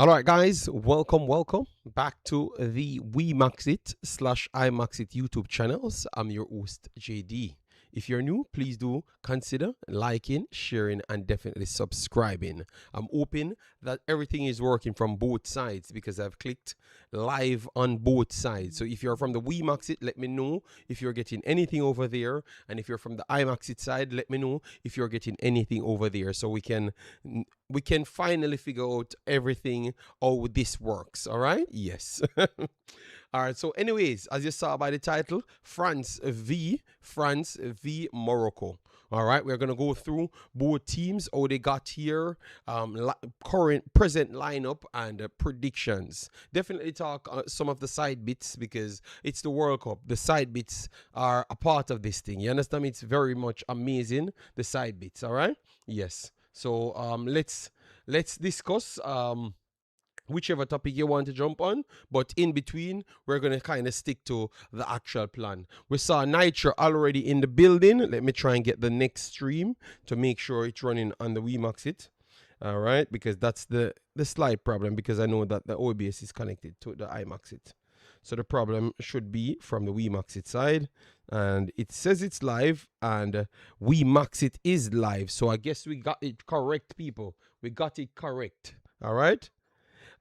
All right, guys, welcome back to the Wemaxit slash iMaxit YouTube channels. I'm your host, JD. If you're new, please do consider liking, sharing, and definitely subscribing. I'm hoping that everything is working from both sides because I've clicked live on both sides. So if you're from the Wemaxit, let me know if you're getting anything over there. And if you're from the iMaxit side, let me know if you're getting anything over there so we can finally figure out everything how this works. All right, yes. All right, so anyways, as you saw by the title, France v Morocco. All right, we're gonna go through both teams, how they got here, current present lineup, and predictions. Definitely talk some of the side bits because it's the World Cup. The side bits are a part of this thing. You understand me? It's very much amazing. The side bits. All right. Yes. So let's discuss whichever topic you want to jump on, but in between we're going to kind of stick to the actual plan. We saw Nitro already in the building. Let me try and get the next stream to make sure it's running on the Wemaxit. All right, because that's the slight problem, because I know that the OBS is connected to the iMaxit. So the problem should be from the Wemaxit side, and it says it's live, and Wemaxit is live. So I guess we got it correct, people. We got it correct. All right.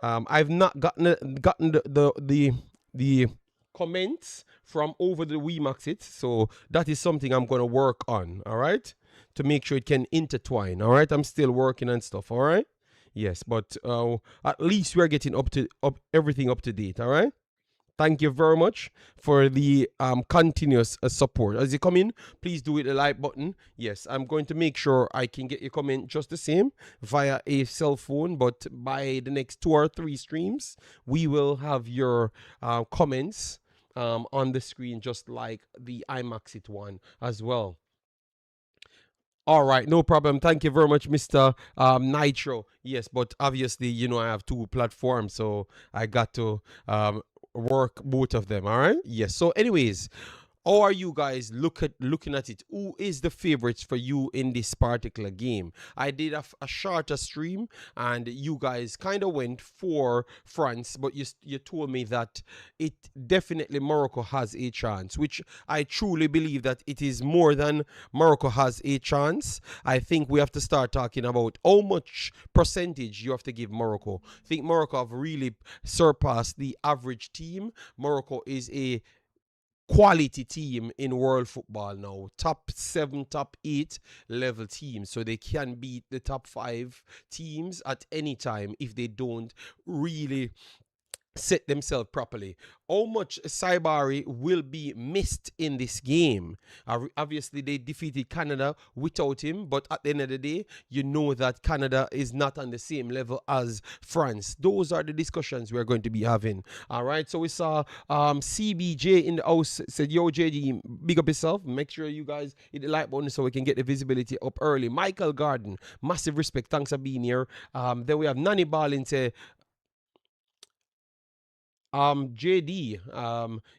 I've not gotten the comments from over the Wemaxit, so that is something I'm gonna work on. All right, to make sure it can intertwine. All right, I'm still working on stuff. All right, yes, but at least we're getting everything up to date. All right. Thank you very much for the continuous support. As you come in, please do hit the like button. Yes, I'm going to make sure I can get your comment just the same via a cell phone, but by the next 2 or 3 streams, we will have your comments on the screen, just like the iMaxit one as well. All right, no problem. Thank you very much, Mr. Nitro. Yes, but obviously, I have 2 platforms, so I got to work both of them. All right. Yes. So, anyways, how are you guys looking at it? Who is the favorites for you in this particular game? I did a shorter stream, and you guys kind of went for France, but you told me that it definitely Morocco has a chance, which I truly believe that it is more than Morocco has a chance. I think we have to start talking about how much percentage you have to give Morocco. I think Morocco have really surpassed the average team. Morocco is a quality team in world football now. Top 7, top 8 level teams. So they can beat the top 5 teams at any time if they don't really set themselves properly. How much Saibari will be missed in this game? Obviously, they defeated Canada without him, but at the end of the day, you know that Canada is not on the same level as France. Those are the discussions we're going to be having. All right, so we saw CBJ in the house said, "Yo, JD, big up yourself. Make sure you guys hit the like button so we can get the visibility up early." Michael Garden, massive respect. Thanks for being here. Then we have Nani Ballin say, JD,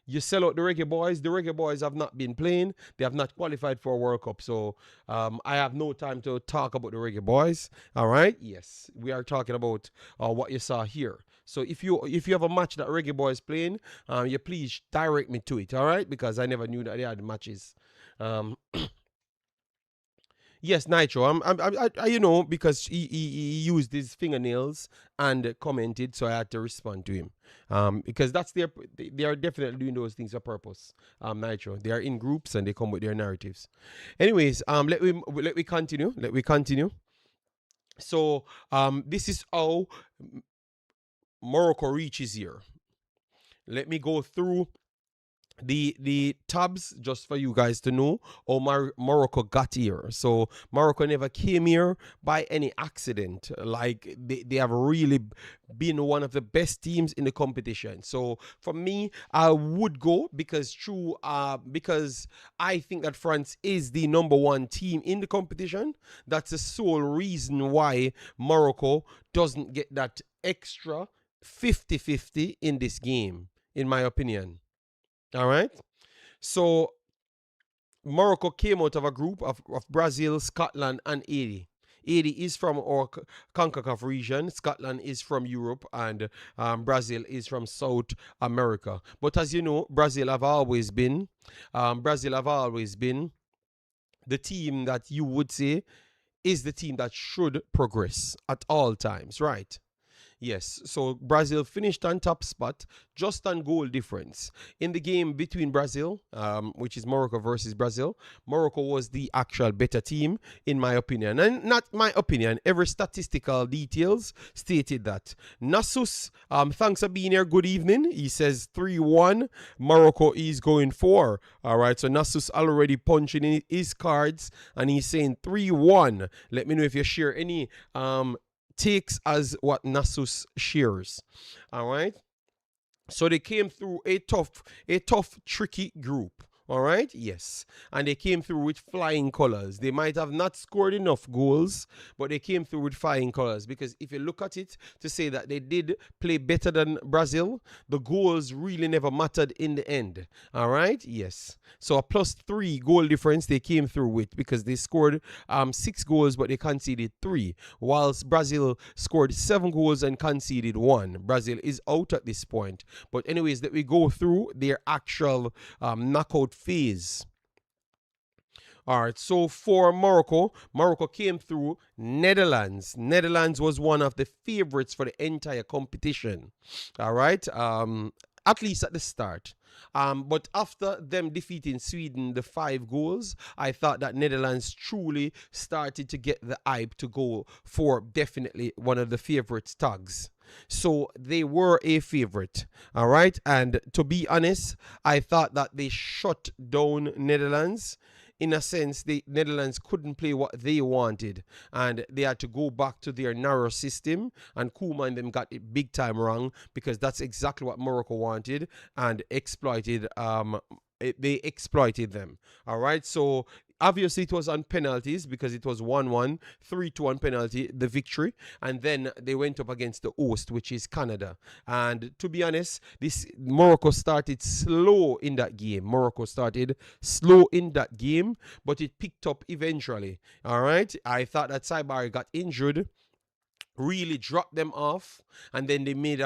you sell out the Reggae Boys. The Reggae Boys have not been playing. They have not qualified for a World Cup. So I have no time to talk about the Reggae Boys. All right. Yes, we are talking about what you saw here. So if you have a match that Reggae Boys playing, you please direct me to it. All right, because I never knew that they had matches. Um, Yes, Nitro. Because he used his fingernails and commented, so I had to respond to him. Because they are definitely doing those things on purpose. Nitro. They are in groups and they come with their narratives. Anyways, let we continue. Let we continue. So, this is how Morocco reaches here. Let me go through the tabs just for you guys to know how Morocco got here. So Morocco never came here by any accident. Like they have really been one of the best teams in the competition. So for me, I would go because I think that France is the number 1 team in the competition. That's the sole reason why Morocco doesn't get that extra 50-50 in this game, in my opinion. All right. So Morocco came out of a group of Brazil, Scotland, and Haiti. 80 is from our CONCACAF region. Scotland is from Europe, and Brazil is from South America. But as you know, Brazil have always been the team that you would say is the team that should progress at all times, right? Yes, so Brazil finished on top spot, just on goal difference. In the game between Brazil, which is Morocco versus Brazil, Morocco was the actual better team, in my opinion. And not my opinion, every statistical details stated that. Nasus, thanks for being here. Good evening. He says 3-1. Morocco is going for. All right, so Nasus already punching in his cards, and he's saying 3-1. Let me know if you share any takes as what Nasus shares. All right. So they came through a tough, tricky group. All right, yes. And they came through with flying colors. They might have not scored enough goals, but they came through with flying colors. Because if you look at it to say that they did play better than Brazil, the goals really never mattered in the end. All right, yes. So a +3 goal difference they came through with, because they scored 6 goals, but they conceded 3. Whilst Brazil scored 7 goals and conceded 1. Brazil is out at this point. But anyways, that we go through their actual knockout phase. All right, so for Morocco, Morocco came through Netherlands. Netherlands was one of the favorites for the entire competition. All right, at least at the start. But after them defeating Sweden the 5 goals, I thought that Netherlands truly started to get the hype to go for definitely one of the favorites tags. So they were a favorite, all right? And to be honest, I thought that they shut down Netherlands. In a sense, the Netherlands couldn't play what they wanted, and they had to go back to their narrow system. And Kuma and them got it big time wrong, because that's exactly what Morocco wanted and exploited. They exploited them. All right, so obviously it was on penalties, because it was 1-1, 3-1 penalty, the victory. And then they went up against the host, which is Canada. And to be honest, this Morocco started slow in that game. But it picked up eventually. All right, I thought that Saibari got injured, really dropped them off, and then they made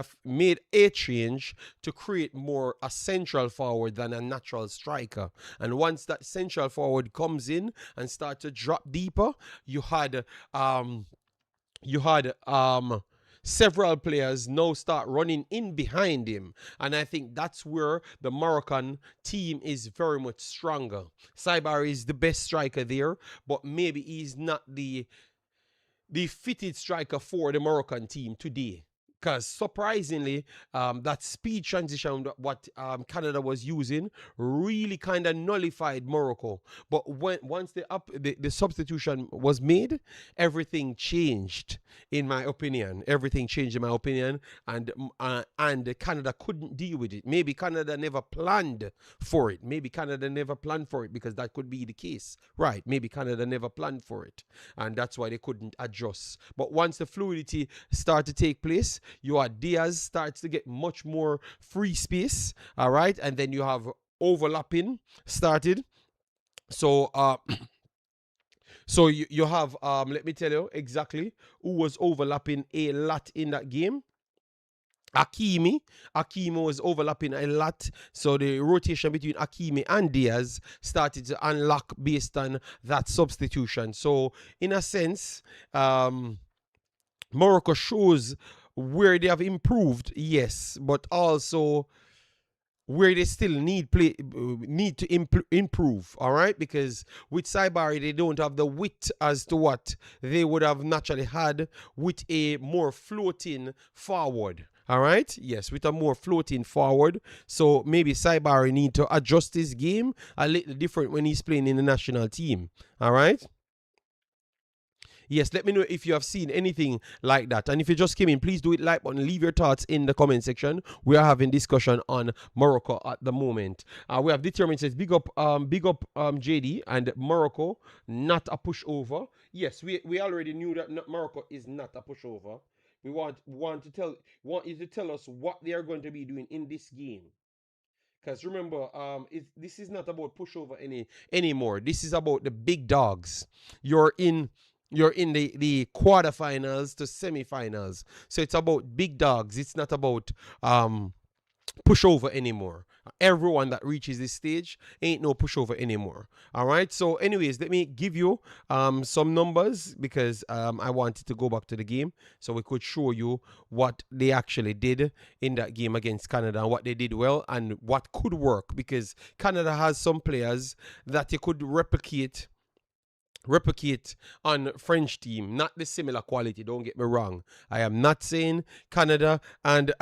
a change to create more a central forward than a natural striker. And once that central forward comes in and start to drop deeper, you had several players now start running in behind him. And I think that's where the Moroccan team is very much stronger. Saibari is the best striker there, but maybe he's not the fitted striker for the Moroccan team today. Because surprisingly, that speed transition, what Canada was using, really kind of nullified Morocco. But once the substitution was made, everything changed. In my opinion, everything changed in my opinion, and Canada couldn't deal with it. Maybe Canada never planned for it. Because that could be the case, right? Maybe Canada never planned for it, and that's why they couldn't adjust. But once the fluidity started to take place, your Diaz starts to get much more free space, all right, and then you have overlapping started. So so you have let me tell you exactly who was overlapping a lot in that game. Hakimi was overlapping a lot, so the rotation between Hakimi and Diaz started to unlock based on that substitution. So in a sense, Morocco shows where they have improved, yes, but also where they still need to improve. All right, because with Saibari they don't have the width as to what they would have naturally had with a more floating forward. All right, yes, with a more floating forward. So maybe Saibari need to adjust his game a little different when he's playing in the national team. All right. Yes, let me know if you have seen anything like that. And if you just came in, please do it like button. Leave your thoughts in the comment section. We are having discussion on Morocco at the moment. We have determined, says big up JD, and Morocco not a pushover. Yes, we already knew that Morocco is not a pushover. We want you to tell us what they are going to be doing in this game. Because remember, this is not about pushover anymore. This is about the big dogs. You're in You're in the quarterfinals to semifinals. So it's about big dogs. It's not about um pushover anymore. Everyone that reaches this stage ain't no pushover anymore. All right. So, anyways, let me give you some numbers because I wanted to go back to the game so we could show you what they actually did in that game against Canada and what they did well and what could work because Canada has some players that you could replicate on French team, not the similar quality. Don't get me wrong. I am not saying Canada and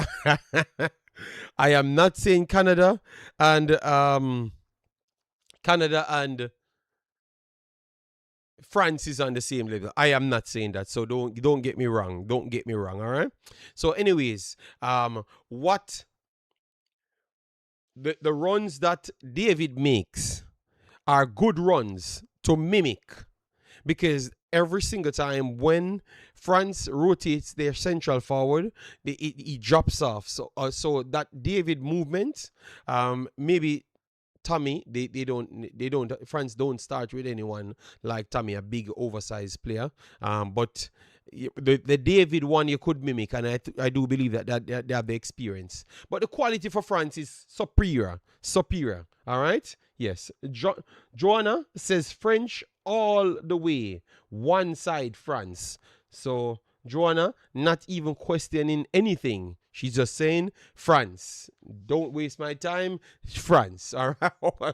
I am not saying Canada and France is on the same level. I am not saying that. So don't get me wrong. Don't get me wrong. All right. So, anyways, what the runs that David makes are good runs to mimic because every single time when France rotates their central forward, he drops off. So that David movement, maybe Tommy, they don't France don't start with anyone like Tommy, a big oversized player. But the David one you could mimic, and I do believe that they have the experience. But the quality for France is superior. All right. Yes. Joanna says French all the way, one side France. So Joanna not even questioning anything. She's just saying France. Don't waste my time. France. All right.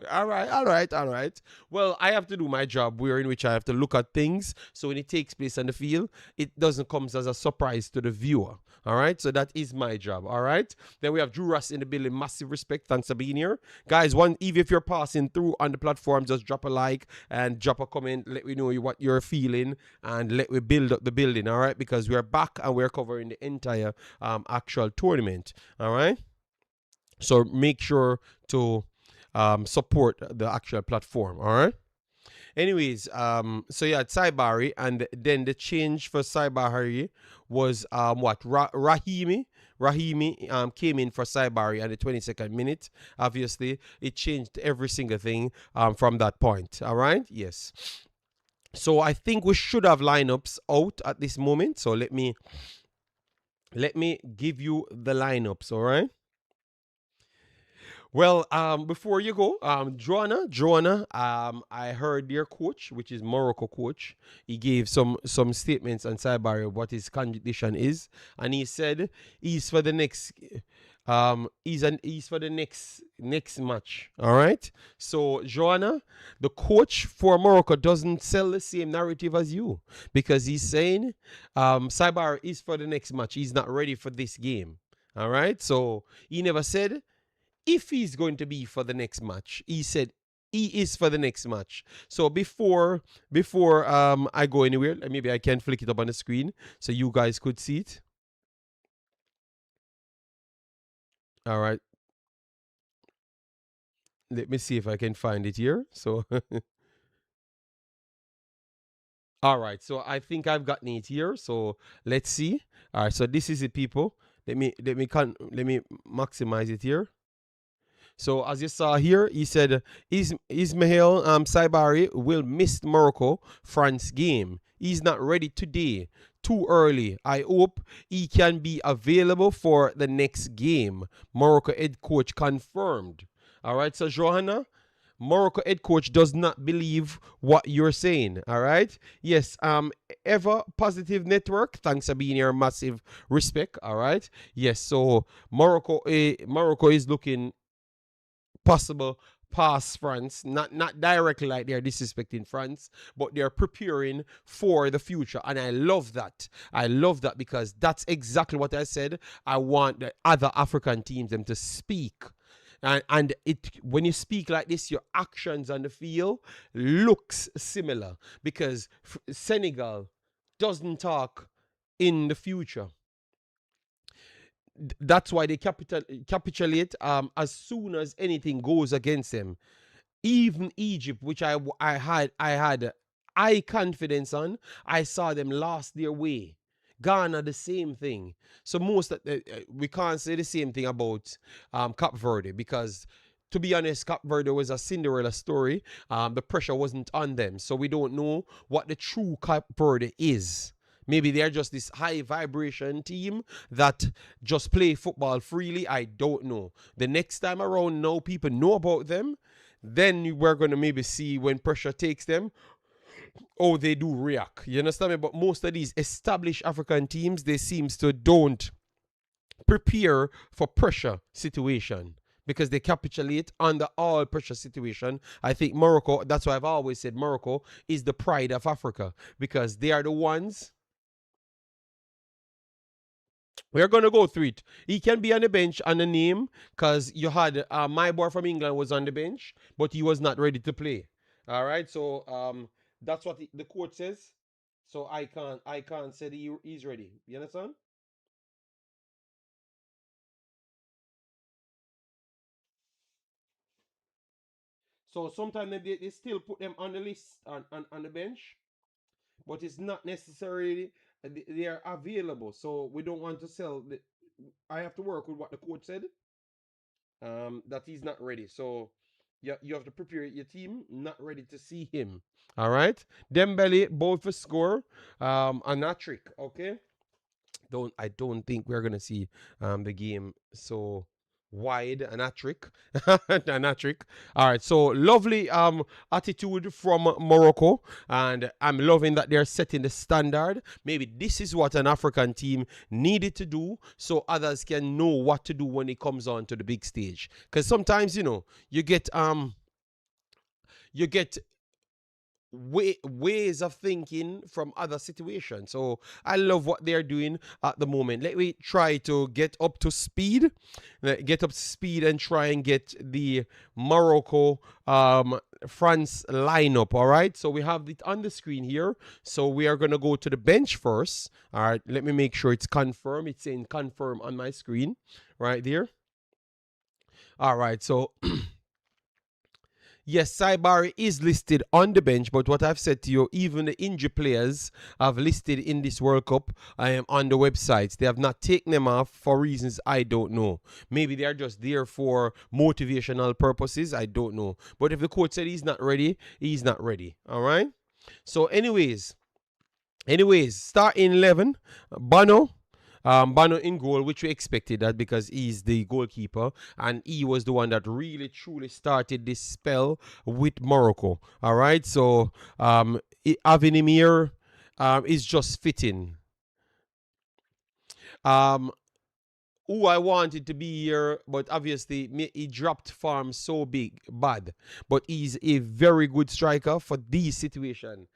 All right. Well, I have to do my job where in which I have to look at things. So when it takes place on the field, it doesn't come as a surprise to the viewer. All right. So that is my job. All right. Then we have Drew Russ in the building. Massive respect. Thanks for being here. Guys, even if you're passing through on the platform, just drop a like and drop a comment. Let me know what you're feeling and let me build up the building. All right. Because we're back and we're covering the entire actual tournament. All right. So make sure to support the actual platform. All right. Anyways, so yeah, Saibari, and then the change for Saibari was what Rahimi came in for Saibari at the 22nd minute. Obviously, it changed every single thing from that point. All right, yes. So I think we should have lineups out at this moment. So let me give you the lineups. All right. Well, before you go, Joanna, I heard their coach, which is Morocco coach, he gave some statements on Saibari what his condition is, and he said he's for the next, he's for the next match. All right. So Joanna, the coach for Morocco doesn't sell the same narrative as you because he's saying, Saibari is for the next match. He's not ready for this game. All right. So he never said if he's going to be for the next match. He said he is for the next match. So before I go anywhere, maybe I can flick it up on the screen so you guys could see it. All right. Let me see if I can find it here. So all right. So I think I've gotten it here. So let's see. All right. So this is it, people. Let me maximize it here. So as you saw here, he said Ismail Saibari will miss Morocco France game. He's not ready today. Too early. I hope he can be available for the next game. Morocco head coach confirmed. All right, so Johanna, Morocco head coach does not believe what you're saying. All right. Yes. Ever Positive Network. Thanks for being here. Massive respect. All right. Yes. So Morocco is looking possible past France, not directly like they're disrespecting France, but they're preparing for the future, and I love that. I love that because that's exactly what I said. I want the other African teams them to speak. And it when you speak like this, your actions on the field looks similar because Senegal doesn't talk in the future. That's why they capitulate as soon as anything goes against them. Even Egypt, which I had high confidence on, I saw them lost their way. Ghana, the same thing. So we can't say the same thing about Cape Verde because to be honest, Cap Verde was a Cinderella story. The pressure wasn't on them, so we don't know what the true Cap Verde is. Maybe they're just this high vibration team that just play football freely. I don't know. The next time around, now people know about them. Then we're gonna maybe see when pressure takes them, oh, they do react. You understand me? But most of these established African teams, they seems to don't prepare for pressure situation because they capitulate under all pressure situation. I think Morocco, that's why I've always said Morocco is the pride of Africa because they are the ones. We're gonna go through it. He can be on the bench on the name because you had my boy from England was on the bench, but he was not ready to play. All right, so that's what the coach says. So I can't say that he's ready. You understand? So sometimes they still put them on the list on the bench, but it's not necessarily they are available. So we don't want to sell. I have to work with what the coach said. That he's not ready. So you have to prepare your team. Not ready to see him. All right. Dembele both for score. A hat trick. Okay. I don't think we're gonna see the game so wide an hat trick. An hat trick. All right, so lovely attitude from Morocco, and I'm loving that they're setting the standard. Maybe this is what an African team needed to do so others can know what to do when it comes on to the big stage. Because sometimes you get ways of thinking from other situations. So I love what they're doing at the moment. Let me try to get up to speed, and try and get the Morocco France lineup. All right. So we have it on the screen here. So we are gonna go to the bench first. All right. Let me make sure it's confirmed. It's saying confirm on my screen right there. All right. So yes, Saibari is listed on the bench, but what I've said to you, even the injured players I've listed in this World Cup, I am on the websites. They have not taken them off for reasons I don't know. Maybe they are just there for motivational purposes. I don't know. But if the coach said he's not ready, he's not ready. All right. So, anyways, start in 11. Bono. Bano in goal, which we expected that because he's the goalkeeper and he was the one that really truly started this spell with Morocco. All right, so Avenimir is just fitting. Um, who I wanted to be here, but obviously he dropped farm so bad. But he's a very good striker for this situation.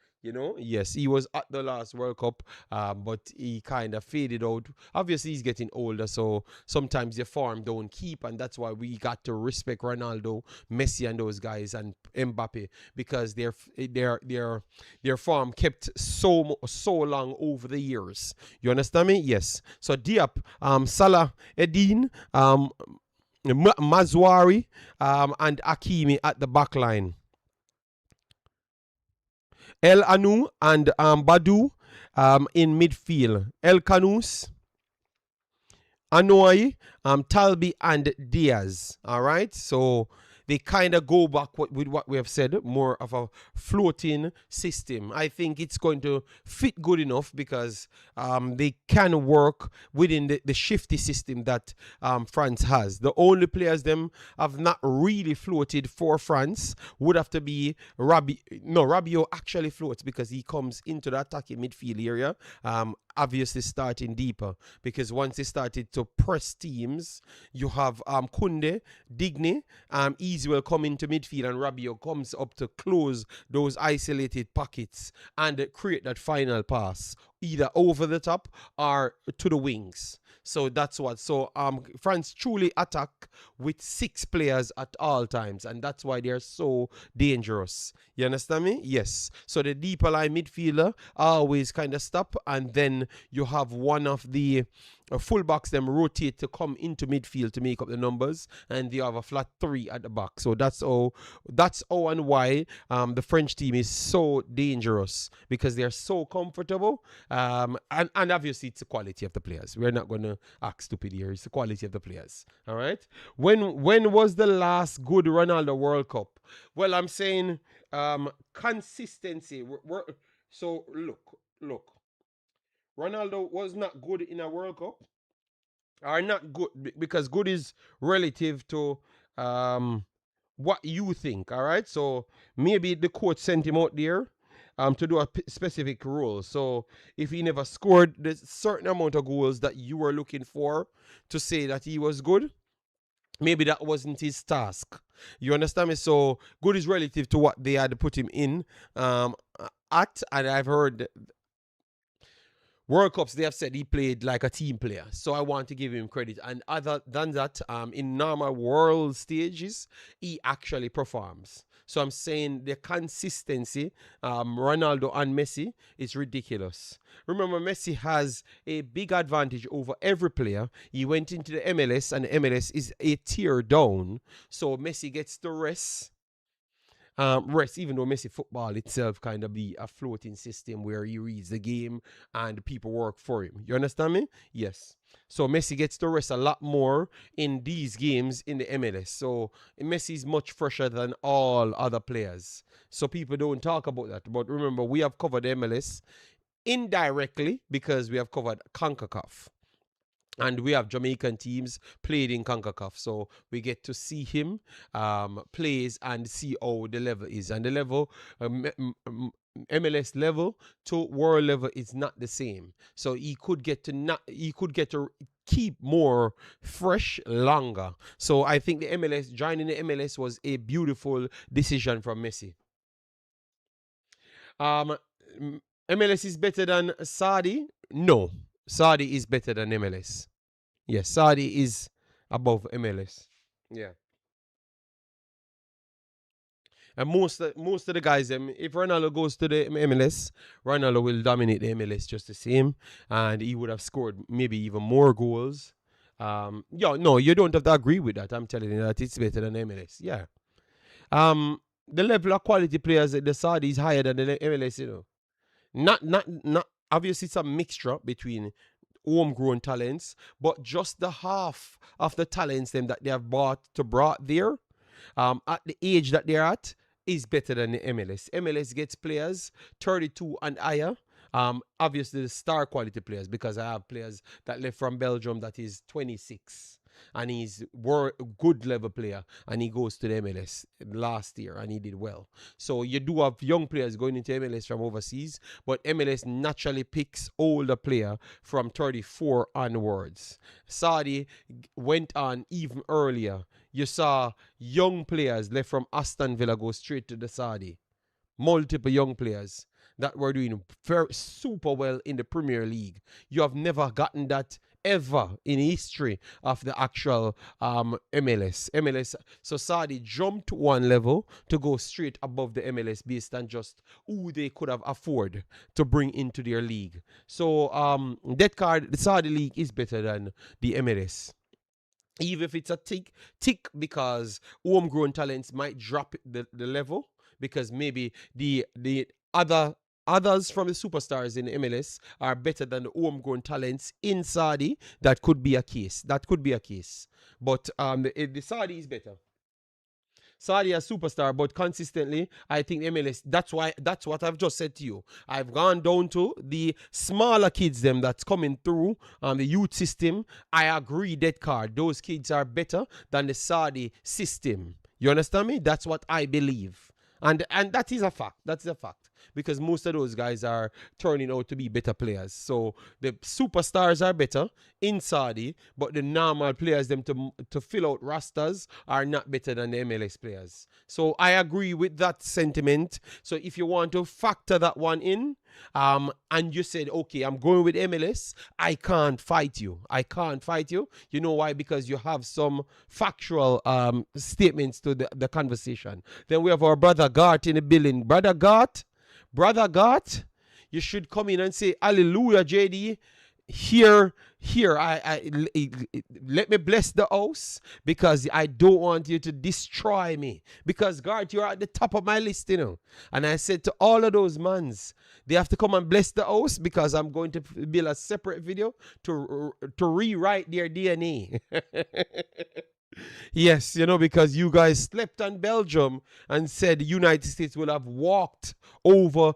Yes, he was at the last World Cup, but he kind of faded out. Obviously, he's getting older, so sometimes your form don't keep, and that's why we got to respect Ronaldo, Messi, and those guys, and Mbappe because their form kept so long over the years. You understand me? Yes. So Diop, Salah, Edin, Mazwari, and Akimi at the back line. El Anu and Badu in midfield. El Canus, Anoi, Talbi, and Diaz. All right. So they kind of go back with what we have said, more of a floating system. I think it's going to fit good enough because they can work within the shifty system that France has. The only players them have not really floated for France would have to be Rabi. No, Rabiot actually floats because he comes into the attacking midfield area. Obviously starting deeper because once they started to press teams, you have Kunde, Digne, Easy will come into midfield and Rabiot comes up to close those isolated pockets and create that final pass either over the top or to the wings. So that's what. So France truly attack with 6 players at all times, and that's why they're so dangerous. You understand me? Yes. So the deeper line midfielder always kind of stop, and then you have one of the fullbacks them rotate to come into midfield to make up the numbers, and you have a flat 3 at the back. So that's how and why the French team is so dangerous because they're so comfortable And obviously it's the quality of the players. We're not going to act stupid here. It's the quality of the players. All right. When was the last good Ronaldo World Cup? Well, I'm saying consistency. So look. Ronaldo was not good in a World Cup. Are not good because good is relative to um what you think. All right. So maybe the coach sent him out there to do a specific role. So if he never scored the certain amount of goals that you were looking for to say that he was good, maybe that wasn't his task. You understand me? So good is relative to what they had put him in at, and I've heard World Cups, they have said he played like a team player. So I want to give him credit. And other than that, in normal world stages, he actually performs. So I'm saying the consistency, Ronaldo and Messi, is ridiculous. Remember, Messi has a big advantage over every player. He went into the MLS, and the MLS is a tier down. So Messi gets the rest, even though Messi football itself kind of be a floating system where he reads the game and people work for him. You understand me? Yes. So Messi gets to rest a lot more in these games in the MLS. So Messi is much fresher than all other players. So people don't talk about that. But remember, we have covered MLS indirectly because we have covered CONCACAF. And we have Jamaican teams played in CONCACAF. So we get to see him plays and see how the level is. And the level, MLS level to world level is not the same. So he could get to keep more fresh longer. So I think joining the MLS was a beautiful decision from Messi. Um, MLS is better than Saudi? No. Saudi is better than MLS. Yes, Saudi is above MLS. Yeah. And most of the guys, if Ronaldo goes to the MLS, Ronaldo will dominate the MLS just the same, and he would have scored maybe even more goals. Yeah, no, you don't have to agree with that. I'm telling you that it's better than MLS. Yeah. The level of quality players at the Saudi is higher than the MLS. Not. Obviously, it's a mixture between homegrown talents, but just the half of the talents them that they have brought there at the age that they're at is better than the MLS. MLS gets players 32 and higher. Obviously the star quality players, because I have players that left from Belgium that is 26 and he's good level player, and he goes to the MLS last year and he did well. So you do have young players going into MLS from overseas, but MLS naturally picks older player from 34 onwards. Saudi went on even earlier. You saw young players left from Aston Villa go straight to the Saudi. Multiple young players that were doing very super well in the Premier League. You have never gotten that ever in history of the actual MLS. So Saudi jumped one level to go straight above the MLS based on just who they could have afford to bring into their league. So that card, the Saudi league is better than the MLS. Even if it's a tick because homegrown talents might drop the level, because maybe the others from the superstars in MLS are better than the homegrown talents in Saudi. That could be a case. But the Saudi is better. Saudi a superstar, but consistently, I think MLS. That's what I've just said to you. I've gone down to the smaller kids, them that's coming through the youth system. I agree, that card. Those kids are better than the Saudi system. You understand me? That's what I believe. And that is a fact. That's a fact. Because most of those guys are turning out to be better players. So the superstars are better in Saudi, but the normal players, them to fill out rosters, are not better than the MLS players. So I agree with that sentiment. So if you want to factor that one in, and you said, okay, I'm going with MLS, I can't fight you. You know why? Because you have some factual statements to the conversation. Then we have our brother Gart in the building. Brother Gart, you should come in and say, hallelujah, JD. here, let me bless the house because I don't want you to destroy me. Because God, you're at the top of my list, you know. And I said to all of those mans, they have to come and bless the house because I'm going to build a separate video to rewrite their DNA. Yes, you know, because you guys slept on Belgium and said the United States will have walked over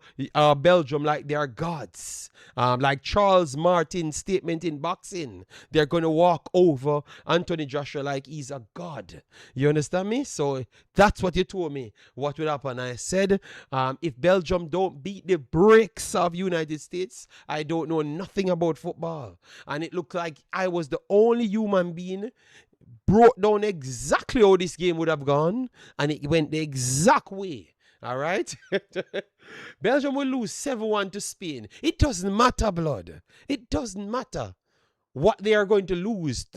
Belgium like they are gods. Like Charles Martin's statement in boxing, they're going to walk over Anthony Joshua like he's a god. You understand me? So that's what you told me. What will happen? I said, if Belgium don't beat the brakes of United States, I don't know nothing about football. And it looked like I was the only human being broke down exactly how this game would have gone, and it went the exact way. All right? Belgium will lose 7-1 to Spain. It doesn't matter, blood. It doesn't matter what they are going to lose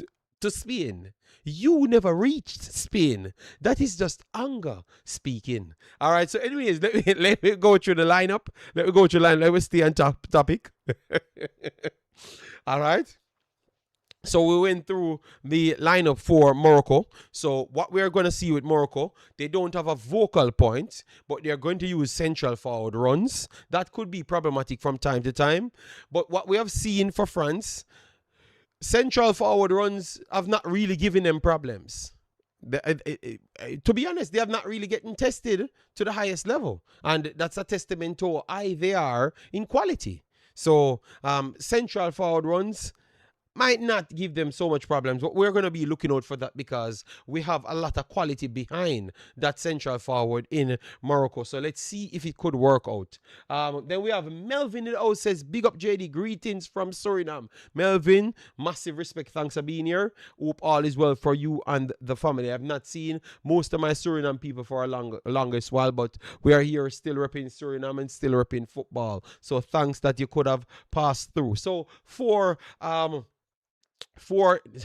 to Spain. You never reached Spain. That is just anger speaking. All right, so anyways, let me go through the lineup. Let me go through the lineup. Let me stay on topic. All right. So we went through the lineup for Morocco. So what we're going to see with Morocco, they don't have a vocal point, but they're going to use central forward runs. That could be problematic from time to time. But what we have seen for France, central forward runs have not really given them problems. To be honest, they have not really getting tested to the highest level. And that's a testament to how high they are in quality. So central forward runs might not give them so much problems, but we're going to be looking out for that because we have a lot of quality behind that central forward in Morocco. So let's see if it could work out. Then we have Melvin in the house says, big up JD, greetings from Suriname. Melvin, massive respect, thanks for being here. Hope all is well for you and the family. I've not seen most of my Suriname people for a longest while, but we are here still repping Suriname and still repping football. So thanks that you could have passed through. So for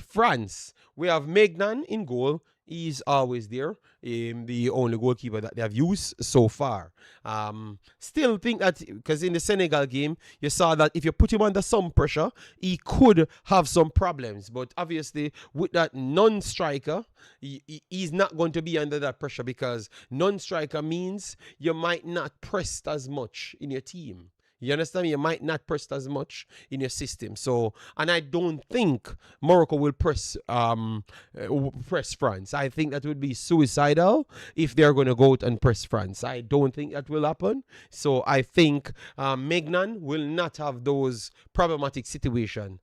France, we have Maignan in goal. He's always there. The only goalkeeper that they have used so far. Still think that because in the Senegal game, you saw that if you put him under some pressure, he could have some problems. But obviously, with that non-striker, he's not going to be under that pressure because non-striker means you might not press as much in your team. You understand me? You might not press as much in your system. So, and I don't think Morocco will press France. I think that would be suicidal if they're going to go out and press France. I don't think that will happen. So I think Maignan will not have those problematic situations.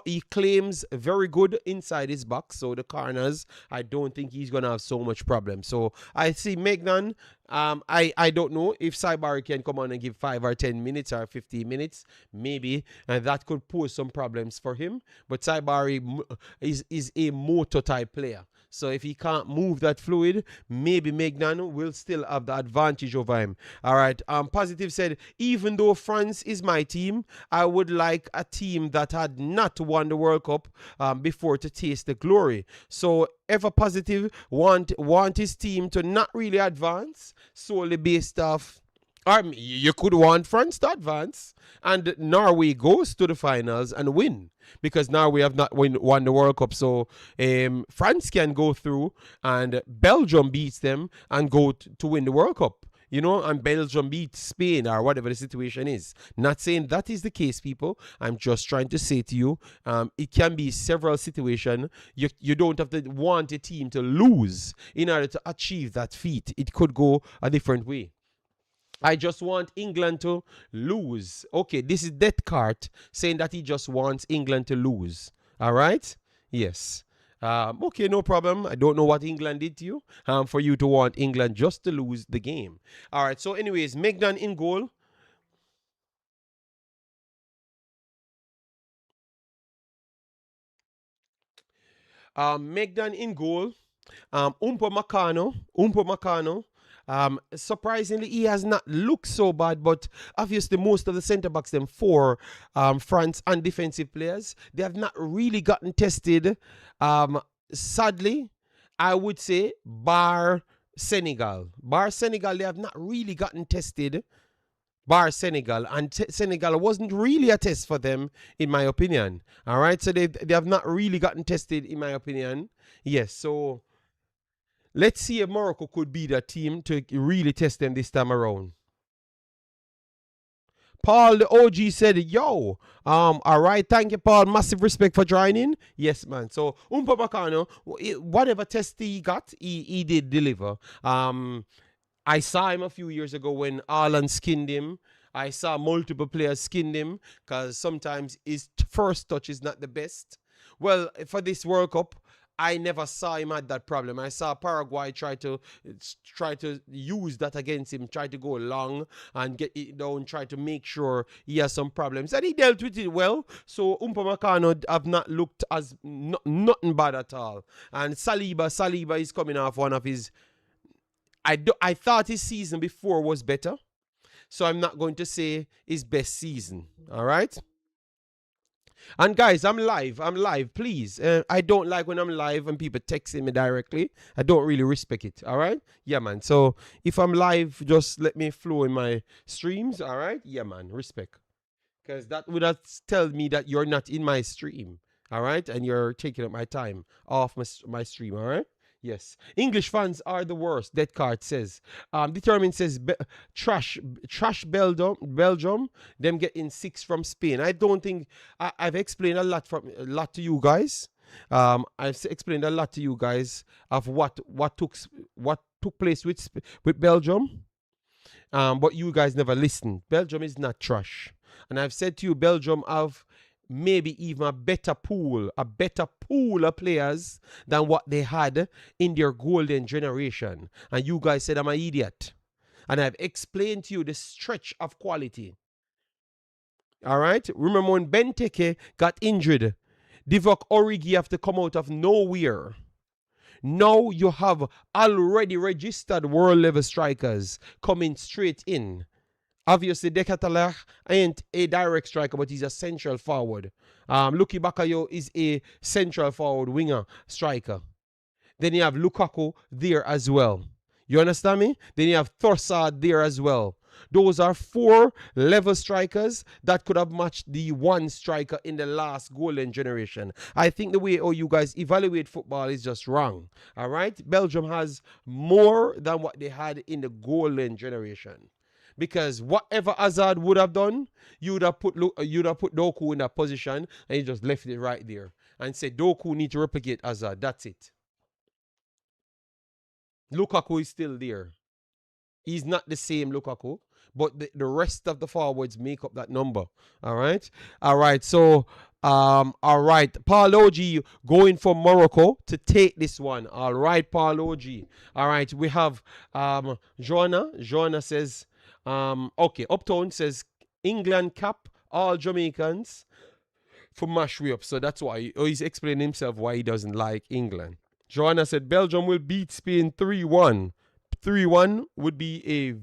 He claims very good inside his box. So the corners, I don't think he's going to have so much problem. So I see Maignan. I don't know if Saibari can come on and give 5 or 10 minutes or 15 minutes, maybe, and that could pose some problems for him. But Saibari is a motor type player. So if he can't move that fluid, maybe Maignan will still have the advantage over him. All right. Positive said, even though France is my team, I would like a team that had not won the World Cup before to taste the glory. So Ever Positive want his team to not really advance solely based off. You could want France to advance and Norway goes to the finals and win because Norway have not won the World Cup. So France can go through and Belgium beats them and go to win the World Cup. You know, and Belgium beats Spain or whatever the situation is. Not saying that is the case, people. I'm just trying to say to you, it can be several situations. You don't have to want a team to lose in order to achieve that feat. It could go a different way. I just want England to lose. Okay, this is Death Cart saying that he just wants England to lose. All right? Yes. Okay, no problem. I don't know what England did to you for you to want England just to lose the game. All right, so anyways, Maignan in goal. Maignan in goal. Umpo Macano. Surprisingly, he has not looked so bad, but obviously most of the centre backs, them four France and defensive players, they have not really gotten tested. Sadly, I would say bar Senegal, they have not really gotten tested bar Senegal, and Senegal wasn't really a test for them, in my opinion. All right, so they have not really gotten tested, in my opinion. Yes, so let's see if Morocco could be the team to really test them this time around. Paul, the OG, said, yo, all right, thank you, Paul. Massive respect for joining. Yes, man. So, Umpa Bacano, whatever test he got, he did deliver. I saw him a few years ago when Arlan skinned him. I saw multiple players skinned him because sometimes his first touch is not the best. Well, for this World Cup, I never saw him had that problem. I saw Paraguay try to use that against him, try to go long and get it down, try to make sure he has some problems. And he dealt with it well. So Upamecano have not looked as nothing bad at all. And Saliba is coming off one of his. I thought his season before was better. So I'm not going to say his best season. All right. And guys, I'm live. Please. I don't like when I'm live and people texting me directly. I don't really respect it. All right. Yeah, man. So if I'm live, just let me flow in my streams. All right. Yeah, man. Respect. Because that would tell me that you're not in my stream. All right. And you're taking up my time off my stream. All right. Yes. English fans are the worst. That card says. Determined says trash Belgium. Them getting 6 from Spain. I don't think I've explained a lot to you guys. I've explained a lot to you guys of what took place with Belgium. But you guys never listened. Belgium is not trash. And I've said to you, Belgium have maybe even a better pool of players than what they had in their golden generation. And you guys said I'm an idiot. And I've explained to you the stretch of quality. All right? Remember when Benteke got injured, Divock Origi have to come out of nowhere. Now you have already registered world level strikers coming straight in. Obviously, Decathlon ain't a direct striker, but he's a central forward. Luki Bakayo is a central forward winger striker. Then you have Lukaku there as well. You understand me? Then you have Trossard there as well. Those are 4 level strikers that could have matched the one striker in the last golden generation. I think the way you guys evaluate football is just wrong. All right? Belgium has more than what they had in the golden generation. Because whatever Hazard would have done, you'd have put Doku in that position and you just left it right there and said Doku need to replicate Hazard. That's it. Lukaku is still there. He's not the same Lukaku, but the rest of the forwards make up that number. All right. So, all right. Paul OG going for Morocco to take this one. All right, Paul OG. All right. We have Joanna. Joanna says, okay, Uptown says England cap all Jamaicans for mash way up. So that's why he's explaining himself why he doesn't like England. Joanna said Belgium will beat Spain 3-1. 3-1 would be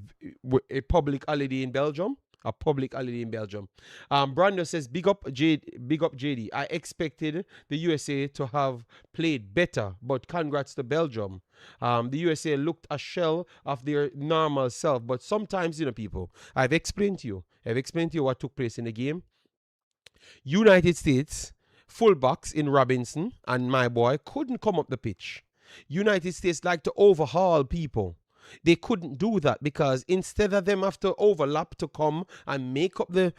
a public holiday in Belgium. A public holiday in Belgium. Brando says, big up JD. I expected the USA to have played better, but congrats to Belgium. The USA looked a shell of their normal self, but sometimes, people, I've explained to you what took place in the game. United States fullbacks in Robinson and my boy couldn't come up the pitch. United States like to overhaul people. They couldn't do that because instead of them have to overlap to come and make up the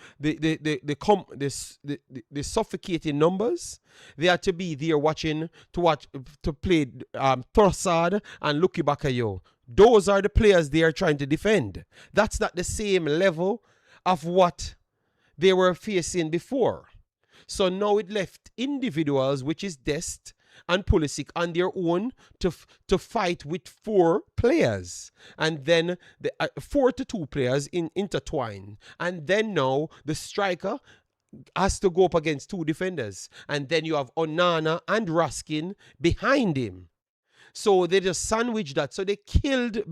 suffocating numbers, they had to be there to play Trossard and Luki Bakayo. Those are the players they are trying to defend. That's not the same level of what they were facing before. So now it left individuals, which is Dest and Pulisic, on their own to fight with 4 players. And then the 4 to 2 players intertwine. And then now the striker has to go up against 2 defenders. And then you have Onana and Raskin behind him. So they just sandwiched that. So they killed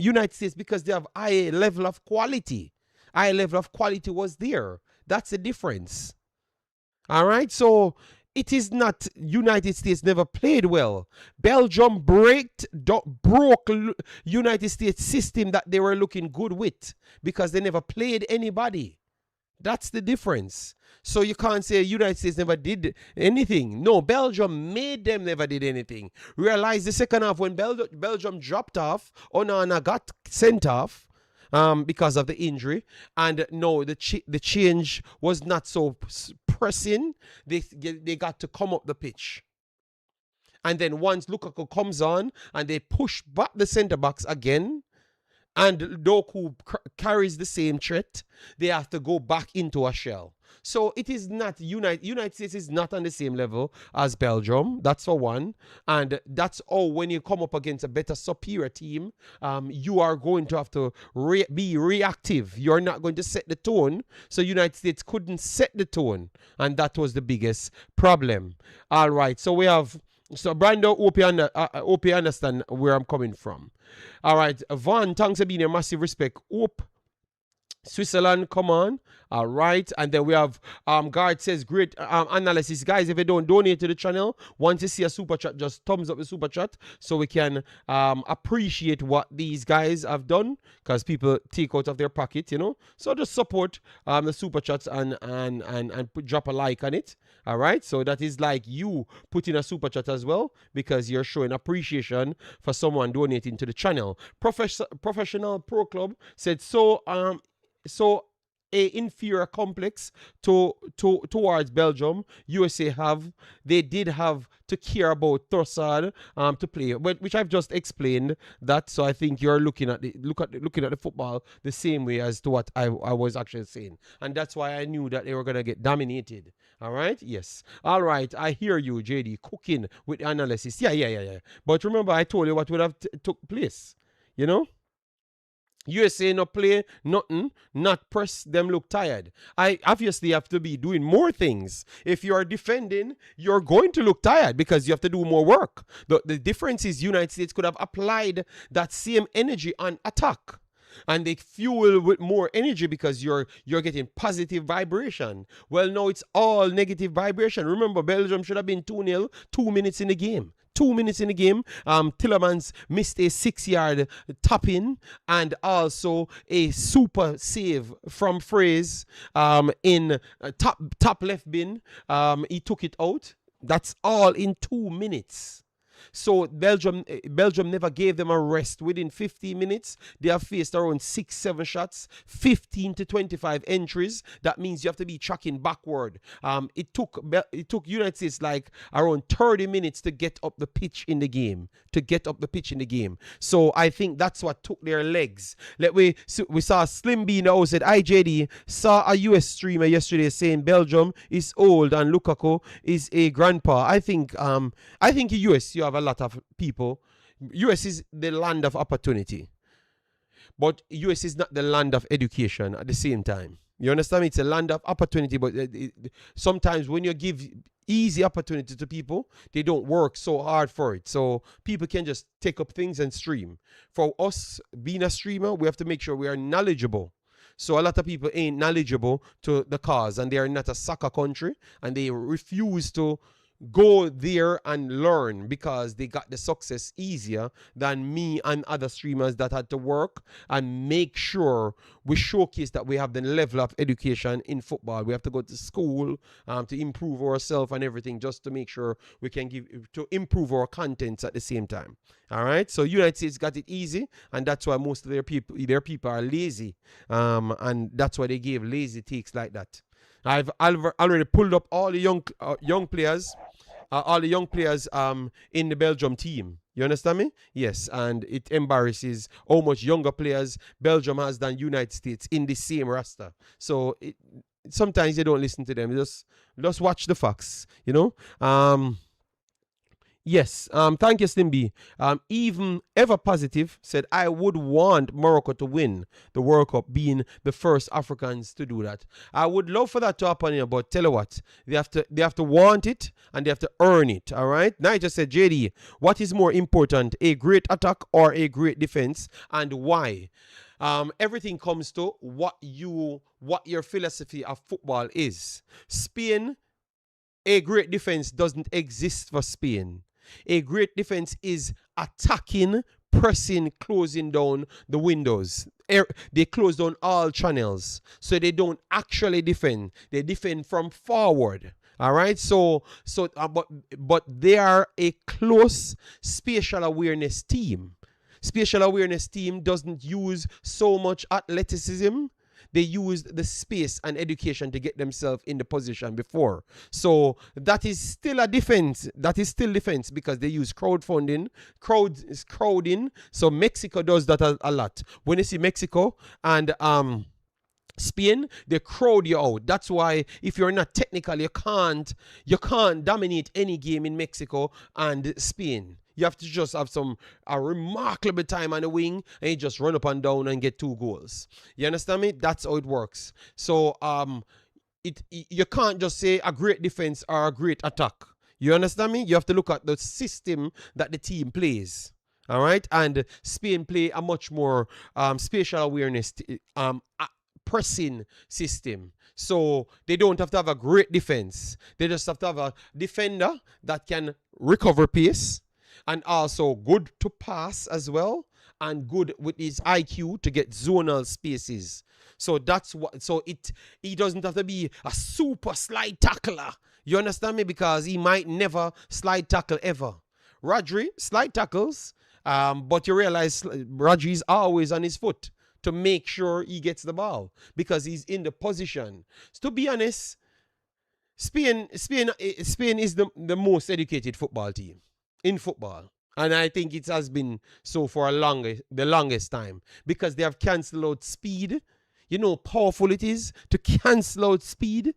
United States because they have high level of quality. High level of quality was there. That's the difference. All right. So it is not United States never played well. Belgium broke United States system that they were looking good with because they never played anybody. That's the difference. So you can't say United States never did anything. No, Belgium made them never did anything. Realize the second half when Belgium dropped off, Onana got sent off because of the injury, and no, the change was not so pressing. They got to come up the pitch. And then once Lukaku comes on and they push back the centre backs again, and Doku carries the same threat, they have to go back into a shell. So it is not United States is not on the same level as Belgium. That's for one. And that's all when you come up against a better superior team, you are going to have to be reactive. You're not going to set the tone. So United States couldn't set the tone. And that was the biggest problem. All right. So we have... So, Brando, hope you understand where I'm coming from. All right. Vaughn, thanks for being here. Massive respect. Hope. Switzerland, come on. All right. And then we have Guard says, great analysis. Guys, if you don't donate to the channel, once you see a super chat, just thumbs up the super chat so we can appreciate what these guys have done, because people take out of their pocket, you know. So just support the super chats and drop a like on it. All right. So that is like you putting a super chat as well, because you're showing appreciation for someone donating to the channel. Professional Pro Club said, so a inferior complex towards Belgium. USA they did have to care about Trossard to play, which I've just explained that. So I think you're looking at the football the same way as to what I was actually saying, and that's why I knew that they were gonna get dominated. All right, yes, all right, I hear you, JD, cooking with analysis. Yeah. But remember, I told you what would have took place. You know. USA no play nothing, not press them look tired. I obviously have to be doing more things. If you are defending, you're going to look tired because you have to do more work. The difference is United States could have applied that same energy on attack. And they fuel with more energy because you're getting positive vibration. Well, no, it's all negative vibration. Remember, Belgium should have been 2-0, 2 minutes in the game. 2 minutes in the game. Tillemans missed a 6-yard tap in and also a super save from Fraze in top left bin. He took it out. That's all in 2 minutes. So Belgium never gave them a rest. Within 15 minutes, they have faced around 6-7 shots, 15 to 25 entries. That means you have to be tracking backward. It took United States like around 30 minutes to get up the pitch in the game. So I think that's what took their legs. We saw Slim B now said, IJD saw a US streamer yesterday saying Belgium is old and Lukaku is a grandpa. I think US, you have a lot of people. US is the land of opportunity, but US is not the land of education at the same time. You understand me? It's a land of opportunity, but sometimes when you give easy opportunity to people, they don't work so hard for it. So people can just take up things and stream. For us being a streamer, we have to make sure we are knowledgeable. So a lot of people ain't knowledgeable to the cause, and they are not a soccer country, and they refuse to go there and learn because they got the success easier than me and other streamers that had to work and make sure we showcase that we have the level of education in football. We have to go to school to improve ourselves and everything, just to make sure we can improve our contents at the same time. All right, so United States got it easy, and that's why most of their people are lazy, and that's why they gave lazy takes like that. I've already pulled up all the young players in the Belgium team. You understand me? Yes, and it embarrasses how much younger players Belgium has than United States in the same roster. So sometimes you don't listen to them. Just watch the facts, you know? Yes, thank you, Slimby. Even Ever Positive said, I would want Morocco to win the World Cup, being the first Africans to do that. I would love for that to happen here, but tell you what, they have to want it and they have to earn it. All right. Nigel said, JD, what is more important, a great attack or a great defense, and why? Everything comes to what your philosophy of football is. Spain A great defense doesn't exist for Spain. A great defense is attacking, pressing, closing down the windows. They close down all channels, so they don't actually defend. They defend from forward. All right. But they are a close spatial awareness team. Spatial awareness team doesn't use so much athleticism. They used the space and education to get themselves in the position before. So that is still a defense. That is still defense because they use crowdfunding. Crowd is crowding. So Mexico does that a lot. When you see Mexico and Spain, they crowd you out. That's why if you're not technical, you can't dominate any game in Mexico and Spain. You have to just have a remarkable time on the wing and you just run up and down and get 2 goals. You understand me? That's how it works. So you can't just say a great defense or a great attack. You understand me? You have to look at the system that the team plays. All right, and Spain play a much more spatial awareness pressing system. So they don't have to have a great defense. They just have to have a defender that can recover pace and also good to pass as well and good with his IQ to get zonal spaces. So that's what. So he doesn't have to be a super slide tackler. You understand me? Because he might never slide tackle ever. Rodri slide tackles, but you realize Rodri is always on his foot to make sure he gets the ball because he's in the position. So to be honest, Spain is the most educated football team in football. And I think it has been so for the longest time because they have cancelled out speed. You know how powerful it is to cancel out speed.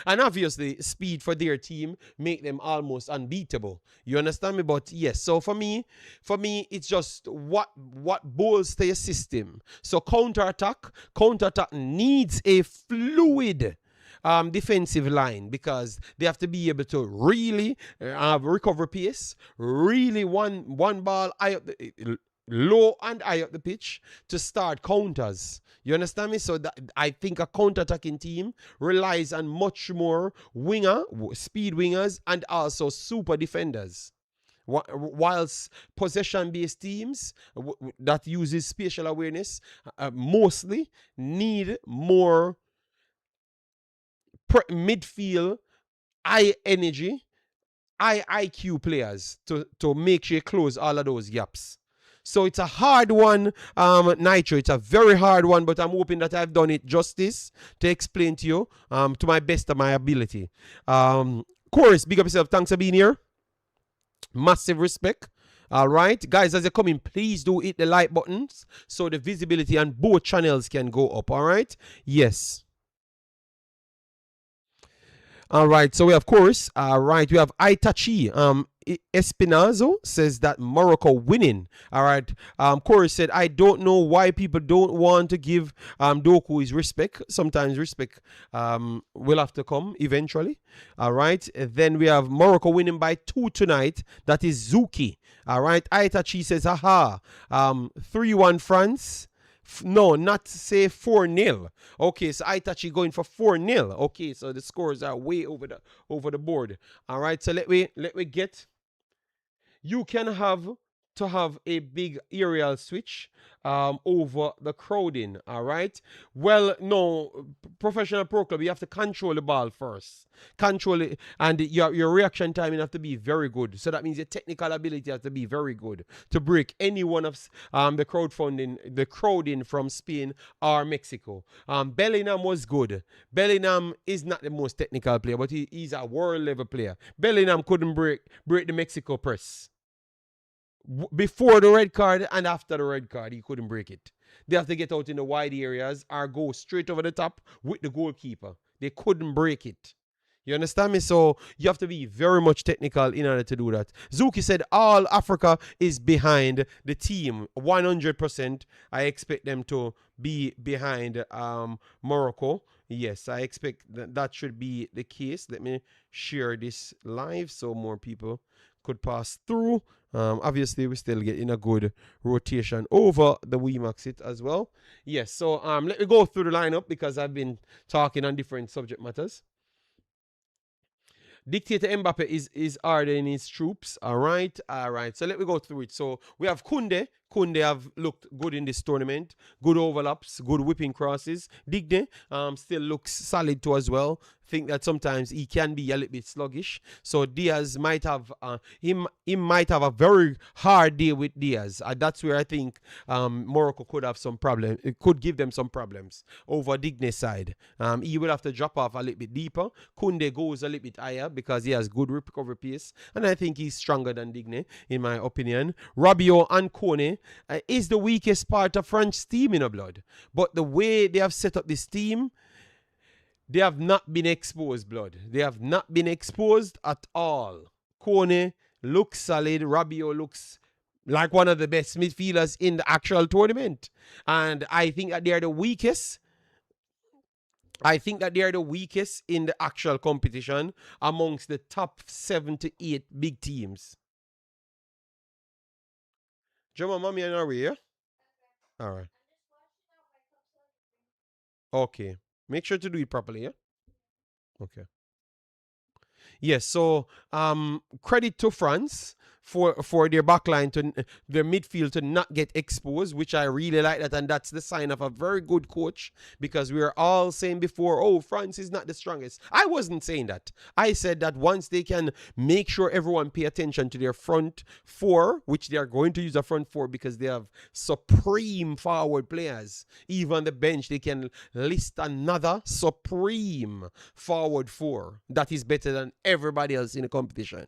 And obviously, speed for their team make them almost unbeatable. You understand me? But yes, so for me, it's just what bolsters your system. So counter-attack needs a fluid defensive line because they have to be able to really recover pace, really one ball low and high up the pitch to start counters. You understand me? So I think a counter-attacking team relies on much more speed wingers, and also super defenders. Whilst possession-based teams that uses spatial awareness mostly need more midfield, high energy, high IQ players to make sure you close all of those gaps. So it's a hard one, Nitro. It's a very hard one, but I'm hoping that I've done it justice to explain to you to my best of my ability. Chorus, big up yourself. Thanks for being here. Massive respect. All right, guys, as you're coming, please do hit the like buttons so the visibility on both channels can go up. All right, yes. All right, so we have course. All right, we have Itachi. Espinazo says that Morocco winning. All right. Corey said, I don't know why people don't want to give Doku his respect. Sometimes respect will have to come eventually. All right. Then we have Morocco winning by 2 tonight. That is Zuki. All right. Itachi says, haha. 3-1 France. No, not say 4-0. Okay, so Itachi going for 4-0. Okay, so the scores are way over the board. All right, so let me get. You can have a big aerial switch over the crowding. All right. Well, no, professional pro club, you have to control the ball first. Control it, and your reaction time have to be very good. So that means your technical ability has to be very good to break any one of the crowding from Spain or Mexico. Bellingham was good. Bellingham is not the most technical player, but he's a world level player. Bellingham couldn't break the Mexico press. Before the red card and after the red card, he couldn't break it. They have to get out in the wide areas or go straight over the top with the goalkeeper. They couldn't break it. You understand me? So you have to be very much technical in order to do that. Zuki said all Africa is behind the team. 100%. I expect them to be behind Morocco. Yes, I expect that should be the case. Let me share this live so more people could pass through. Obviously, we're still getting a good rotation over the Wemaxit as well. Yes, so let me go through the lineup because I've been talking on different subject matters. Dictator Mbappe is ordering his troops. All right, all right. So let me go through it. So we have Kunde. Kunde have looked good in this tournament. Good overlaps, good whipping crosses. Digne still looks solid too as well. Think that sometimes he can be a little bit sluggish. So Diaz might have he might have a very hard day with Diaz. That's where I think Morocco could have some problem. It could give them some problems over Digne's side. He will have to drop off a little bit deeper. Kunde goes a little bit higher because he has good recovery pace, and I think he's stronger than Digne in my opinion. Rabiot and Kone is the weakest part of French team in a blood, but the way they have set up this team, they have not been exposed, blood. They have not been exposed at all. Kone looks solid. Rabiot looks like one of the best midfielders in the actual tournament. And I think that they are the weakest. I think that they are the weakest in the actual competition amongst the top 7 to 8 big teams. Jama, mommy, and Norway, yeah? All right. Okay. Make sure to do it properly, yeah? Okay. Yes, so credit to France for their backline to their midfield to not get exposed, which I really like that, and that's the sign of a very good coach because we were all saying before, oh, France is not the strongest. I wasn't saying that. I said that once they can make sure everyone pay attention to their front four, which they are going to use a front four because they have supreme forward players. Even the bench, they can list another supreme forward four that is better than everybody else in the competition.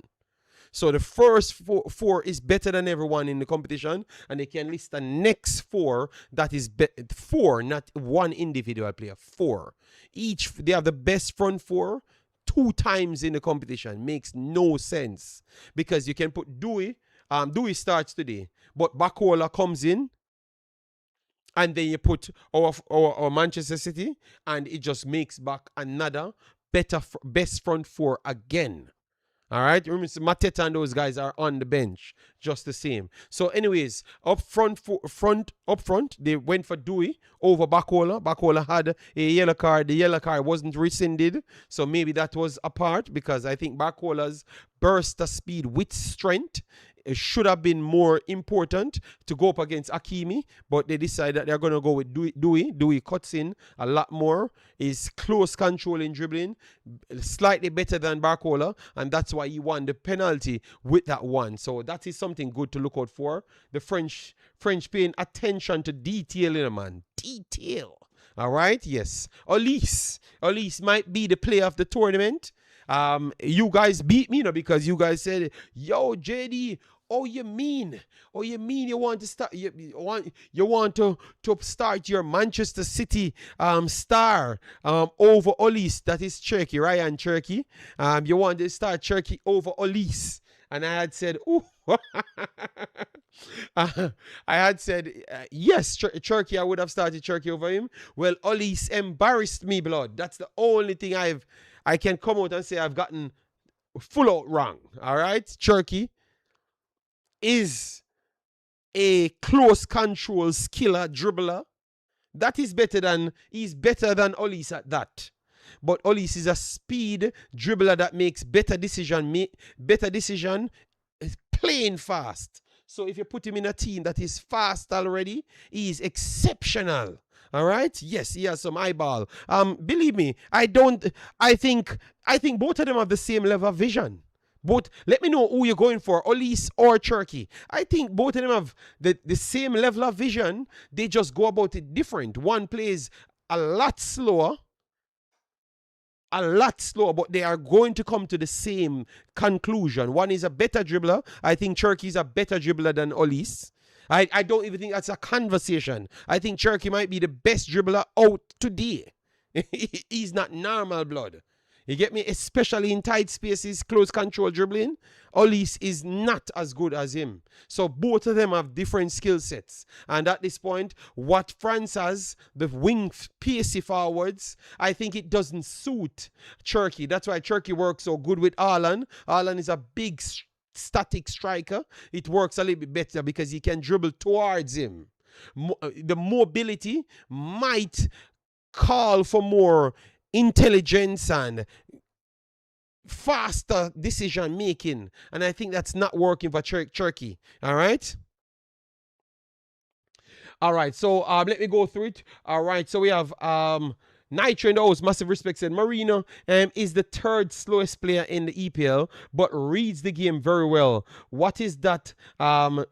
So the first four is better than everyone in the competition, and they can list the next four that is four, not one individual player. Four. Each, they have the best front four 2 times in the competition. Makes no sense because you can put Dewey. Dewey starts today, but Bakola comes in, and then you put our Manchester City, and it just makes back another best front four again. All right, remember Mateta and those guys are on the bench just the same. So, anyways, up front, they went for Dewey over Bakola. Bakola had a yellow card. The yellow card wasn't rescinded, so maybe that was a part because I think Bakola's burst of speed with strength, it should have been more important to go up against Hakimi, but they decided that they're going to go with Dewey. Dewey cuts in a lot more, is close control in dribbling, slightly better than Barcola, and that's why he won the penalty with that one. So that is something good to look out for. The French paying attention to detail, man. Detail. All right, yes. Elise might be the player of the tournament. You guys beat me, because you guys said, yo, JD, you mean you want to start you want to start your Manchester City star over Elise, that is Cherky, Ryan Cherky. You want to start Cherky over Elise. And I had said, ooh. I had said, yes, Cherky, I would have started Cherky over him. Well, Elise embarrassed me, blood. That's the only thing I can come out and say I've gotten full out wrong. All right? Cherky is a close control skiller, dribbler. That is he's better than Elise at that. But Elise is a speed dribbler that makes better decision, playing fast. So if you put him in a team that is fast already, he is exceptional. All right? Yes, he has some eyeball. Believe me, I think both of them have the same level of vision. Both, let me know who you're going for, Elise or Cherky. I think both of them have the same level of vision. They just go about it different. One plays a lot slower, but they are going to come to the same conclusion. One is a better dribbler. I think Cherky is a better dribbler than Elise. I don't even think that's a conversation. I think Cherky might be the best dribbler out today. He's not normal, blood. You get me? Especially in tight spaces, close control dribbling. Elise is not as good as him. So both of them have different skill sets. And at this point, what France has, the wing pacey forwards, I think it doesn't suit Cherky. That's why Cherky works so good with Haaland. Haaland is a big static striker. It works a little bit better because he can dribble towards him. The mobility might call for more intelligence and faster decision making, and I think that's not working for Turkey. All right. All right, so let me go through it. All right, so we have Nitro in the house, massive respect said Marino is the third slowest player in the EPL, but reads the game very well. What is that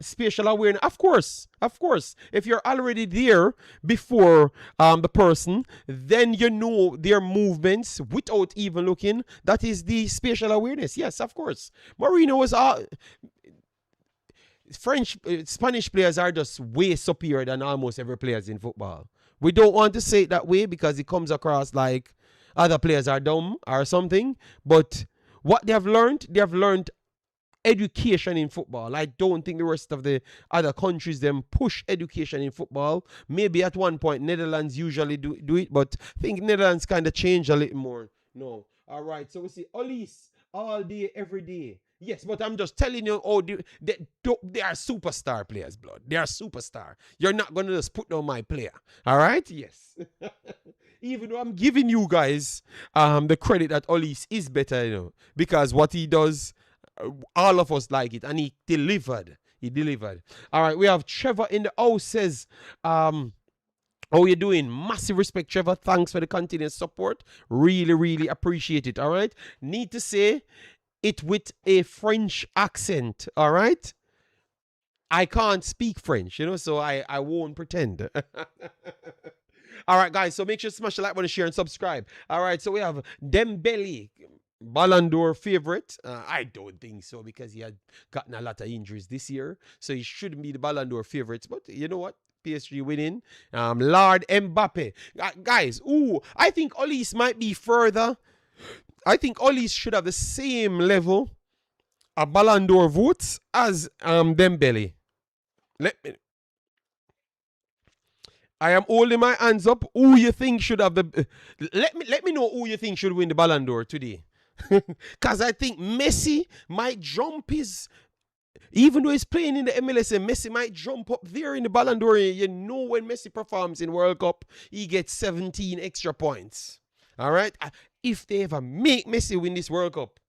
spatial awareness? Of course, of course. If you're already there before the person, then you know their movements without even looking. That is the spatial awareness. Yes, of course. Marino was Spanish players are just way superior than almost every players in football. We don't want to say it that way because it comes across like other players are dumb or something. But what they have learned education in football. I don't think the rest of the other countries them push education in football. Maybe at one point Netherlands usually do it, but I think Netherlands kind of change a little more. No. All right. So we see Olis all day, every day. Yes, but I'm just telling you, they are superstar players, blood. They are superstar. You're not gonna just put down my player. All right? Yes. Even though I'm giving you guys the credit that Olis is better, because what he does, all of us like it, and he delivered. He delivered. All right, we have Trevor in the house says, how you doing? Massive respect, Trevor. Thanks for the continuous support. Really, really appreciate it. All right. Need to say it with a French accent. All right. I can't speak French, so I won't pretend. All right, guys. So make sure to smash the like button, share, and subscribe. All right. So we have Dembele, Ballon d'Or favorite. I don't think so because he had gotten a lot of injuries this year. So he shouldn't be the Ballon d'Or favorites. But you know what? PSG winning. Lord Mbappe. Guys, I think Olis might be further. I think Olis should have the same level of Ballon d'Or votes as Dembele. I am holding my hands up. Who you think should have the? Let me know who you think should win the Ballon d'Or today. Because I think Messi might jump his. Even though he's playing in the MLS, Messi might jump up there in the Ballon d'Or. You know when Messi performs in World Cup, he gets 17 extra points. All right? If they ever make Messi win this World Cup,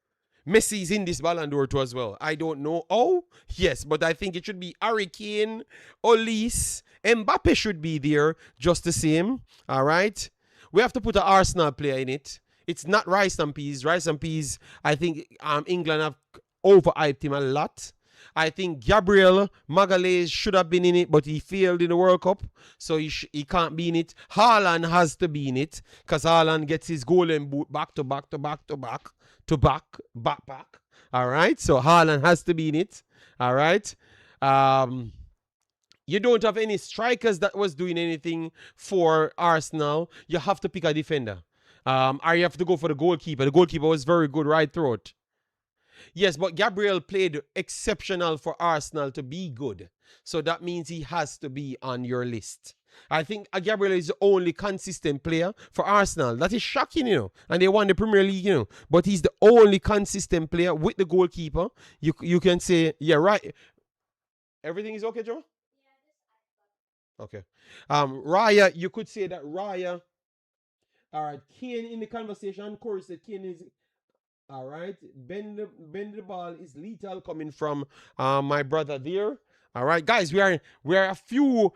Messi's in this Ballon d'Or too as well. I don't know. Oh, yes, but I think it should be Harry Kane, Olis, Mbappe should be there just the same. All right? We have to put an Arsenal player in it. It's not Rice and Peas. Rice and Peas, I think England have overhyped him a lot. I think Gabriel Magalhaes should have been in it, but he failed in the World Cup, so he can't be in it. Haaland has to be in it because Haaland gets his golden boot back to back. All right, so Haaland has to be in it. All right. You don't have any strikers that was doing anything for Arsenal. You have to pick a defender. Or you have to go for the goalkeeper. The goalkeeper was very good right through it. Yes, but Gabriel played exceptional for Arsenal to be good. So that means he has to be on your list. I think Gabriel is the only consistent player for Arsenal. That is shocking, And they won the Premier League, But he's the only consistent player with the goalkeeper. You can say, yeah, right. Everything is okay, Joe? Okay. Raya, you could say that Raya. All right, Kane in the conversation. Corey said Kane is. All right, bend the ball is lethal coming from my brother there. All right, guys, we are a few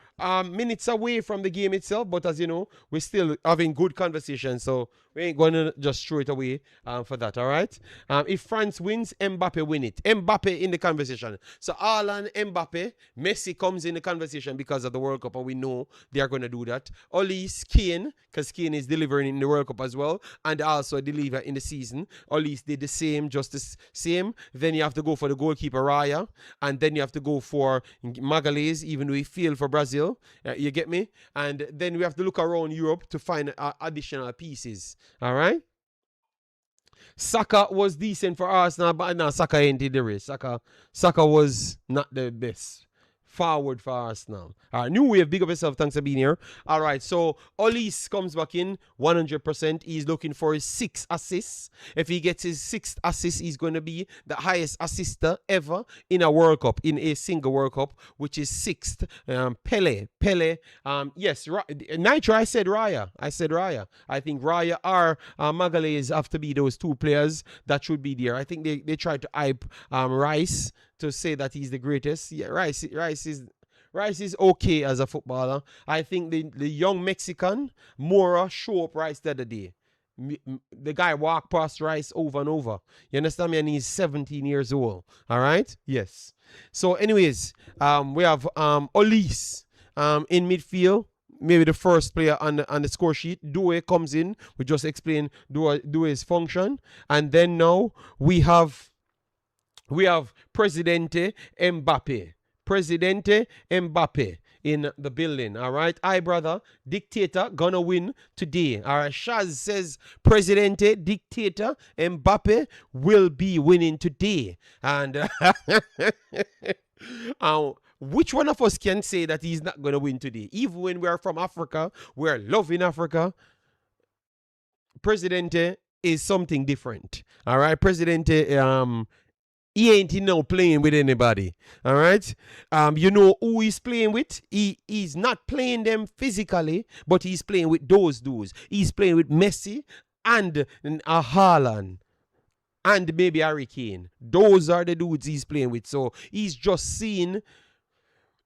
minutes away from the game itself, but as you know, we're still having good conversation, so we ain't gonna just throw it away for that. All right. If France wins, Mbappe win it. Mbappe in the conversation. So Haaland, Mbappe, Messi comes in the conversation because of the World Cup, and we know they are gonna do that. Olis, Kane, because Kane is delivering in the World Cup as well, and also deliver in the season. Olis did the same, just the same. Then you have to go for the goalkeeper Raya, and then you have to go for Magalhaes, even though he failed for Brazil. You get me? And then we have to look around Europe to find additional pieces. All right? Saka was decent for Arsenal, but no, Saka ain't in the race. Saka was not the best forward for Arsenal. All right, new wave. Big up yourself. Thanks for being here. All right, so Olise comes back in 100%. He's looking for his 6 assists. If he gets his 6th assist, he's going to be the highest assister ever in a World Cup, in a single World Cup, which is 6th. Pele. Yes, Nitro, I said Raya. I think Raya or Magalhaes have to be those 2 players that should be there. I think they tried to hype Rice to say that he's the greatest. Yeah, Rice is okay as a footballer. I think the young Mexican Mora show up Rice the other day. The guy walked past Rice over and over. You understand me? And he's 17 years old. All right? Yes. So, anyways, we have Olise in midfield. Maybe the first player on the score sheet. Due comes in. We just explained Due's function. And then now we have Presidente Mbappe. In the building, all right? Aye, brother, dictator gonna win today. All right, Shaz says Presidente Dictator Mbappe will be winning today. And which one of us can say that he's not gonna win today? Even when we are from Africa, we're loving Africa. Presidente is something different. All right, Presidente, he ain't playing with anybody. All right. You know who he's playing with? He's not playing them physically, but he's playing with those dudes. He's playing with Messi and Haaland and maybe Harry Kane. Those are the dudes he's playing with. So he's just seen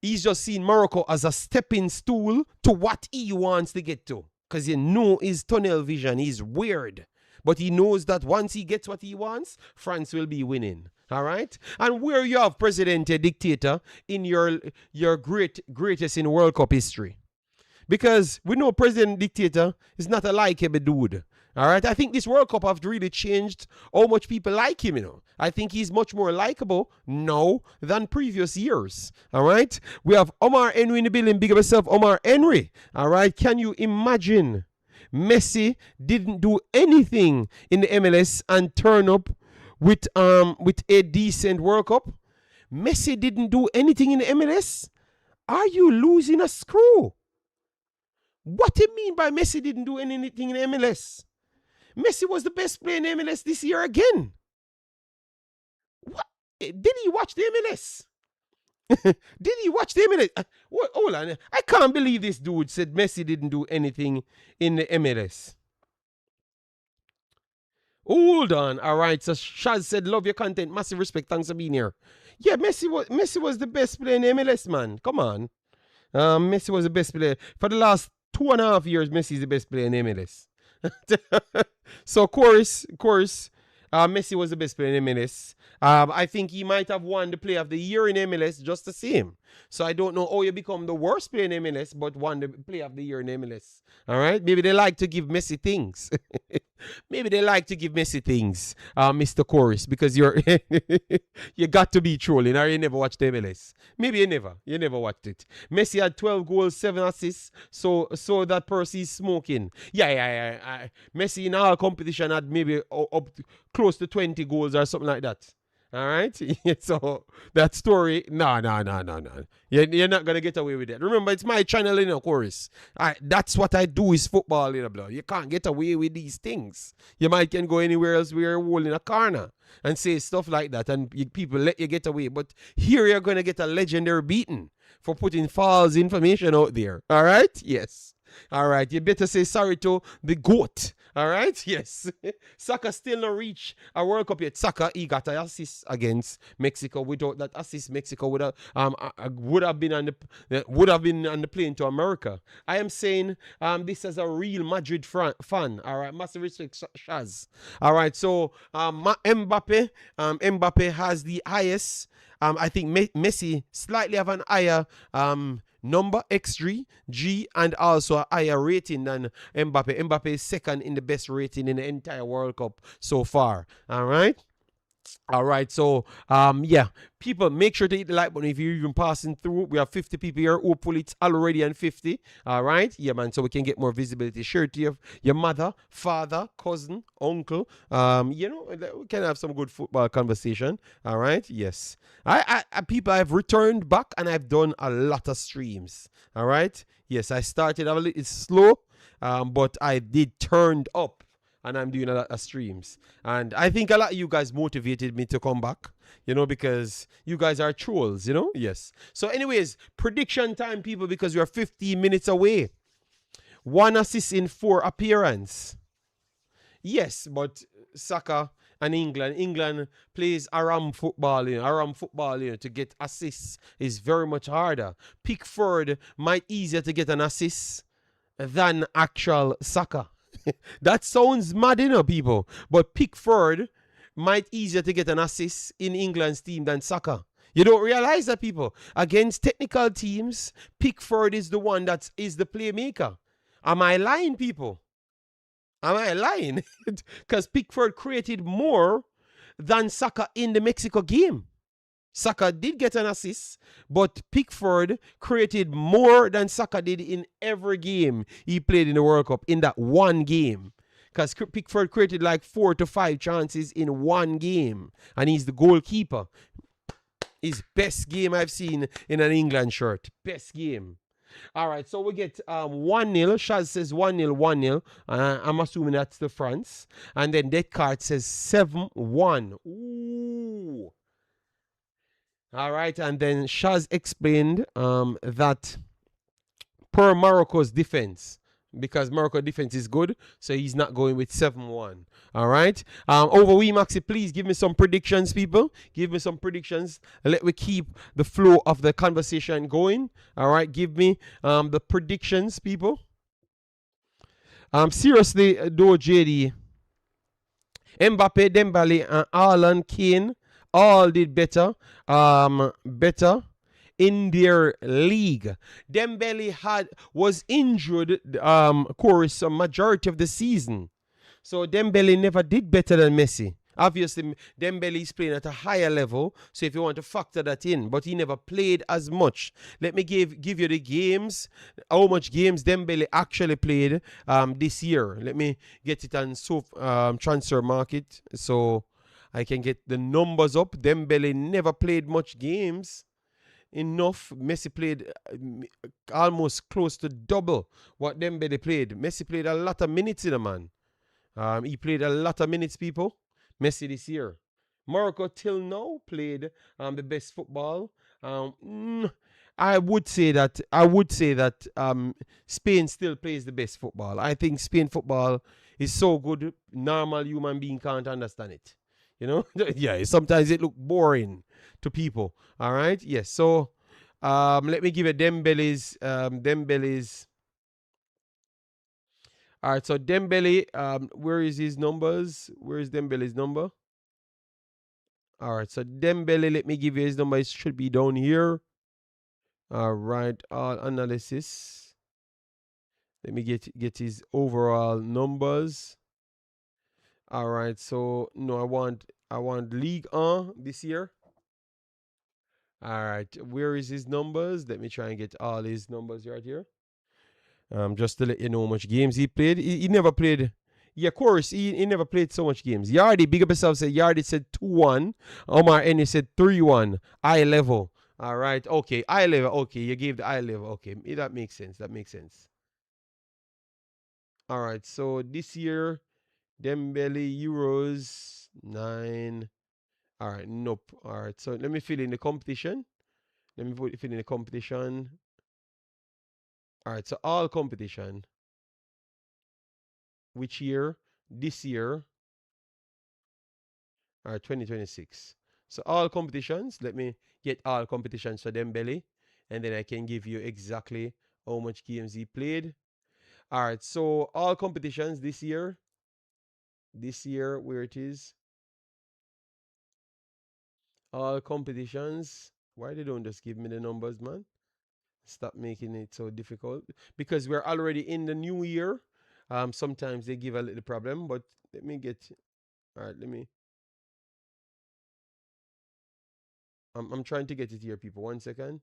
Morocco as a stepping stool to what he wants to get to. Because you know his tunnel vision. He's weird. But he knows that once he gets what he wants, France will be winning. All right? And where you have Presidente Dictator in your greatest in World Cup history. Because we know President Dictator is not a likable dude. All right? I think this World Cup have really changed how much people like him, you know. I think he's much more likable now than previous years. All right? We have Omar Henry in the building. Big up yourself, Omar Henry. All right? Can you imagine Messi didn't do anything in the MLS and turn up with a decent World Cup? Messi didn't do anything in the MLS? Are you losing a screw? What do you mean by Messi didn't do anything in the MLS? Messi was the best player in the MLS this year again. What? Did he watch the MLS? Did he watch the MLS? Hold on. I can't believe this dude said Messi didn't do anything in the MLS. Hold on. All right. So Shaz said, love your content. Massive respect. Thanks for being here. Yeah, Messi was the best player in the MLS, man. Come on. Messi was the best player. For the last 2.5 years, Messi is the best player in the MLS. So, of course, Messi was the best player in MLS. I think he might have won the Player of the Year in MLS just the same. So I don't know how you become the worst player in MLS, but won the Player of the Year in MLS. All right? Maybe they like to give Messi things. Mr. Chorus, because you got to be trolling, or you never watched the MLS. Maybe you never watched it. Messi had 12 goals, 7 assists, so that Percy's smoking. Yeah. Messi in our competition had maybe up close to 20 goals or something like that. All right? So that story, no. You're not going to get away with that. Remember, it's my channel, in a chorus. That's what I do is football, in a blood. You can't get away with these things. You might can go anywhere else where you're holding a corner and say stuff like that, and people let you get away. But here you're going to get a legendary beating for putting false information out there. All right? Yes. All right, you better say sorry to the GOAT. All right, yes. Saka still not reach a World Cup yet. Saka, he got an assist against Mexico. Without that assist, Mexico would have been on the plane to America. I am saying this as a real Madrid fan. All right, massive respect, Shaz. All right, so Mbappe has the highest. I think Messi slightly have an higher number XG and also a higher rating than Mbappe. Mbappe is second in the best rating in the entire World Cup so far. All right. All right, so yeah, people, make sure to hit the like button if you're even passing through. We have 50 people here. Hopefully, it's already on 50. All right, yeah, man. So we can get more visibility. Share it to your mother, father, cousin, uncle. We can have some good football conversation. All right, yes. People, I've returned back and I've done a lot of streams. All right, yes, I started a little slow, but I did turned up and I'm doing a lot of streams. And I think a lot of you guys motivated me to come back, because you guys are trolls. Yes. So, anyways, prediction time, people, because we are 15 minutes away. One assist in four appearance. Yes, but Saka and England. England plays Aram football, Aram football, to get assists is very much harder. Pickford might easier to get an assist than actual Saka. That sounds mad, people. But Pickford might easier to get an assist in England's team than Saka. You don't realize that, people. Against technical teams, Pickford is the one that is the playmaker. Am I lying, people? Am I lying? Because Pickford created more than Saka in the Mexico game. Saka did get an assist, but Pickford created more than Saka did in every game he played in the World Cup in that one game. Because Pickford created like 4 to 5 chances in one game, and he's the goalkeeper. His best game I've seen in an England shirt. Best game. All right, so we get 1-0. Shaz says 1-0, 1-0. I'm assuming that's the France. And then that card says 7-1. Ooh. All right, and then Shaz explained that per Morocco's defense, because Morocco defense is good, so he's not going with 7-1. All right. Over Wemaxit, please give me some predictions, people. Give me some predictions. Let me keep the flow of the conversation going. All right. Give me the predictions, people. Seriously, though, JD, Mbappe, Dembele, and Haaland, Kane all did better in their league. Dembele was injured, chorus, a majority of the season. So Dembele never did better than Messi. Obviously, Dembele is playing at a higher level, so if you want to factor that in, but he never played as much. Let me give you the games, how much games Dembele actually played this year. Let me get it on transfer market so I can get the numbers up. Dembele never played much games. Enough. Messi played almost close to double what Dembele played. Messi played a lot of minutes in a man. He played a lot of minutes, people. Messi this year. Morocco till now played the best football. I would say that Spain still plays the best football. I think Spain football is so good, normal human being can't understand it. Yeah, sometimes it look boring to people. All right, yes. So let me give you Dembele's. All right, so Dembele, where is his numbers? Where is Dembele's number? All right, so Dembele, let me give you his number. It should be down here. All right, all analysis. Let me get his overall numbers. All right, so no, I want League 1 this year. All right, where is his numbers? Let me try and get all his numbers right here. Just to let you know how much games he played. He never played. Yeah, of course, he never played so much games. Yardi, big up yourself, said Yardi said 2-1. Omar Eni said 3-1. Eye level. All right, okay. Eye level, okay. You gave the eye level, okay. That makes sense. That makes sense. All right, so this year, Dembele Euros 9. All right, nope. All right, so let me fill in the competition. Fill in the competition. All right, so all competition. Which year? This year. All right, 2026. So all competitions. Let me get all competitions for Dembele, and then I can give you exactly how much games he played. All right, so all competitions this year. This year, where it is. All competitions. Why they don't just give me the numbers, man? Stop making it so difficult. Because we're already in the new year. Sometimes they give a little problem, but let me get. All right, let me. I'm trying to get it here, people. 1 second,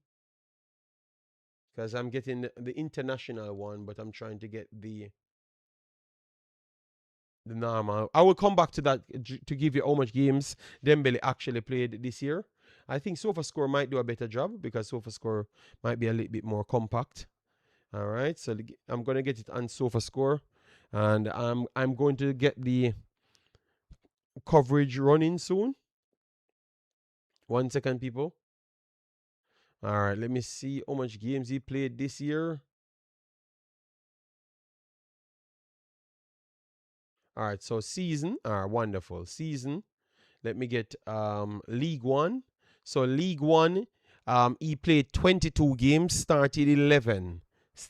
because I'm getting the international one, but I'm trying to get the normal. I will come back to that to give you how much games Dembele actually played this year. I think SofaScore might do a better job because SofaScore might be a little bit more compact. All right, so I'm gonna get it on SofaScore, and I'm going to get the coverage running soon. 1 second, people. All right, let me see how much games he played this year. All right, so season. All right, wonderful season. Let me get League One. So League One, he played 22 games, started 11.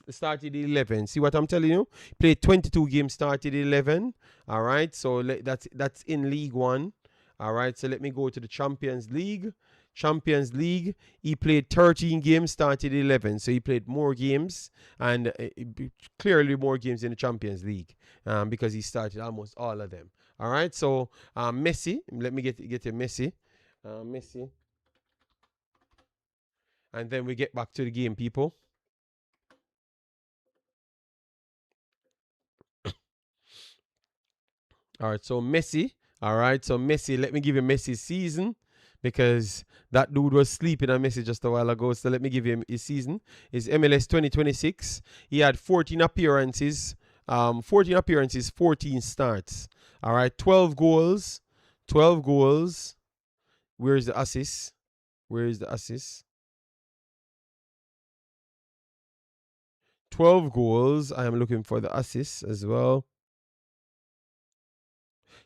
Started 11. See what I'm telling you? Played 22 games, started 11. All right, so that's in League One. All right, so let me go to the Champions League. Champions League, he played 13 games, started 11. So he played more games and clearly more games in the Champions League because he started almost all of them. All right, so Messi, let me get a Messi. Messi. And then we get back to the game, people. All right, so Messi. All right, so Messi, let me give you Messi's season because that dude was sleeping on Messi just a while ago. So let me give him his season. His MLS 2026. He had 14 appearances, 14 appearances, 14 starts. All right, 12 goals, 12 goals. Where's the assist? Where is the assist? 12 goals. I am looking for the assists as well.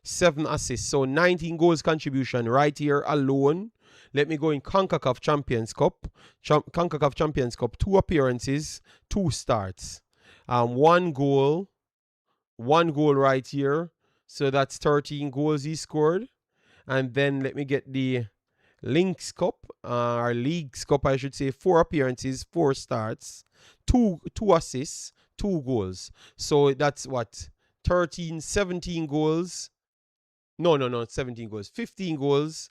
7 assists. So 19 goals contribution right here alone. Let me go in CONCACAF Champions Cup. CONCACAF Champions Cup, 2 appearances, 2 starts. 1 goal, 1 goal right here. So that's 13 goals he scored. And then let me get the Links Cup, or Leagues Cup, I should say. 4 appearances, 4 starts, two assists, 2 goals. So that's what, 13, 17 goals. No, no, no, 17 goals, 15 goals,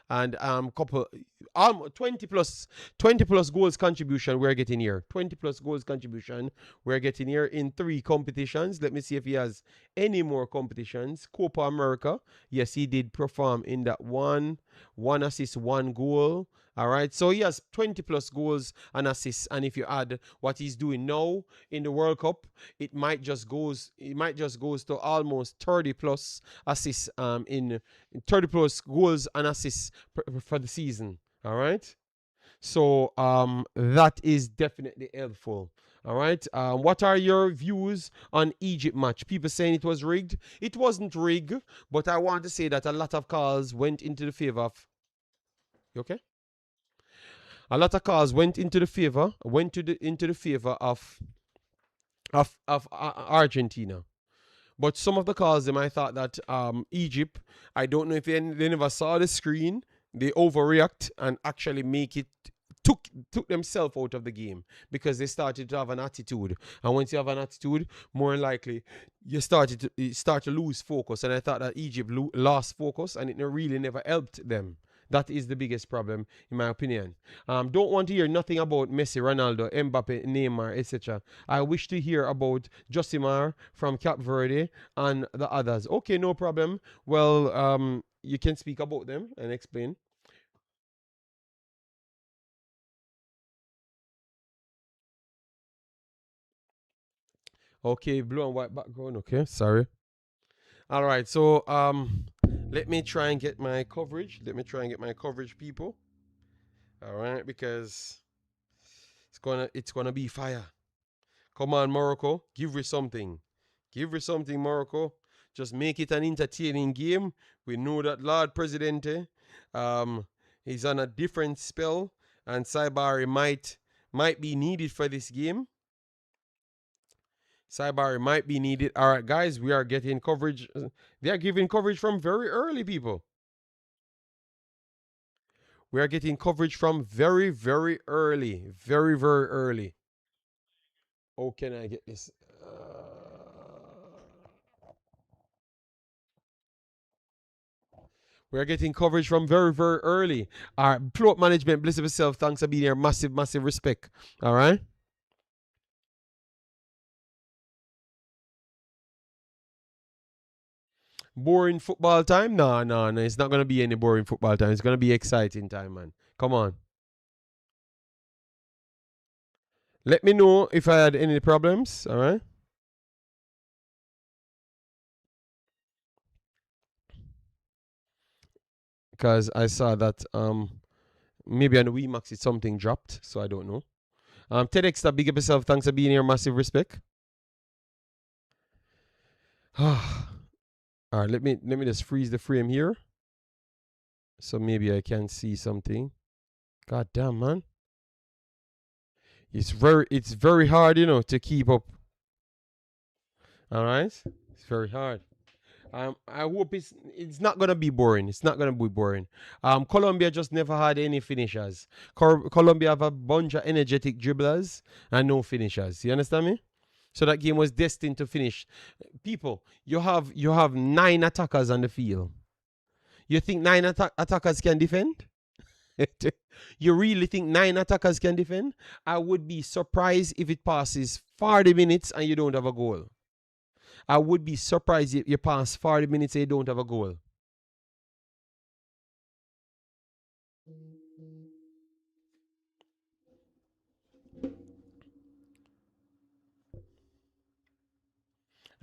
and couple 20 plus 20 plus goals contribution we're getting here. 20 plus goals contribution we're getting here in 3 competitions. Let me see if he has any more competitions. Copa America. Yes, he did perform in that one. 1 assist, 1 goal. All right. So he has 20 plus goals and assists. And if you add what he's doing now in the World Cup, it might just goes to almost 30 plus assists in 30 plus goals and assists for the season. All right. So that is definitely helpful. All right. What are your views on Egypt match? People saying it was rigged. It wasn't rigged, but I want to say that a lot of calls went into the favor of. You okay? A lot of calls went into the favor of Argentina. But some of the calls them I thought that Egypt, I don't know if they never saw the screen, they overreact and actually make it took themselves out of the game because they started to have an attitude. And once you have an attitude, more likely you start to lose focus. And I thought that Egypt lost focus and it really never helped them. That is the biggest problem, in my opinion. Don't want to hear nothing about Messi, Ronaldo, Mbappe, Neymar, etc. I wish to hear about Josimar from Cap Verde and the others. Okay, no problem. Well, you can speak about them and explain. Okay, blue and white background. Okay, sorry. All right, so let me try and get my coverage. Let me try and get my coverage, people. All right, because it's gonna be fire. Come on, Morocco. Give me something. Give me something, Morocco. Just make it an entertaining game. We know that Lord Presidente um, is on a different spell, and Saibari might be needed for this game. Saibari might be needed. All right, guys, we are getting coverage. They are giving coverage from very early, people. We are getting coverage from very, very early. Very, very early. Oh, can I get this? We're getting coverage from very, very early. Our float management, bless yourself. Thanks for being here. Massive, massive respect. All right. Boring football time? No, no, no. It's not gonna be any boring football time. It's gonna be exciting time, man. Come on. Let me know if I had any problems. All right. Because I saw that maybe on the Wemaxit something dropped, so I don't know. TEDx, big up yourself. Thanks for being here. Massive respect. All right, let me just freeze the frame here, so maybe I can see something. God damn, man, it's very hard, to keep up. All right, it's very hard. I hope it's not gonna be boring. It's not gonna be boring. Colombia just never had any finishers. Colombia have a bunch of energetic dribblers and no finishers. You understand me? So that game was destined to finish. People, you have 9 attackers on the field. You think nine attackers can defend? You really think 9 attackers can defend? I would be surprised if it passes 40 minutes and you don't have a goal. I would be surprised if you pass 40 minutes and you don't have a goal.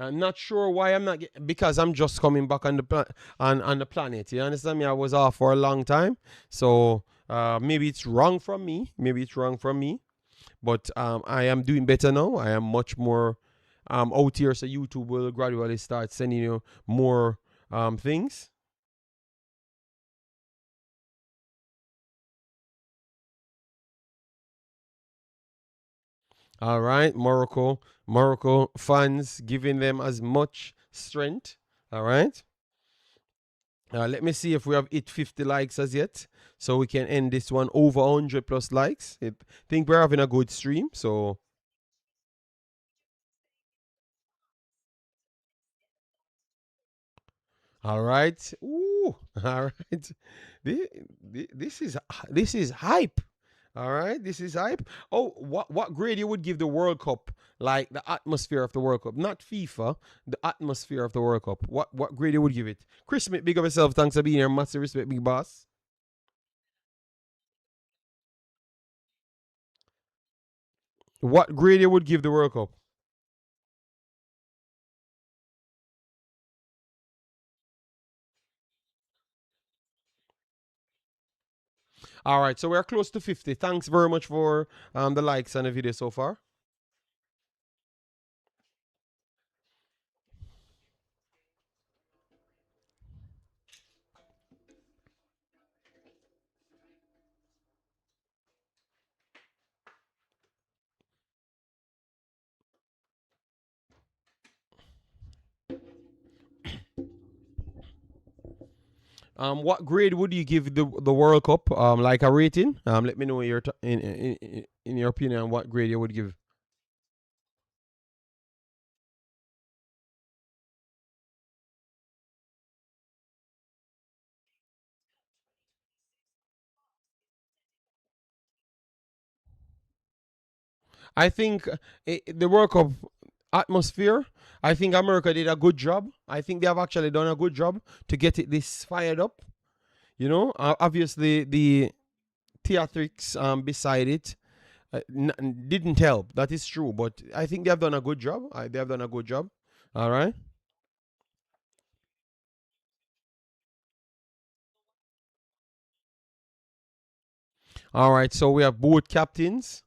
I'm not sure why I'm not because I'm just coming back on on the planet. You understand me? I was off for a long time, so maybe it's wrong from me. Maybe it's wrong from me. But I am doing better now. I am much more out here, so YouTube will gradually start sending you more things. All right, Morocco fans giving them as much strength. All right. Let me see if we have hit 50 likes as yet, so we can end this one over 100 plus likes. I think we're having a good stream. So, all right. Ooh, all right. This, this is hype. All right, this is hype. Oh, what grade you would give the World Cup? Like the atmosphere of the World Cup, not FIFA. The atmosphere of the World Cup. What grade you would give it? Chris Smith, big up yourself. Thanks for being here. Massive respect, big boss. What grade you would give the World Cup? All right, so we're close to 50. Thanks very much for the likes on the video so far. What grade would you give the World Cup? Like a rating? Let me know your in your opinion what grade you would give. I think the World Cup atmosphere. I think America did a good job. I think they have actually done a good job to get it this fired up. Obviously the theatrics beside it didn't help. That is true, but I think they have done a good job. They have done a good job. All right. All right. So we have both captains,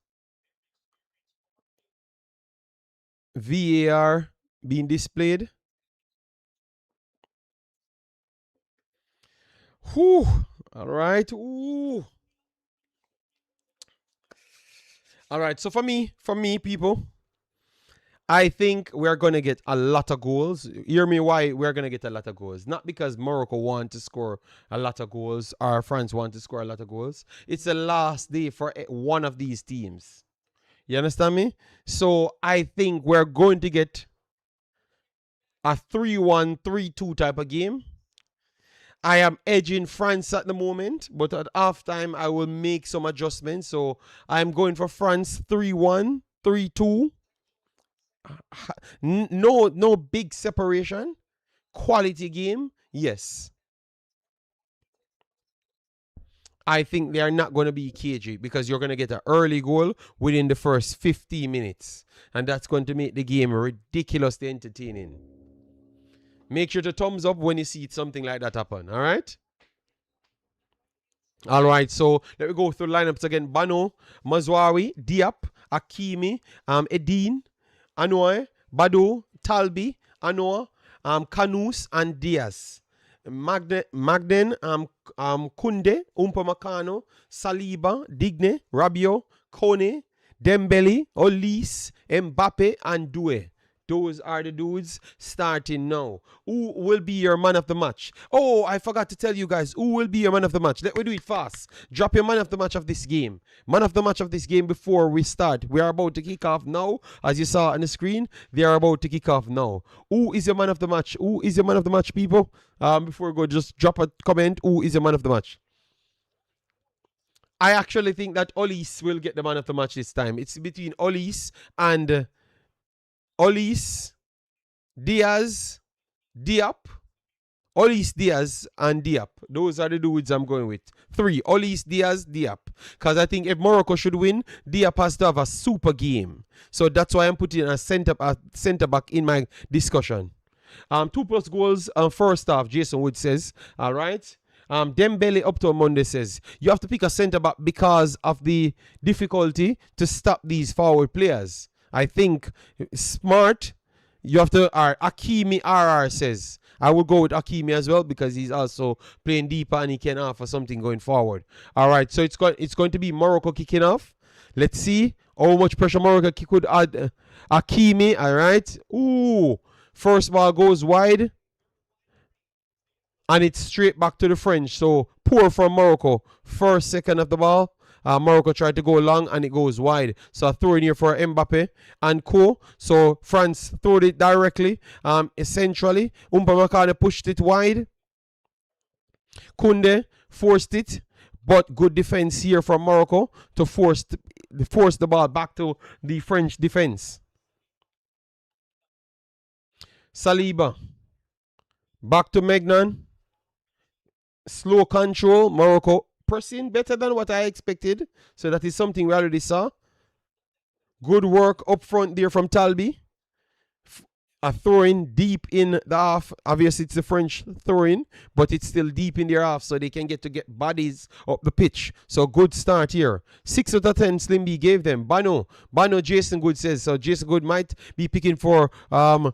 VAR being displayed. Whew. All right. Ooh. All right. So for me, people, I think we're gonna get a lot of goals. Hear me? Why we're gonna get a lot of goals? Not because Morocco want to score a lot of goals or France want to score a lot of goals. It's the last day for one of these teams. You understand me? So I think we're going to get a 3-1, 3-2 type of game. I am edging France at the moment, but at halftime I will make some adjustments. So I'm going for France 3-1, 3-2. No big separation. Quality game. Yes. I think they are not going to be cagey because you're going to get an early goal within the first 15 minutes. And that's going to make the game ridiculously entertaining. Make sure to thumbs up when you see something like that happen. All right? All right, so let me go through the lineups again. Bano, Mazwawi, Diap, Akimi, Edin, Anoy, Bado, Talbi, Anoa, Kanous, and Diaz. Magden, Kunde, Umpamakano, Saliba, Digne, Rabio, Kone, Dembele, Olis, Mbappe, and Due. Those are the dudes starting now. Who will be your man of the match? Oh, I forgot to tell you guys. Who will be your man of the match? Let me do it fast. Drop your man of the match of this game. Man of the match of this game before we start. We are about to kick off now. As you saw on the screen, they are about to kick off now. Who is your man of the match? Who is your man of the match, people? Before we go, just drop a comment. Who is your man of the match? I actually think that Olis will get the man of the match this time. It's between Olis and... Olis, Diaz, Diap, Olis, Diaz, and Diap. Those are the dudes I'm going with. 3, Olis, Diaz, Diap. Because I think if Morocco should win, Diap has to have a super game. So that's why I'm putting a center back in my discussion. 2+ goals first half, Jason Wood says. All right. Dembele up to Monday says, you have to pick a center back because of the difficulty to stop these forward players. I think smart, you have to, Akimi RR says, I will go with Akimi as well because he's also playing deeper and he can offer something going forward. All right, so it's going to be Morocco kicking off. Let's see how much pressure Morocco could add. Akimi, all right. Ooh, first ball goes wide. And it's straight back to the French. So poor from Morocco. First second of the ball. Morocco tried to go long and it goes wide. So I throw in here for Mbappe and co. So France threw it directly. Essentially, Umpamakane pushed it wide. Kunde forced it. But good defense here from Morocco to force the ball back to the French defense. Saliba. Back to Megnan. Slow control. Morocco pressing better than what I expected. So that is something we already saw. Good work up front there from Talbi. A throw-in deep in the half. Obviously, it's the French throw-in, but it's still deep in their half, so they can get bodies up the pitch. So good start here. 6 out of 10 Slim B gave them. Bano, Jason Good says. So Jason Good might be picking for... all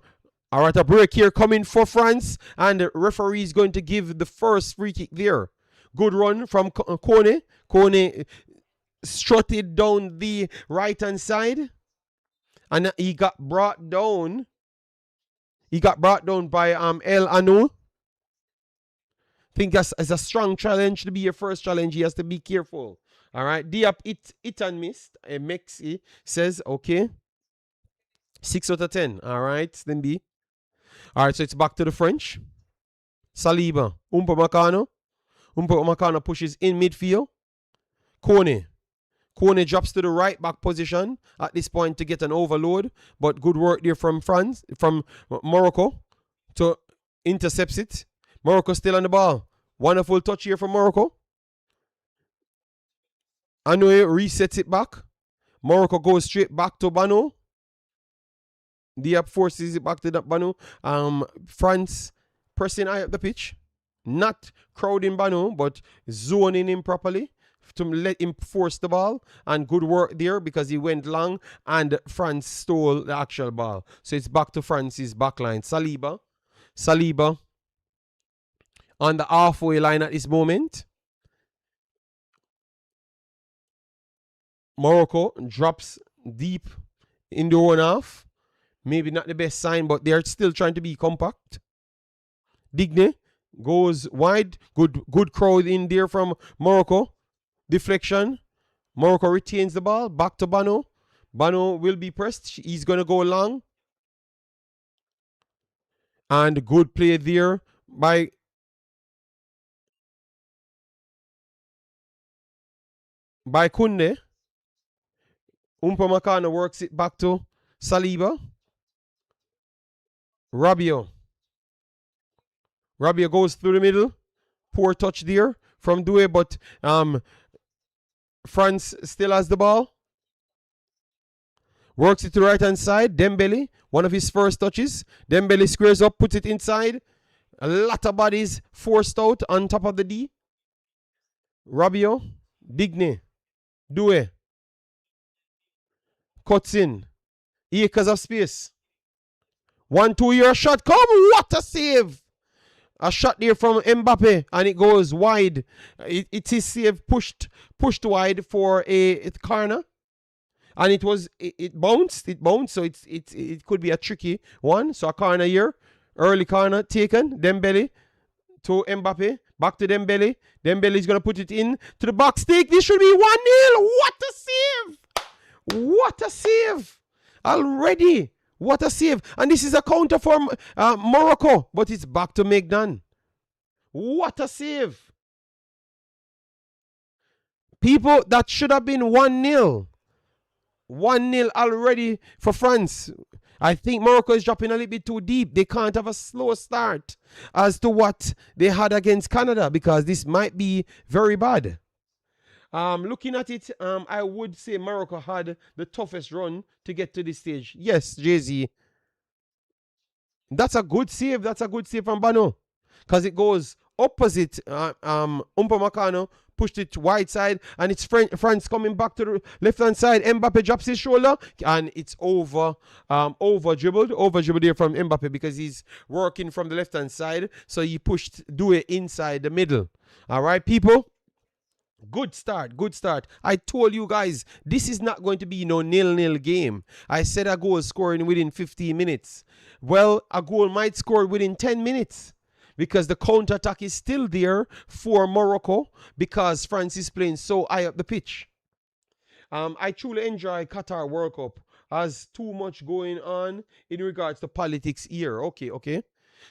right, a break here coming for France, and the referee is going to give the first free kick there. Good run from Kone. Kone strutted down the right-hand side, and he got brought down. He got brought down by El Anu. I think that's a strong challenge to be your first challenge. He has to be careful. All right, Diap it and missed. Mexi says, okay. 6 out of 10. All right, then B. All right, so it's back to the French. Saliba. Umpamakano pushes in midfield. Kone drops to the right back position at this point to get an overload. But good work there from Morocco to intercepts it. Morocco still on the ball. Wonderful touch here from Morocco. Anoye resets it back. Morocco goes straight back to Bano. Diab forces it back to that Banu. France pressing high up the pitch. Not crowding Banu, but zoning him properly to let him force the ball. And good work there because he went long and France stole the actual ball. So it's back to France's backline. Saliba on the halfway line at this moment. Morocco drops deep in the own half. Maybe not the best sign, but they're still trying to be compact. Digne goes wide. Good crowd in there from Morocco. Deflection. Morocco retains the ball. Back to Bano. Bano will be pressed. He's going to go long. And good play there by by Kunde. Upamecano works it back to Saliba. Rabiot. Rabiot goes through the middle. Poor touch there from Doué, but France still has the ball. Works it to the right hand side. Dembele, one of his first touches. Dembele squares up, puts it inside. A lot of bodies forced out on top of the D. Rabiot, Digne, Doué. Cuts in. Acres of space. 1-2-year shot. Come, what a save! A shot there from Mbappe, and it goes wide. It is save pushed wide for a corner, and it bounced. So it could be a tricky one. So a corner here, early corner taken. Dembele to Mbappe, back to Dembele. Dembele is gonna put it in to the box. Take. This should be 1-0. What a save! What a save! Already. What a save. And this is a counter for Morocco. But it's back to Megnan. What a save. People, that should have been 1-0. 1-0 already for France. I think Morocco is dropping a little bit too deep. They can't have a slow start as to what they had against Canada, because this might be very bad. Looking at it, I would say Morocco had the toughest run to get to this stage. Yes, Jay-Z. That's a good save. That's a good save from Bano. Because it goes opposite. Upamecano pushed it wide side, and it's France coming back to the left-hand side. Mbappe drops his shoulder, and it's over dribbled there from Mbappe, because he's working from the left-hand side. So he pushed Doué inside the middle. All right, people? Good start. I told you guys, this is not going to be no 0-0 game. I said a goal scoring within 15 minutes. Well, a goal might score within 10 minutes, because the counter-attack is still there for Morocco, because France is playing so high up the pitch. I truly enjoy Qatar World Cup. Has too much going on in regards to politics here. Okay.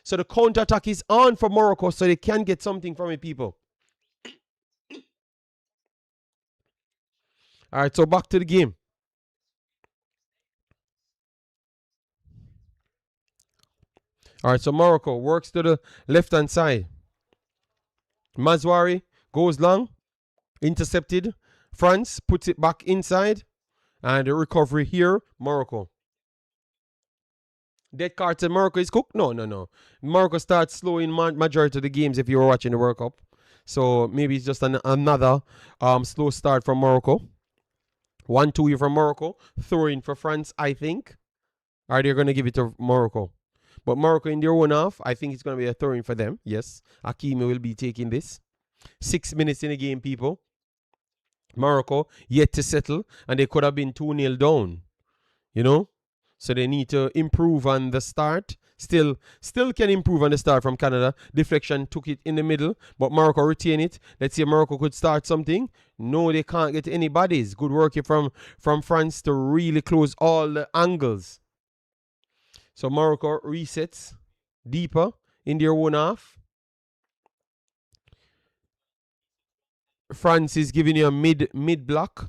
So the counter-attack is on for Morocco, so they can get something from it, people. All right, so back to the game. All right, so Morocco works to the left-hand side. Mazwari goes long, intercepted. France puts it back inside, and the recovery here, Morocco. Dead Carter, Morocco is cooked? No. Morocco starts slow in majority of the games if you were watching the World Cup. So maybe it's just another slow start from Morocco. 1-2 from Morocco. Throw in for France, I think. Are they going to give it to Morocco? But Morocco in their own half, I think it's going to be a throw in for them. Yes, Hakimi will be taking this. 6 minutes in the game, people. Morocco yet to settle, and they could have been 2-0 down. You know? So they need to improve on the start. Still can improve on the start from Canada. Deflection took it in the middle, but Morocco retain it. Let's see if Morocco could start something. No, they can't get any bodies. Good work here from France to really close all the angles. So Morocco resets deeper in their own half. France is giving you a mid block,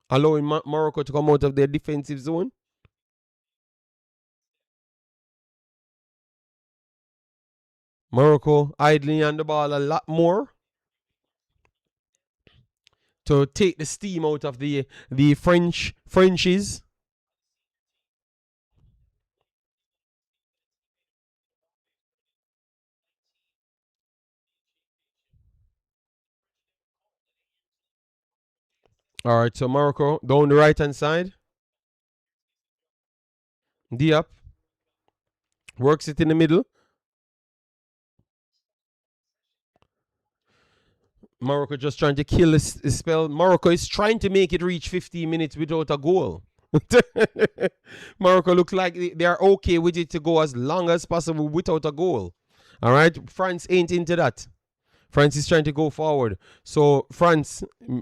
allowing Morocco to come out of their defensive zone. Morocco idling on the ball a lot more to take the steam out of the Frenchies. All right, so Morocco down the right-hand side. Diop works it in the middle. Morocco just trying to kill the spell. Morocco is trying to make it reach 15 minutes without a goal. Morocco look like they are okay with it to go as long as possible without a goal. All right, France ain't into that. France is trying to go forward. So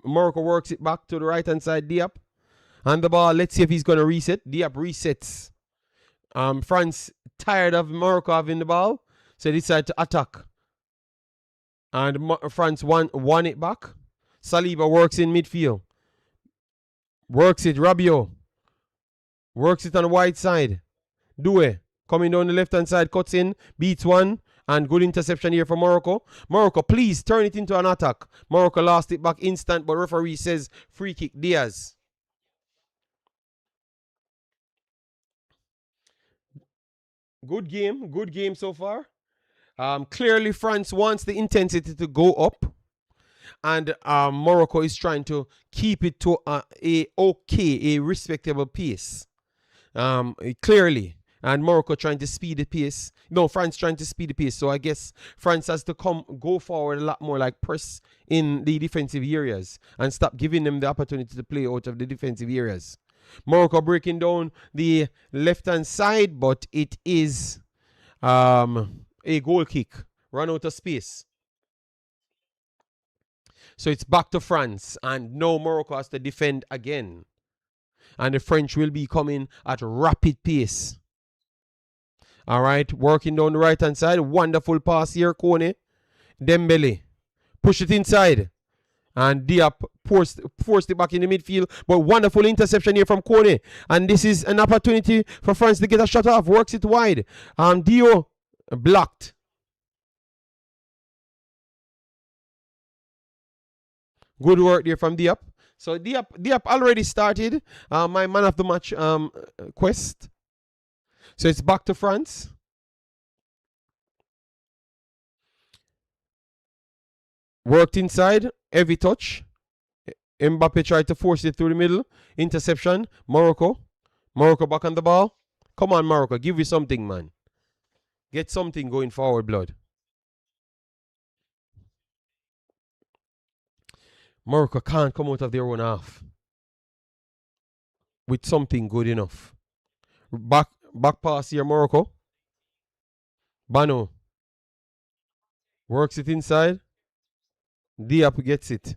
Morocco works it back to the right-hand side. Diop and the ball. Let's see if he's going to reset. Diop resets. France tired of Morocco having the ball, so they decide to attack. And France won it back. Saliba works in midfield. Works it. Rabiot. Works it on the wide side. Due. Coming down the left-hand side. Cuts in. Beats one. And good interception here for Morocco. Morocco, please turn it into an attack. Morocco lost it back instant, but referee says free kick. Diaz. Good game. Good game so far. Clearly, France wants the intensity to go up. And Morocco is trying to keep it to a respectable pace. Clearly. And Morocco trying to speed the pace. No, France trying to speed the pace. So I guess France has to go forward a lot more, like press in the defensive areas and stop giving them the opportunity to play out of the defensive areas. Morocco breaking down the left-hand side, but it is a goal kick. Run out of space. So it's back to France, and now Morocco has to defend again. And the French will be coming at rapid pace. All right, working down the right-hand side. Wonderful pass here, Kone. Dembele. Push it inside. And Diop forced it back in the midfield. But wonderful interception here from Kone. And this is an opportunity for France to get a shot off. Works it wide. Dio blocked. Good work there from Diop. So Diop already started my man of the match quest. So it's back to France. Worked inside. Heavy touch. Mbappe tried to force it through the middle. Interception. Morocco. Morocco back on the ball. Come on, Morocco. Give me something, man. Get something going forward, blood. Morocco can't come out of their own half with something good enough. Back pass here, Morocco. Bano. Works it inside. Diop gets it.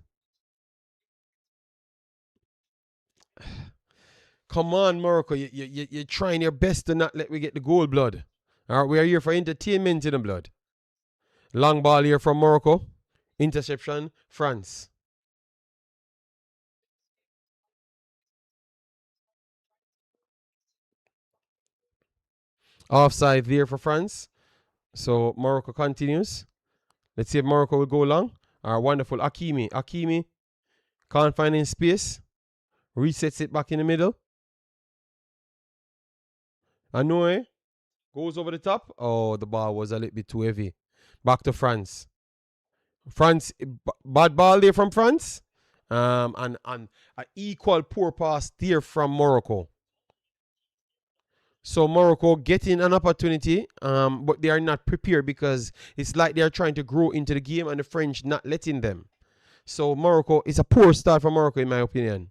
Come on, Morocco. You're trying your best to not let me get the goal, blood. All right, we are here for entertainment in the blood. Long ball here from Morocco. Interception, France. Offside there for France. So Morocco continues. Let's see if Morocco will go long. Wonderful. Hakimi can't find any space. Resets it back in the middle. Anoe goes over the top. Oh, the ball was a little bit too heavy. Back to France. France, bad ball there from France. And an equal poor pass there from Morocco. So Morocco getting an opportunity, but they are not prepared because it's like they are trying to grow into the game and the French not letting them. So Morocco, it's a poor start for Morocco in my opinion.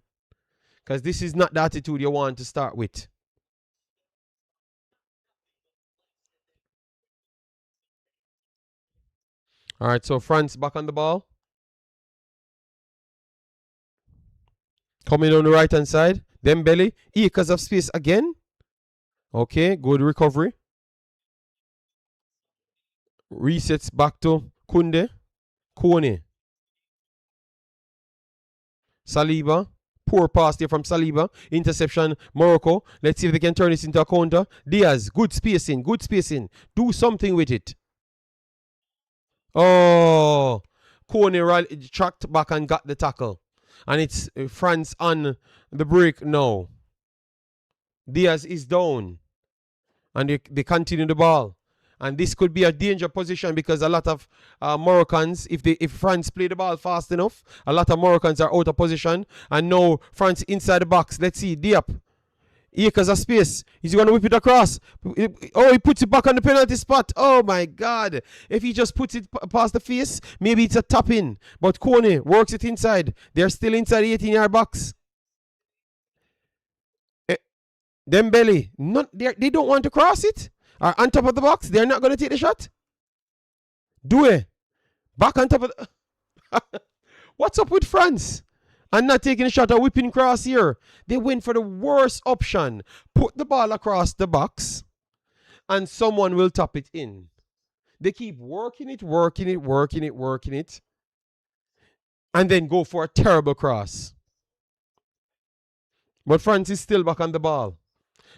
Because this is not the attitude you want to start with. All right, so France back on the ball. Coming on the right-hand side. Dembele, acres of space again. Okay, good recovery. Resets back to Kunde. Kone. Saliba. Poor pass there from Saliba. Interception. Morocco. Let's see if they can turn this into a counter. Diaz. Good spacing. Good spacing. Do something with it. Oh. Kone tracked back and got the tackle. And it's France on the break now. Diaz is down. And they continue the ball. And this could be a danger position because a lot of Moroccans, if France play the ball fast enough, a lot of Moroccans are out of position. And now France inside the box. Let's see. Diop. Acres of space. He's going to whip it across. Oh, he puts it back on the penalty spot. Oh, my God. If he just puts it past the face, maybe it's a tap in. But Kone works it inside. They're still inside the 18-yard box. Dembele. They don't want to cross it. On top of the box. They're not going to take the shot. Due. Back on top of the... What's up with France? And not taking a shot, a whipping cross here. They went for the worst option. Put the ball across the box and someone will tap it in. They keep working it. and then go for a terrible cross. But France is still back on the ball.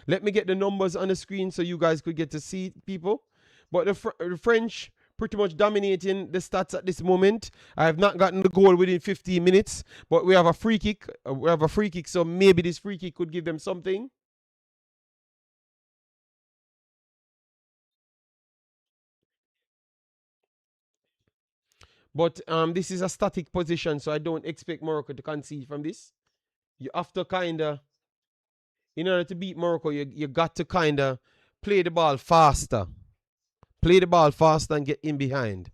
Let me get the numbers on the screen so you guys could get to see people. But the French pretty much dominating the stats at this moment. I have not gotten the goal within 15 minutes, but we have a free kick. So maybe this free kick could give them something. But this is a static position, so I don't expect Morocco to concede from this. You have to kind of, in order to beat Morocco, you got to kind of play the ball faster. Play the ball faster and get in behind.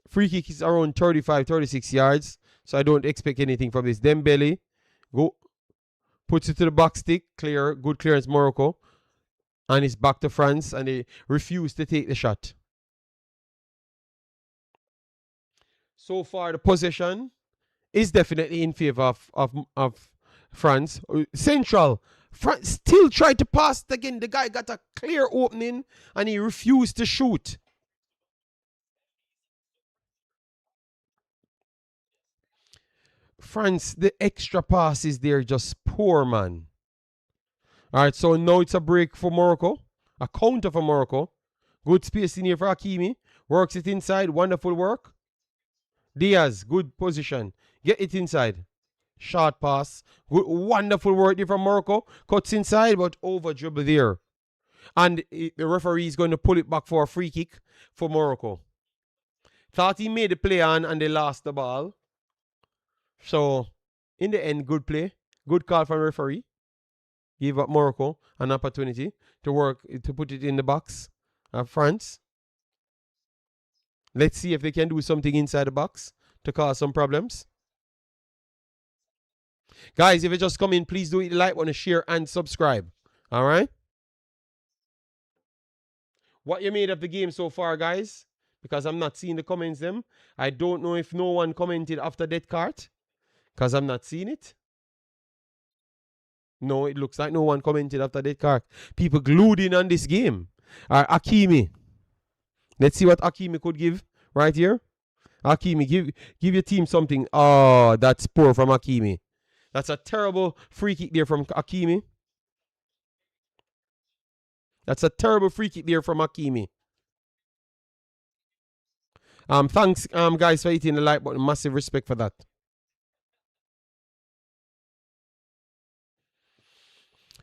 Free kick is around 35, 36 yards, so I don't expect anything from this. Dembele go, puts it to the box stick, clear, good clearance, Morocco. And it's back to France, and they refuse to take the shot. So far, the possession is definitely in favor of France. Central. France still tried to pass it again. The guy got a clear opening, and he refused to shoot. France, the extra pass is there, just poor, man. All right, so now it's a break for Morocco. A counter for Morocco. Good space in here for Hakimi. Works it inside. Wonderful work. Diaz, good position. Get it inside. Short pass. Good, wonderful work there from Morocco. Cuts inside, but over dribble there. And the referee is going to pull it back for a free kick for Morocco. Thought he made the play on, and they lost the ball. So, in the end, good play. Good call from the referee. Give up Morocco an opportunity to work, to put it in the box of France. Let's see if they can do something inside the box to cause some problems. Guys, if you just come in, please do hit the like button, share, and subscribe. All right? What you made of the game so far, guys? Because I'm not seeing the comments them. I don't know if no one commented after that cart. Because I'm not seeing it. No, it looks like no one commented after that cart. People glued in on this game. All right, Hakimi. Let's see what Hakimi could give right here. Hakimi, give your team something. Oh, that's poor from Hakimi. That's a terrible free kick there from Hakimi. That's a terrible free kick there from Hakimi. Thanks, guys, for hitting the like button. Massive respect for that.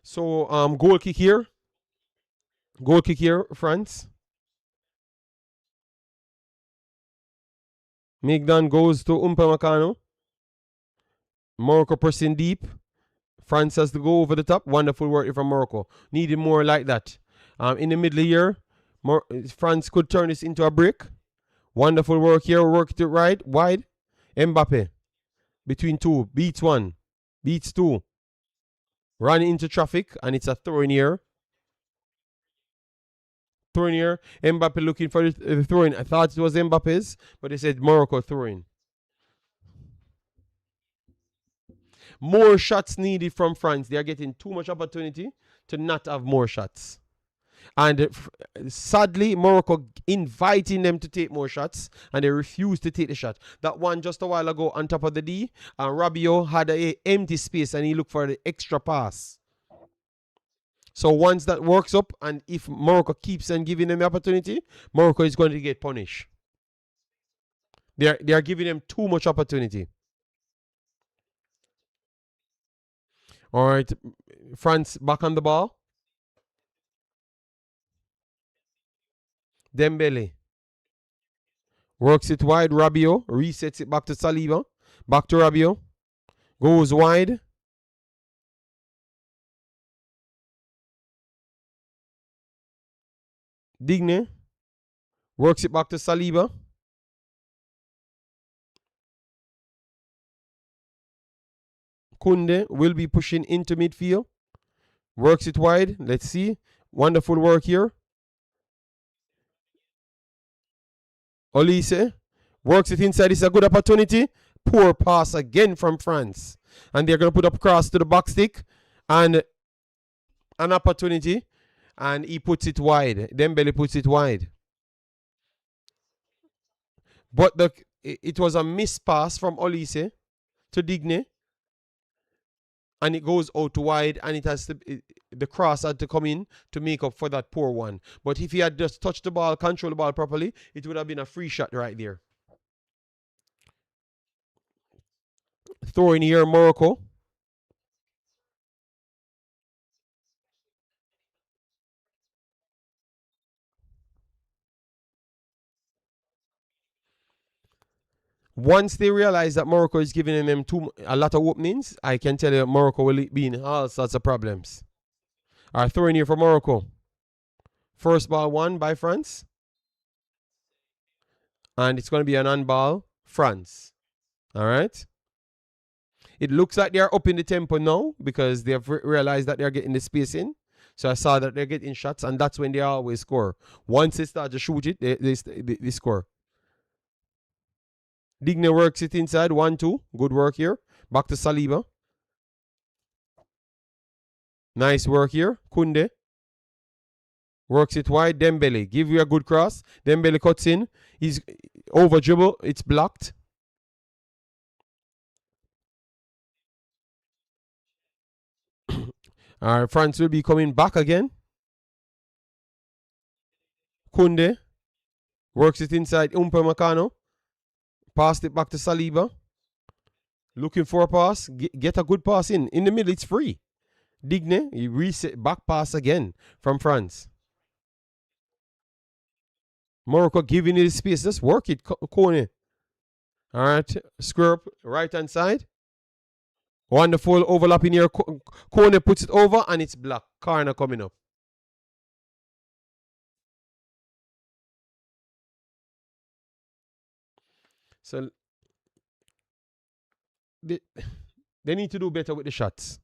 So, goal kick here. Goal kick here, France. Migdan goes to Upamecano. Morocco pressing deep. France has to go over the top. Wonderful work from Morocco. Needed more like that. In the middle here, France could turn this into a break. Wonderful work here. Work to right, wide. Mbappe. Between two. Beats one. Beats two. Run into traffic, and it's a throw in here. Throw in here. Mbappe looking for the throw in. I thought it was Mbappe's, but they said Morocco throw in. More shots needed from France. They are getting too much opportunity to not have more shots. And sadly, Morocco inviting them to take more shots, and they refuse to take the shot. That one just a while ago on top of the D, and Rabiot had an empty space, and he looked for the extra pass. So once that works up, and if Morocco keeps on giving them the opportunity, Morocco is going to get punished. They are giving them too much opportunity. All right, France back on the ball. Dembele works it wide. Rabiot resets it back to Saliba. Back to Rabiot. Goes wide. Digne works it back to Saliba. Kunde will be pushing into midfield. Works it wide. Let's see. Wonderful work here. Olise works it inside. It's a good opportunity. Poor pass again from France. And they're going to put up cross to the box stick. And an opportunity. And he puts it wide. Dembele puts it wide. But it was a missed pass from Olise to Digne, and it goes out wide, and the cross had to come in to make up for that poor one. But if he had just touched the ball, controlled the ball properly, it would have been a free shot right there. Throw in here, Morocco. Once they realize that Morocco is giving them a lot of openings, I can tell you Morocco will be in all sorts of problems. All right, throw in here for Morocco. First ball won by France. And it's going to be an on-ball, France. All right? It looks like they're up in the tempo now because they've realized that they're getting the space in. So I saw that they're getting shots, and that's when they always score. Once they start to shoot it, they score. Digne works it inside, 1-2. Good work here. Back to Saliba. Nice work here. Kunde. Works it wide. Dembele. Give you a good cross. Dembele cuts in. He's over dribble. It's blocked. All right, France will be coming back again. Kunde. Works it inside. Upamecano. Passed it back to Saliba. Looking for a pass. Get a good pass in. In the middle, it's free. Digne. He reset. Back pass again from France. Morocco giving it space. Just work it, Kone. All right. Square up. Right hand side. Wonderful overlapping here. Kone puts it over and it's blocked. Corner coming up. So they need to do better with the shots.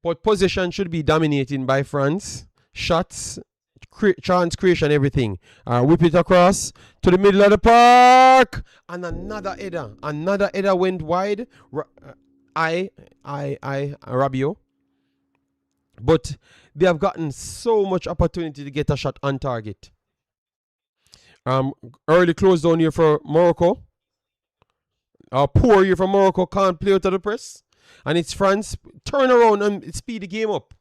But possession should be dominating by France. Shots, chance creation, everything. Whip it across to the middle of the park. And another header. Another header went wide. Rabiot. But they have gotten so much opportunity to get a shot on target. Early close down here for Morocco. Poor here for Morocco. Can't play out of the press. And it's France. Turn around and speed the game up.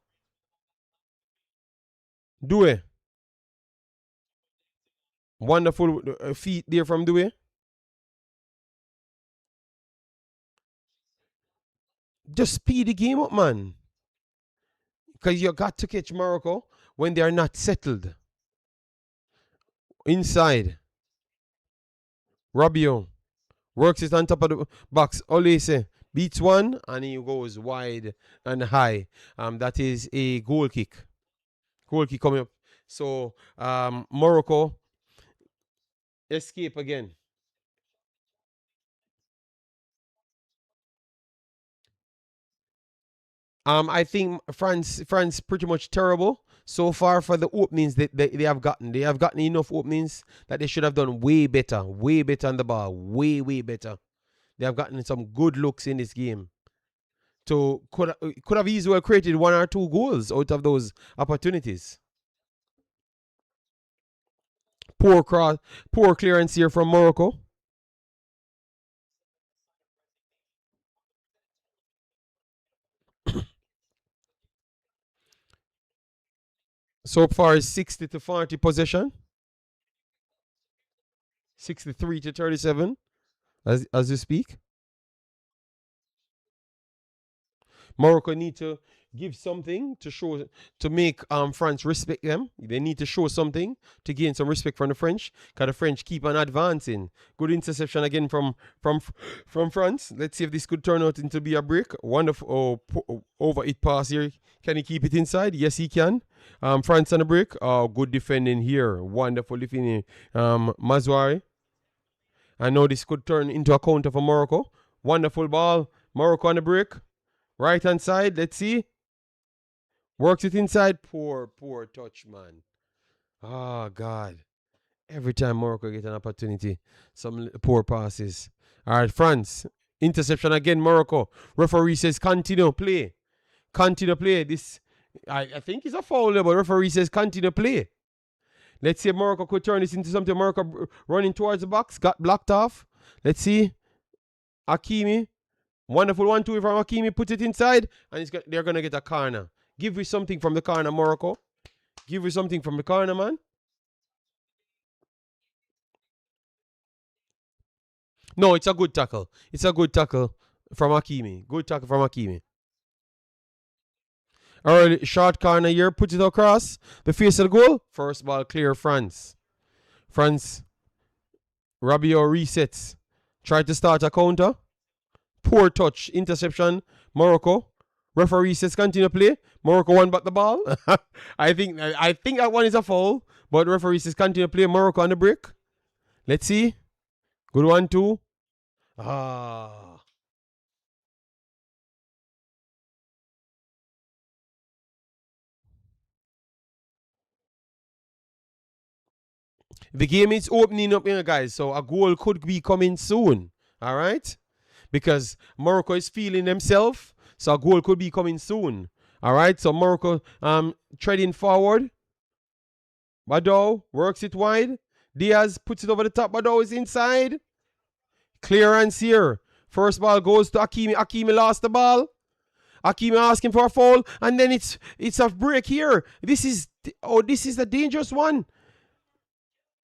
Doué. Wonderful feet there from Doué. Just speed the game up, man. Because you got to catch Morocco when they are not settled. Inside. Rabiot. Works it on top of the box. Olise beats one and he goes wide and high. That is a goal kick. Goal kick coming up. So Morocco escape again. I think France pretty much terrible so far for the openings that they have gotten. They have gotten enough openings that they should have done way better on the ball, way better. They have gotten some good looks in this game. So could have easily created 1 or 2 goals out of those opportunities. Poor clearance here from Morocco. So far is 60-40 possession. 63-37 as you speak. Morocco need to give something to show to make France respect them. They need to show something to gain some respect from the French, because the French keep on advancing. Good interception again from France. Let's see if this could turn out into be a break. Wonderful over it pass here. Can he keep it inside? Yes, he can. France on the break. Good defending here. Wonderful defending. Mazouari. I know this could turn into a counter for Morocco. Wonderful ball. Morocco on the break. Right hand side, let's see. Works it inside. Poor touch, man. Oh, God. Every time Morocco get an opportunity, some poor passes. All right, France. Interception again, Morocco. Referee says continue play. Continue play. This I think it's a foul, but referee says continue play. Let's see if Morocco could turn this into something. Morocco running towards the box, got blocked off. Let's see. Hakimi. Wonderful 1-2 from Hakimi. Put it inside, and they're going to get a corner. Give me something from the corner, Morocco. Give me something from the corner, man. No, it's a good tackle. It's a good tackle from Hakimi. Good tackle from Hakimi. Early short corner here. Put it across. The face of the goal. First ball clear, France. France. Rabiot resets. Try to start a counter. Poor touch. Interception. Morocco. Referee says continue play. Morocco won back the ball. I think that one is a foul. But referee says continue play. Morocco on the break. Let's see. Good 1-2. The game is opening up here, guys. So a goal could be coming soon. All right? Because Morocco is feeling themselves. So a goal could be coming soon. All right? So Morocco treading forward. Badou works it wide. Diaz puts it over the top. Badou is inside. Clearance here. First ball goes to Hakimi. Hakimi lost the ball. Hakimi asking for a foul. And then it's a break here. This is a dangerous one.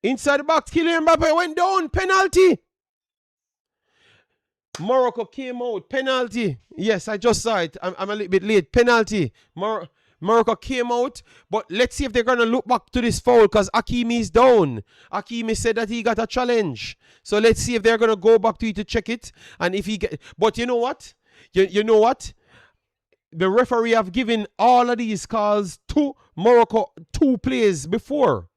Inside the box, Kylian Mbappe went down. Penalty. Morocco came out. Penalty. Yes, I just saw it. I'm a little bit late. Penalty. Morocco came out. But let's see if they're going to look back to this foul because Hakimi is down. Hakimi said that he got a challenge. So let's see if they're going to go back to it to check it. And if he get... But you know what? You know what? The referee have given all of these calls to Morocco 2 plays before.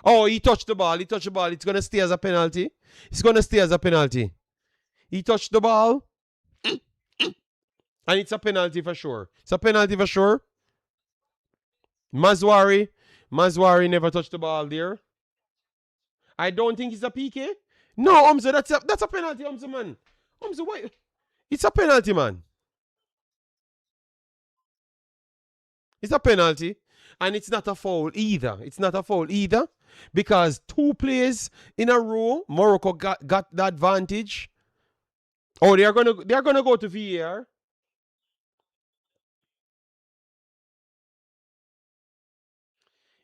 Oh, he touched the ball. He touched the ball. It's going to stay as a penalty. It's going to stay as a penalty. He touched the ball. And it's a penalty for sure. It's a penalty for sure. Mazwari never touched the ball there. I don't think it's a PK. No, Umza, that's a penalty, Umza, man. Umza, why? It's a penalty, man. It's a penalty. And it's not a foul either. It's not a foul either. Because 2 plays in a row, Morocco got the advantage. Oh, they're gonna go to VAR.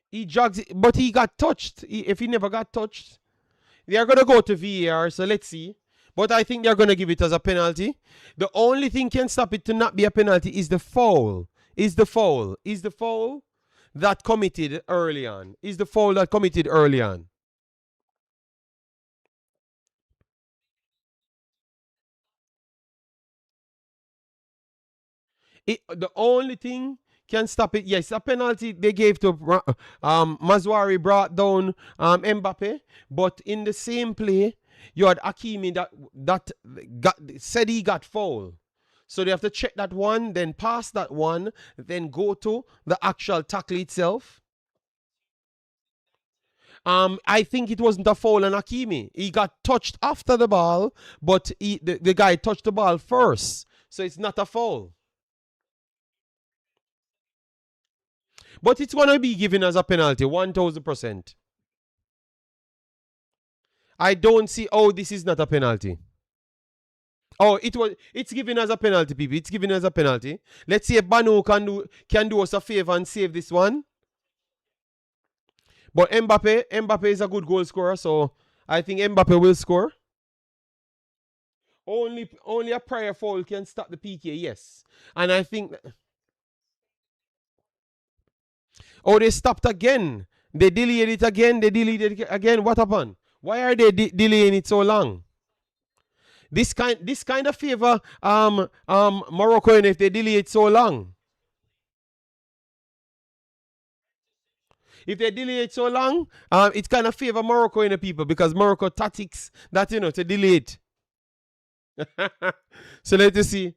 He jogs it, but he got touched. If he never got touched, they're gonna go to VAR. So let's see. But I think they're gonna give it as a penalty. The only thing can stop it to not be a penalty is the foul. Is the foul that committed early on. Is the foul that committed early on. The only thing can stop it. Yes, a penalty they gave to Mazwari brought down Mbappe, but in the same play, you had Hakimi that said he got foul. So they have to check that one, then pass that one, then go to the actual tackle itself. I think it wasn't a foul on Hakimi. He got touched after the ball, but the guy touched the ball first. So it's not a foul. But it's going to be given as a penalty, 1000%. I don't see, this is not a penalty. Oh, it's given as a penalty, people. It's given as a penalty. Let's see if Banu can do us a favor and save this one. But Mbappe is a good goal scorer, so I think Mbappe will score. Only a prior foul can stop the PK, yes. And I think... Oh, they stopped again. They delayed it again. What happened? Why are they delaying it so long? This kind of favor Morocco if they delay it so long. If they delay it so long, it kind of favor Morocco in the people because Morocco tactics that to delay it. So let's see.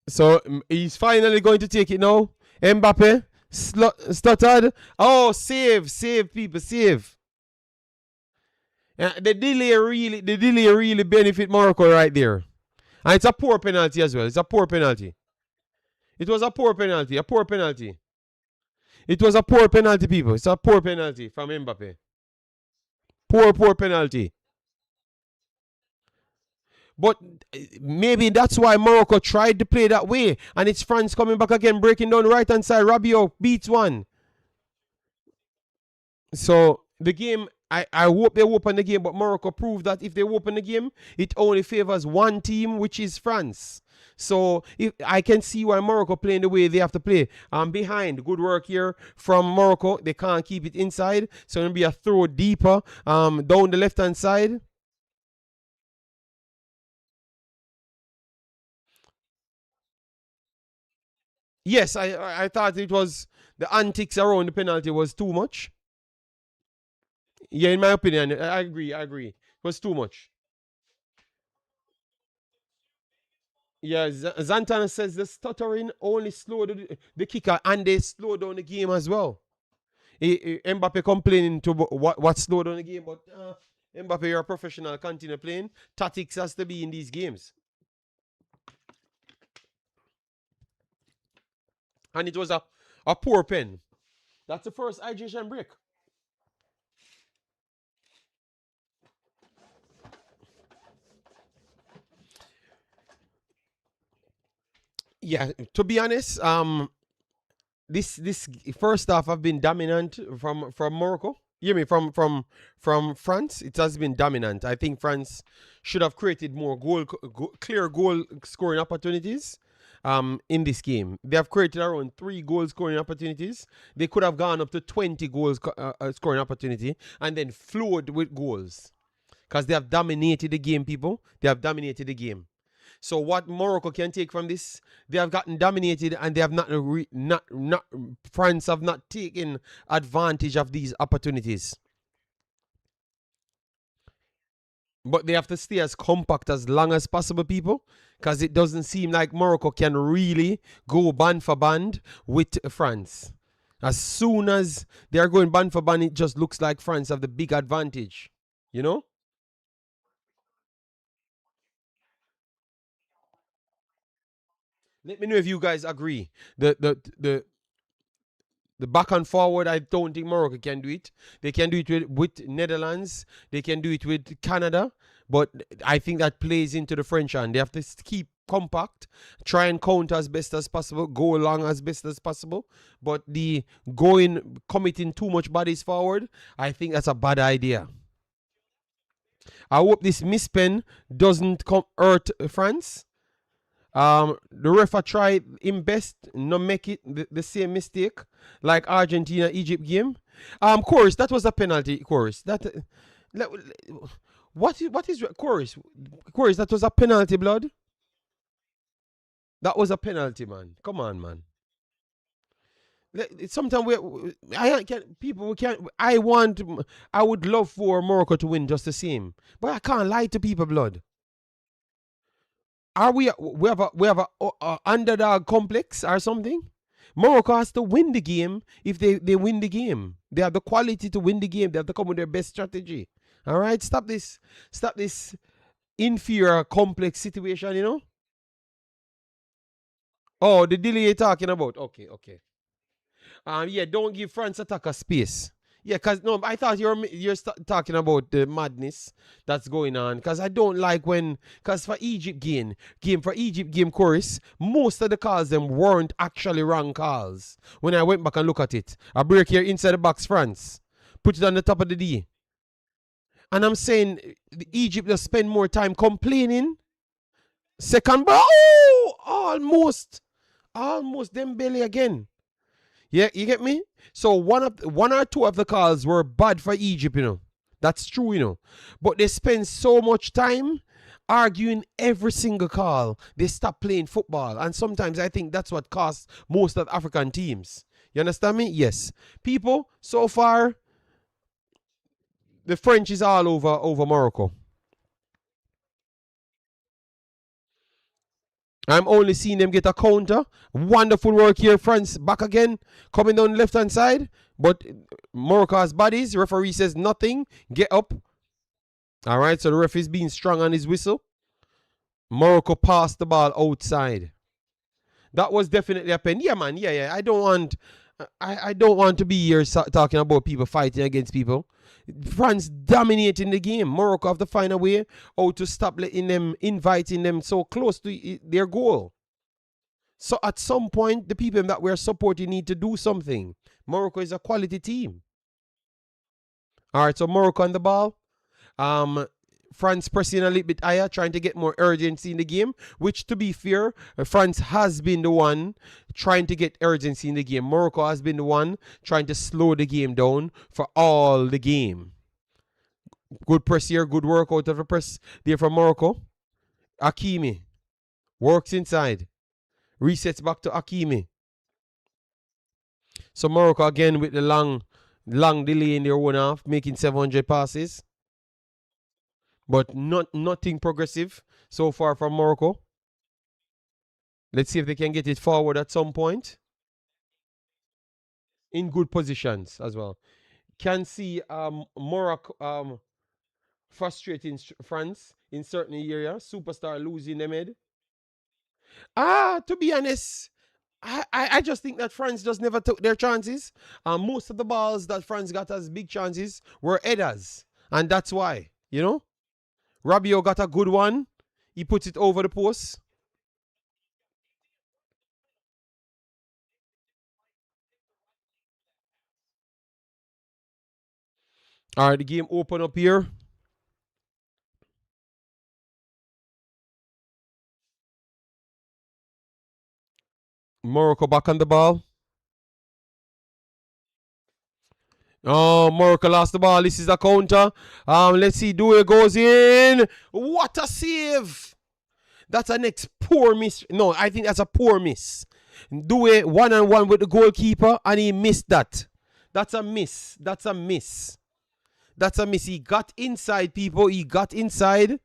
So he's finally going to take it now. Mbappe stuttered. Oh, save, people, save. The delay really benefit Morocco right there. And it's a poor penalty as well. It's a poor penalty. It was a poor penalty. A poor penalty. It was a poor penalty, people. It's a poor penalty from Mbappe. Poor penalty. But maybe that's why Morocco tried to play that way. And it's France coming back again, breaking down the right hand side. Rabiot beats one. So the game, I hope they open the game, but Morocco proved that if they open the game, it only favors one team, which is France. So if I can see why Morocco playing the way they have to play. Behind, good work here from Morocco. They can't keep it inside, so it'll be a throw deeper down the left hand side. Yes, I thought it was the antics around the penalty was too much. Yeah, in my opinion, I agree. I agree. It was too much. Yeah, Zantana says the stuttering only slowed the kicker and they slowed down the game as well. Mbappe complaining to what slowed down the game, but Mbappe, you're a professional, continue playing. Tactics has to be in these games. And it was a poor pen. That's the first hydration break. Yeah, to be honest, this first half have been dominant from Morocco. You hear me from France? It has been dominant. I think France should have created more clear goal scoring opportunities. In this game, they have created around 3 goal scoring opportunities. They could have gone up to 20 goals scoring opportunity and then flowed with goals because they have dominated the game. People, they have dominated the game. So what Morocco can take from this, they have gotten dominated and they have not France have not taken advantage of these opportunities. But they have to stay as compact as long as possible, people, because it doesn't seem like Morocco can really go band for band with France. As soon as they are going band for band, it just looks like France have the big advantage. You know? Let me know if you guys agree. The back and forward, I don't think Morocco can do it. They can do it with Netherlands. They can do it with Canada. But I think that plays into the French hand. They have to keep compact, try and counter as best as possible, go along as best as possible. But committing too much bodies forward, I think that's a bad idea. I hope this mispen doesn't hurt France. The ref tried him best not make it the same mistake like Argentina Egypt game. Chorus, that was a penalty. Chorus, what is chorus? Chorus, that was a penalty, blood. That was a penalty, man. Come on, man. Sometimes I can't. People we can't. I would love for Morocco to win just the same, but I can't lie to people, blood. Are we have a underdog complex or something? Morocco has to win the game. If they win the game, they have the quality to win the game. They have to come with their best strategy. All right, stop this inferior complex situation. Oh, the delay you're talking about. Okay. Yeah, don't give France attacker space. Yeah, cause no, I thought you're talking about the madness that's going on. Cause I don't like cause for Egypt game chorus, most of the calls them weren't actually wrong calls. When I went back and look at it, a break here inside the box, France, put it on the top of the D, and I'm saying Egypt just spend more time complaining. Second ball, oh, almost Dembele again. Yeah, you get me? So one or two of the calls were bad for Egypt. That's true. But they spend so much time arguing every single call. They stop playing football. And sometimes I think that's what costs most of African teams. You understand me? Yes. People, so far, the French is all over Morocco. I'm only seeing them get a counter. Wonderful work here, France. Back again, coming down the left hand side. But Morocco has bodies. Referee says nothing. Get up. All right, so the ref is being strong on his whistle. Morocco passed the ball outside. That was definitely a pen. Yeah, man. Yeah, yeah. I don't want to be here talking about people fighting against people. France dominating the game. Morocco have to find a way how to stop letting them, inviting them so close to their goal. So at some point, the people that we're supporting need to do something. Morocco is a quality team. All right, so Morocco on the ball. Um, France pressing a little bit higher, trying to get more urgency in the game, which, to be fair, France has been the one trying to get urgency in the game. Morocco has been the one trying to slow the game down for all the game. Good press here, good work out of the press there from Morocco. Hakimi works inside, resets back to Hakimi. So Morocco again with the long delay in their one half, making 700 passes. But nothing progressive so far from Morocco. Let's see if they can get it forward at some point. In good positions as well. Can see Morocco frustrating France in certain areas. Superstar losing them head. To be honest, I just think that France just never took their chances. Most of the balls that France got as big chances were headers. And that's why, Rabiot got a good one. He puts it over the post. All right, the game open up here. Morocco back on the ball. Oh, Morocco lost the ball. This is a counter. Let's see. Doué goes in. What a save! That's a next poor miss. No, I think that's a poor miss. Doué 1-on-1 with the goalkeeper, and he missed that. That's a miss. That's a miss. That's a miss. He got inside, people. He got inside.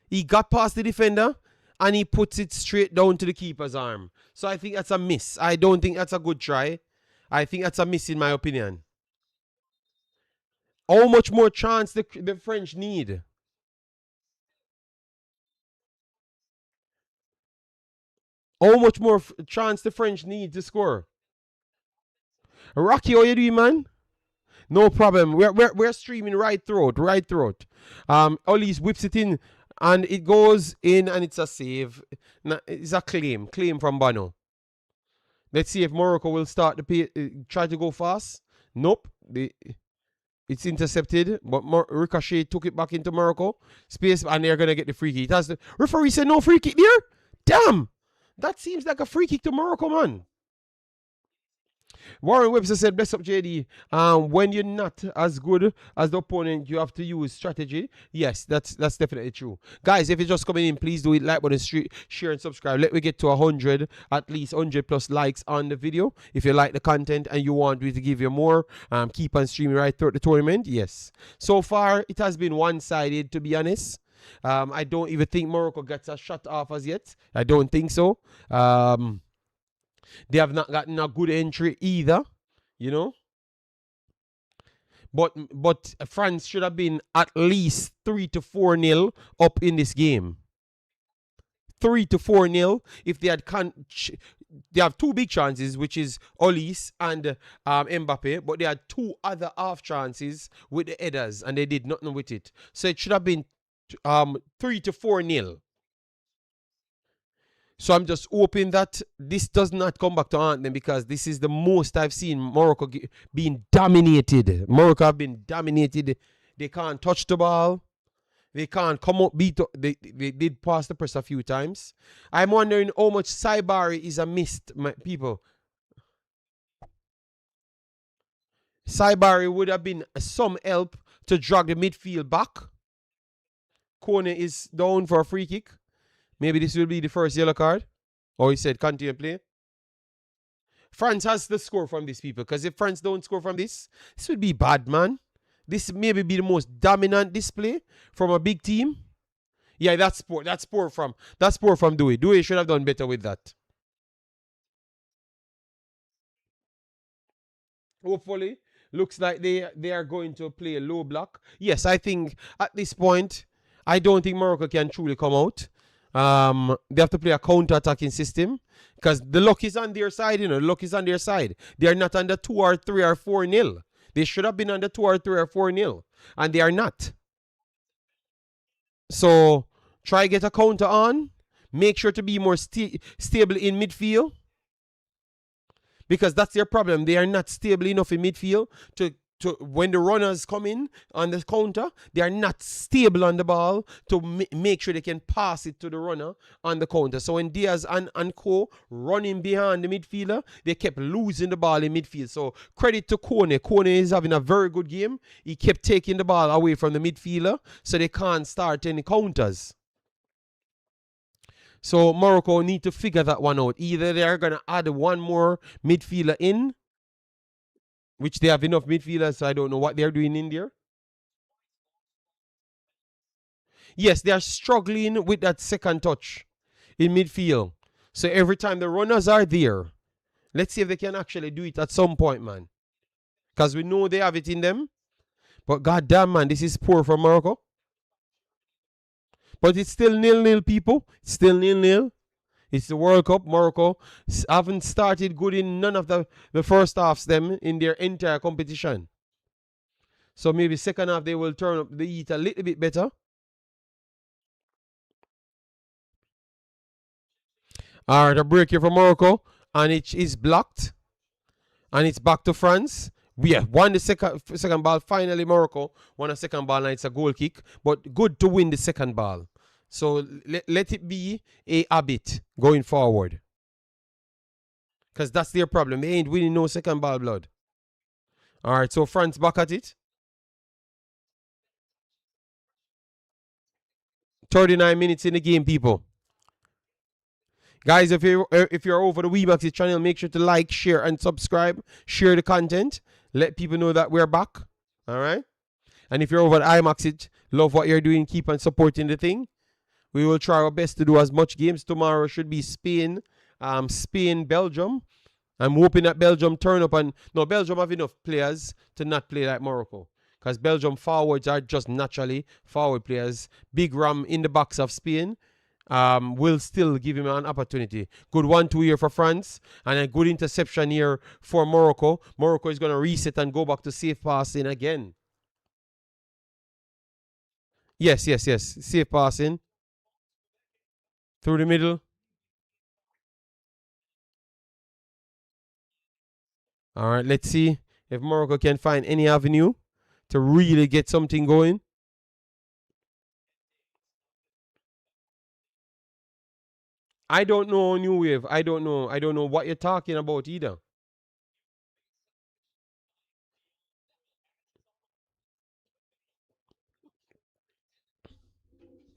He got past the defender, and he puts it straight down to the keeper's arm. So I think that's a miss. I don't think that's a good try. I think that's a miss in my opinion. How much more chance the French need? How much more chance the French need to score? Rocky, how you doing, man? No problem. We're streaming right through it, right through it. Ollie's whips it in, and it goes in, and it's a save. It's a claim from Bano. Let's see if Morocco will start try to go fast. Nope. It's intercepted, but Ricochet took it back into Morocco space, and they're gonna get the free kick. The referee said no free kick there. Damn, that seems like a free kick to Morocco, man. Warren Webster said, "Bless up, JD. When you're not as good as the opponent, you have to use strategy." Yes, that's definitely true, guys. If you're just coming in, please do it, like button, share and subscribe. Let me get to 100, at least 100 plus likes on the video. If you like the content and you want me to give you more, keep on streaming right throughout the tournament. Yes, so far it has been one-sided, to be honest. I don't even think Morocco gets a shot off as yet. I don't think so. They have not gotten a good entry either, you know. But France should have been at least 3-4 nil up in this game. 3-4 nil. If they had they have two big chances, which is Olis and Mbappe, but they had two other half chances with the headers, and they did nothing with it. So it should have been 3-4 nil. So I'm just hoping that this does not come back to haunt them, because this is the most I've seen Morocco being dominated. Morocco have been dominated. They can't touch the ball. They can't come up, beat. They did pass the press a few times. I'm wondering how much Saibari is a missed, people. Saibari would have been some help to drag the midfield back. Kone is down for a free kick. Maybe this will be the first yellow card. Or he said, continue play. France has to score from these people, because if France don't score from this would be bad, man. This maybe be the most dominant display from a big team. Yeah, that's poor. That's poor from Doué. Doué should have done better with that. Hopefully, looks like they are going to play a low block. Yes, I think at this point, I don't think Morocco can truly come out. They have to play a counter-attacking system because the luck is on their side. The luck is on their side. They are not under 2 or 3 or 4 nil. They should have been under 2 or 3 or 4 nil, and they are not. So try get a counter on. Make sure to be more stable in midfield, because that's their problem. They are not stable enough in midfield to when the runners come in on the counter, they are not stable on the ball to make sure they can pass it to the runner on the counter. So when Diaz and Co running behind the midfielder, they kept losing the ball in midfield. So credit to Kone. Kone is having a very good game. He kept taking the ball away from the midfielder so they can't start any counters. So Morocco need to figure that one out. Either they are going to add one more midfielder in, which they have enough midfielders, so I don't know what they're doing in there. Yes, they are struggling with that second touch in midfield. So every time the runners are there, let's see if they can actually do it at some point, man. Because we know they have it in them. But goddamn, man, this is poor for Morocco. But it's still 0-0, people. It's still 0-0. It's the World Cup. Morocco haven't started good in none of the first halves them in their entire competition. So maybe second half they will turn up the heat a little bit better. All right, a break here for Morocco, and it is blocked, and it's back to France. We have won the second ball. Finally, Morocco won a second ball, and it's a goal kick. But good to win the second ball. So let it be a habit going forward. Because that's their problem. They ain't winning no second ball, blood. All right, so France back at it. 39 minutes in the game, people. Guys, if you're over the Wemaxit channel, make sure to like, share, and subscribe. Share the content. Let people know that we're back. All right? And if you're over at iMaxit, love what you're doing. Keep on supporting the thing. We will try our best to do as much games. Tomorrow should be Spain, Belgium. I'm hoping that Belgium turn up. And no, Belgium have enough players to not play like Morocco. Because Belgium forwards are just naturally forward players. Big Ram in the box of Spain. Will still give him an opportunity. Good 1-2 here for France, and a good interception here for Morocco. Morocco is going to reset and go back to safe passing again. Yes. Safe passing. Through the middle. All right, let's see if Morocco can find any avenue to really get something going. I don't know, New Wave. I don't know. I don't know what you're talking about either.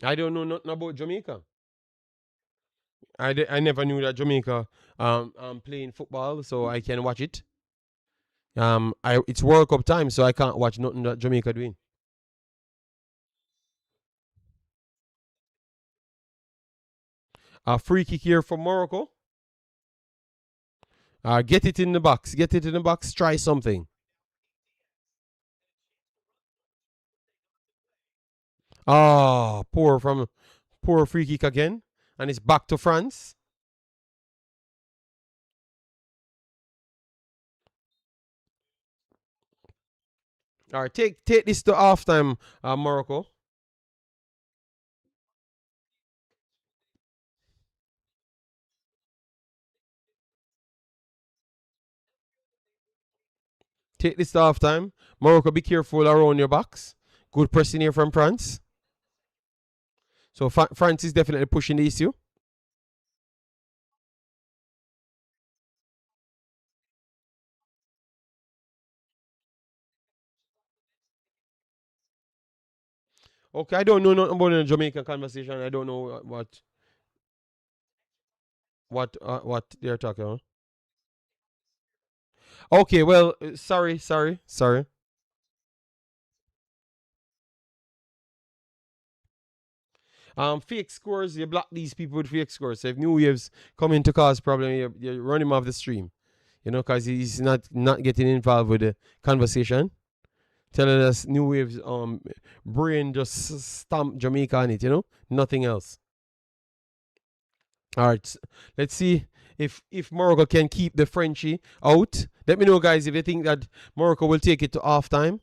I don't know nothing about Jamaica. I never knew that Jamaica playing football, so I can watch it. It's World Cup time, so I can't watch nothing that Jamaica doing. A free kick here for Morocco. Get it in the box. Get it in the box. Try something. Poor free kick again, and it's back to France. All right, take this to halftime, Morocco. Take this to halftime. Morocco, be careful around your box. Good pressing here from France. So France is definitely pushing the issue. Okay, I don't know nothing about the Jamaican conversation. I don't know what they're talking about. Okay, well, sorry. Fake scores, you block these people with fake scores. So if New Waves come in to cause problem, you run him off the stream. Because he's not getting involved with the conversation. Telling us New Waves brain just stamp Jamaica on it, nothing else. All right, let's see if Morocco can keep the Frenchie out. Let me know, guys, if you think that Morocco will take it to halftime.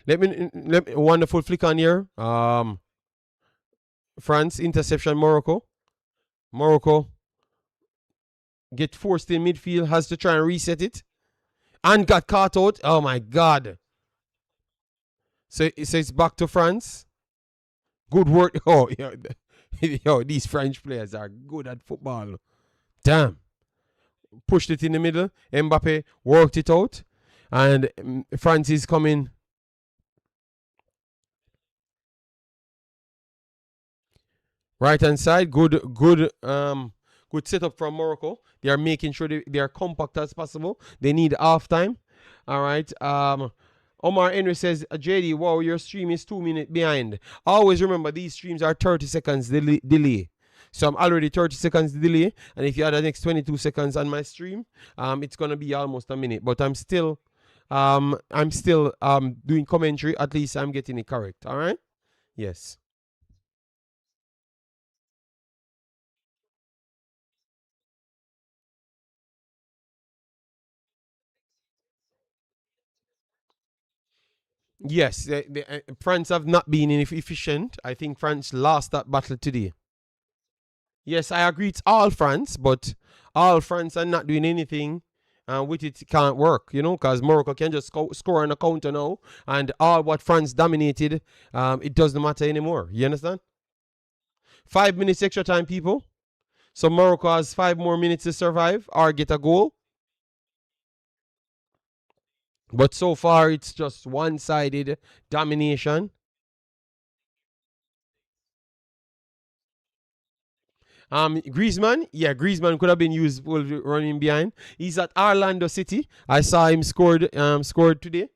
Let me wonderful flick on here. France interception. Morocco get forced in midfield, has to try and reset it, and got caught out. Oh my God! So it's back to France. Good work. Oh, yeah. Yo, these French players are good at football. Damn. Pushed it in the middle. Mbappe worked it out. And France is coming right hand side. Good setup from Morocco. They are making sure they are compact as possible. They need half time. All right. Omar Henry says, JD, wow, your stream is 2 minutes behind. Always remember these streams are 30 seconds delay. So I'm already 30 seconds delay. And if you add the next 22 seconds on my stream, it's gonna be almost a minute. But I'm still doing commentary. At least I'm getting it correct. All right. Yes. Yes, France have not been efficient. I think France lost that battle today. Yes, I agree. It's all France, but all France are not doing anything. With it can't work, because Morocco can just score on a counter now, and all what France dominated, it doesn't matter anymore. You understand? 5 minutes extra time, people. So Morocco has 5 more minutes to survive or get a goal. But so far, it's just one-sided domination. Griezmann, yeah, Griezmann could have been useful running behind. He's at Orlando City. I saw him scored today.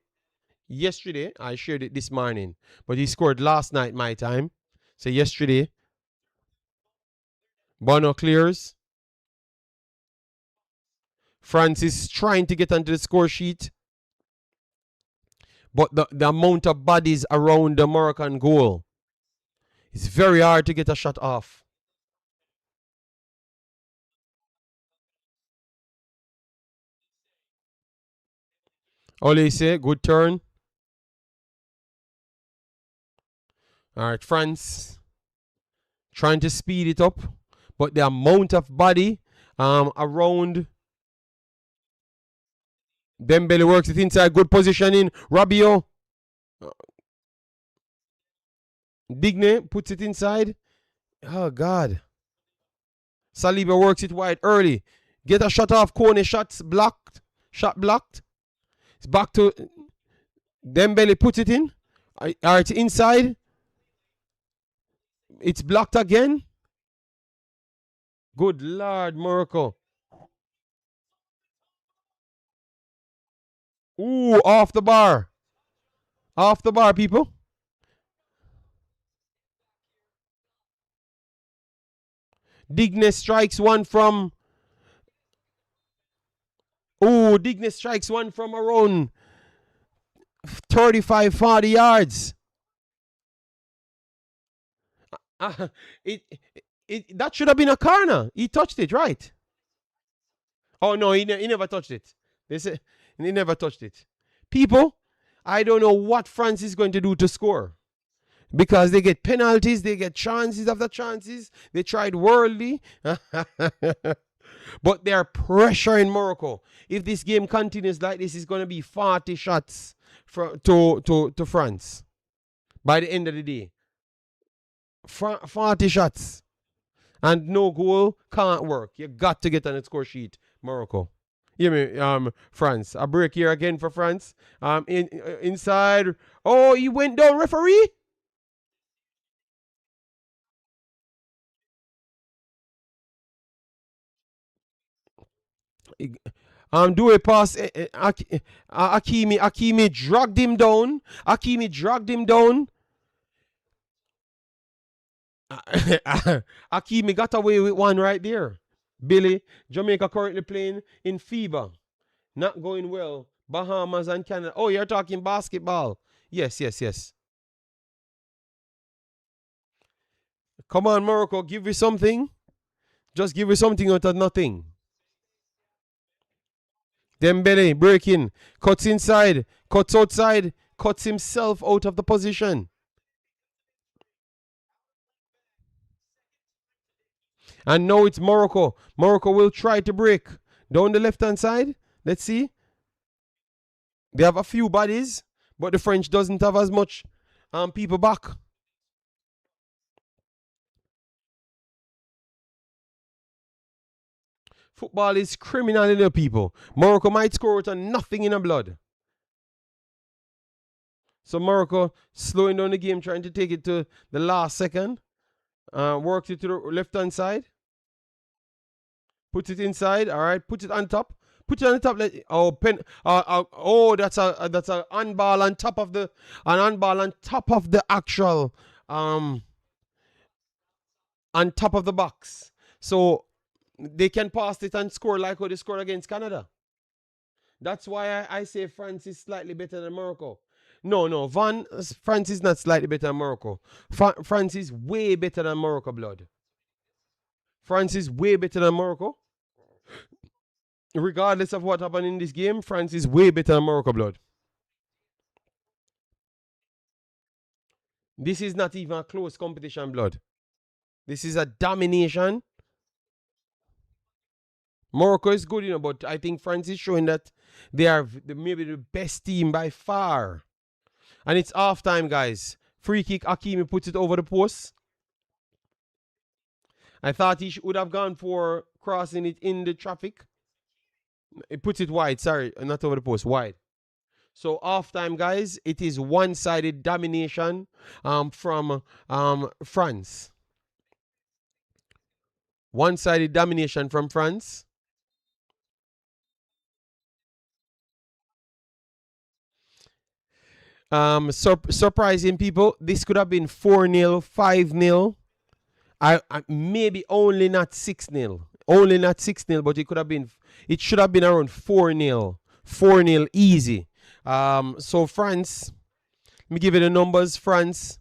Yesterday, I shared it this morning, but he scored last night my time. So yesterday, Bono clears. France is trying to get onto the score sheet, but the amount of bodies around the Moroccan goal, it's very hard to get a shot off. Olise, good turn. All right, France trying to speed it up, but the amount of body around Dembele works it inside, good positioning. Rabiot, Digne puts it inside. Oh God, Saliba works it wide early. Get a shot off. Kone shots blocked. Shot blocked. It's back to Dembele. Puts it in. All right, inside. It's blocked again. Good Lord, Morocco. Ooh, off the bar. Off the bar, people. Digne strikes one from. Ooh, Digne strikes one from around 35, 40 yards. Uh, it, that should have been a corner. He touched it, right? Oh no, he never touched it. They say he never touched it. People, I don't know what France is going to do to score because they get penalties, they get chances after chances. They tried worldly, but they are pressuring Morocco. If this game continues like this, it's going to be 40 shots to France by the end of the day. 40 shots and no goal can't work. You got to get on the score sheet, Morocco. You mean France? A break here again for France. Inside. Oh, he went down, referee. Do a pass. Hakimi dragged him down. Hakimi dragged him down. Hakimi got away with one right there. Billy, Jamaica currently playing in FIBA. Not going well. Bahamas and Canada. Oh, you're talking basketball. Yes, yes, yes. Come on, Morocco, give me something. Just give me something out of nothing. Dembele breaking, cuts inside, cuts outside, cuts himself out of the position. And now it's Morocco. Morocco will try to break down the left hand side. Let's see. They have a few bodies, but the French doesn't have as much people back. Football is criminal in the people. Morocco might score out of nothing in the blood. So Morocco slowing down the game, trying to take it to the last second. Works it to the left hand side. Puts it inside. All right. Put it on top. Put it on the top. That's a handball on top of the actual on top of the box. So they can pass it and score like how they scored against Canada. That's why I say France is slightly better than Morocco. No, France is not slightly better than Morocco. France is way better than Morocco, blood. France is way better than Morocco. Regardless of what happened in this game, France is way better than Morocco, blood. This is not even a close competition, blood. This is a domination. Morocco is good, but I think France is showing that they are maybe the best team by far. And it's half time, guys. Free kick, Hakimi puts it over the post. I thought he would have gone for crossing it in the traffic. It puts it wide, sorry, not over the post, wide. So half time, guys, it is one-sided domination from France. One-sided domination from France. Surprising people, this could have been 4-0, 5-0. I maybe only not 6-0. Only not 6-0, but it should have been around 4-0. 4-0 easy. So France, let me give you the numbers. France,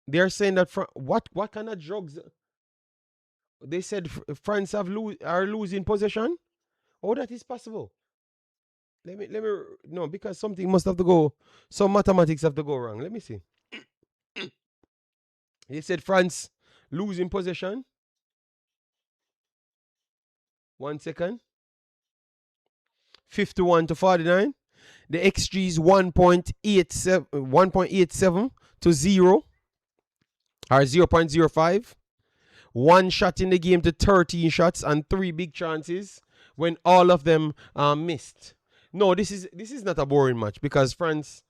they're saying that what kind of drugs? They said France are losing possession. Oh, that is possible. Let me no, because something must have to go. Some mathematics have to go wrong. Let me see. They said France losing possession. 1 second. 51-49. The XG is 1.87 to 0 or 0.05. One shot in the game to 13 shots and 3 big chances when all of them missed. No, this is not a boring match because France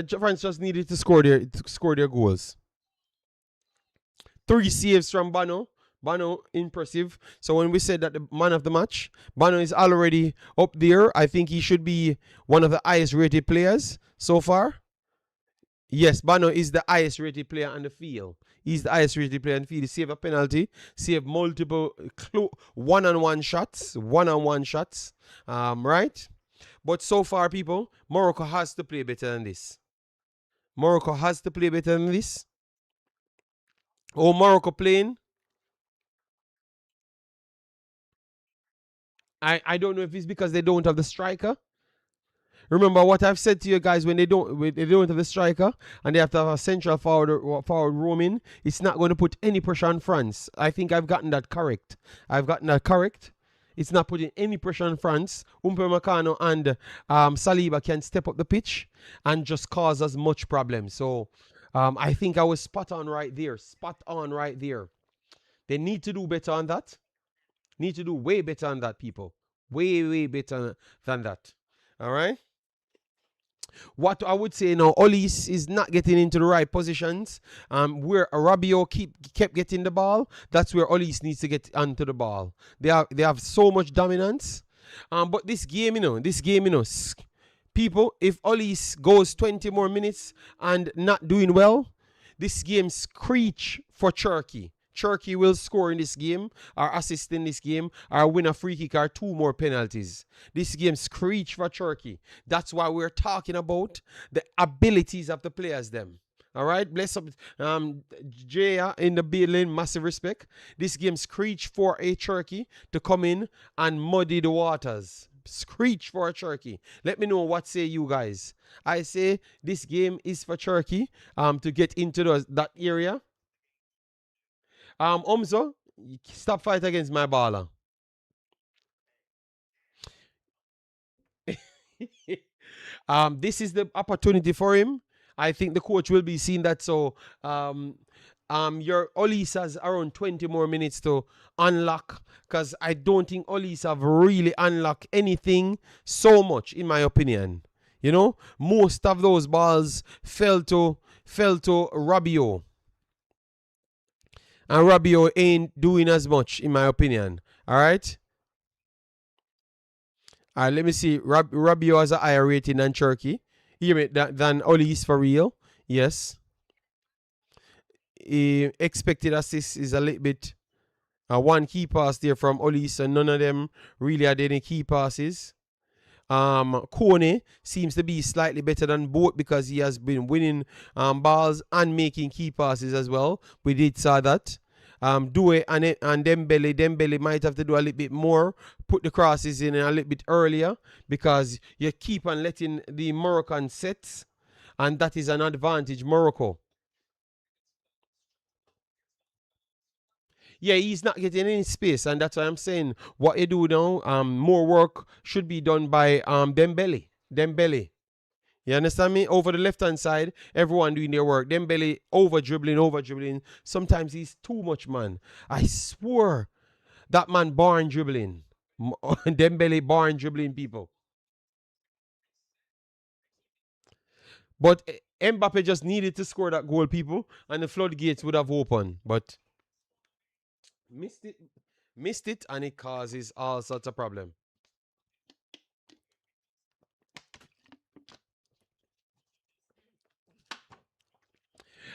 just needed to score their goals. 3 saves from Bano. Bano, impressive. So when we said that the man of the match, Bano is already up there. I think he should be one of the highest rated players so far. Yes, Bano is the highest rated player on the field. He's the highest rated player on the field. He saved a penalty, saved multiple one-on-one shots. Right? But so far, people, Morocco has to play better than this. Morocco has to play better than this. Oh, Morocco playing. I don't know if it's because they don't have the striker. Remember what I've said to you guys, when they don't have the striker and they have to have a central forward roaming, it's not going to put any pressure on France. I think I've gotten that correct. It's not putting any pressure on France. Upamecano and Saliba can step up the pitch and just cause us much problems. So I think I was spot on right there. They need to do better on that. Need to do way better on that, people. Way better than that. All right? What I would say now, Olis is not getting into the right positions. Where Rabiot kept getting the ball, that's where Olis needs to get onto the ball. They have so much dominance. But this game, people, if Olis goes 20 more minutes and not doing well, this game screech for Turkey. Turkey will score in this game, or assist in this game, or win a free kick or 2 more penalties. This game screech for Turkey. That's why we're talking about the abilities of the players them. All right, bless up, Jay in the building. Massive respect. This game screech for a turkey to come in and muddy the waters. Screech for a turkey. Let me know what say you guys. I say this game is for turkey. To get into that area. Omzo, stop fight against my baller. This is the opportunity for him. I think the coach will be seeing that. So, your Olis has around 20 more minutes to unlock, because I don't think Olis have really unlocked anything so much, in my opinion. You know, most of those balls fell to Rabio, and Rabio ain't doing as much, in my opinion. All right. All right, let me see. Rabio has a higher rating than Cherky. Hear me, than Olis for real. Yes. Expected assist is a little bit, one key pass there from Olis, and none of them really had any key passes. Kone seems to be slightly better than both, because he has been winning balls and making key passes as well. We did saw that. Due and Dembele might have to do a little bit more, put the crosses in a little bit earlier, because you keep on letting the Moroccan sets, and that is an advantage Morocco. Yeah, he's not getting any space, and that's why I'm saying what you do now. More work should be done by Dembele. Dembele. You understand me? Over the left hand side, everyone doing their work. Dembele over dribbling, over dribbling. Sometimes he's too much, man. I swear that man born dribbling. Dembele born dribbling people. But Mbappe just needed to score that goal, people, and the floodgates would have opened. But missed it, and it causes all sorts of problem.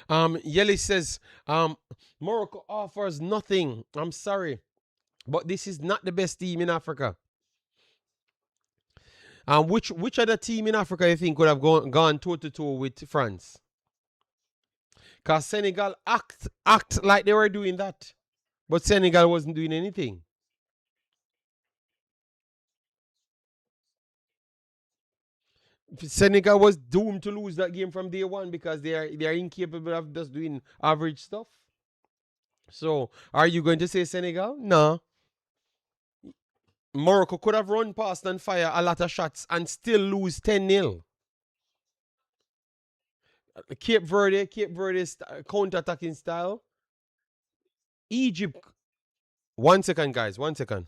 Yeli says, Morocco offers nothing. I'm sorry, but this is not the best team in Africa. Which other team in Africa you think could have gone toe to toe with France? Cause Senegal act like they were doing that, but Senegal wasn't doing anything. Senegal was doomed to lose that game from day one, because they are incapable of just doing average stuff. So, are you going to say Senegal? No. Morocco could have run past and fire a lot of shots and still lose 10-0. Cape Verde counter-attacking style. Egypt, 1 second, guys, 1 second.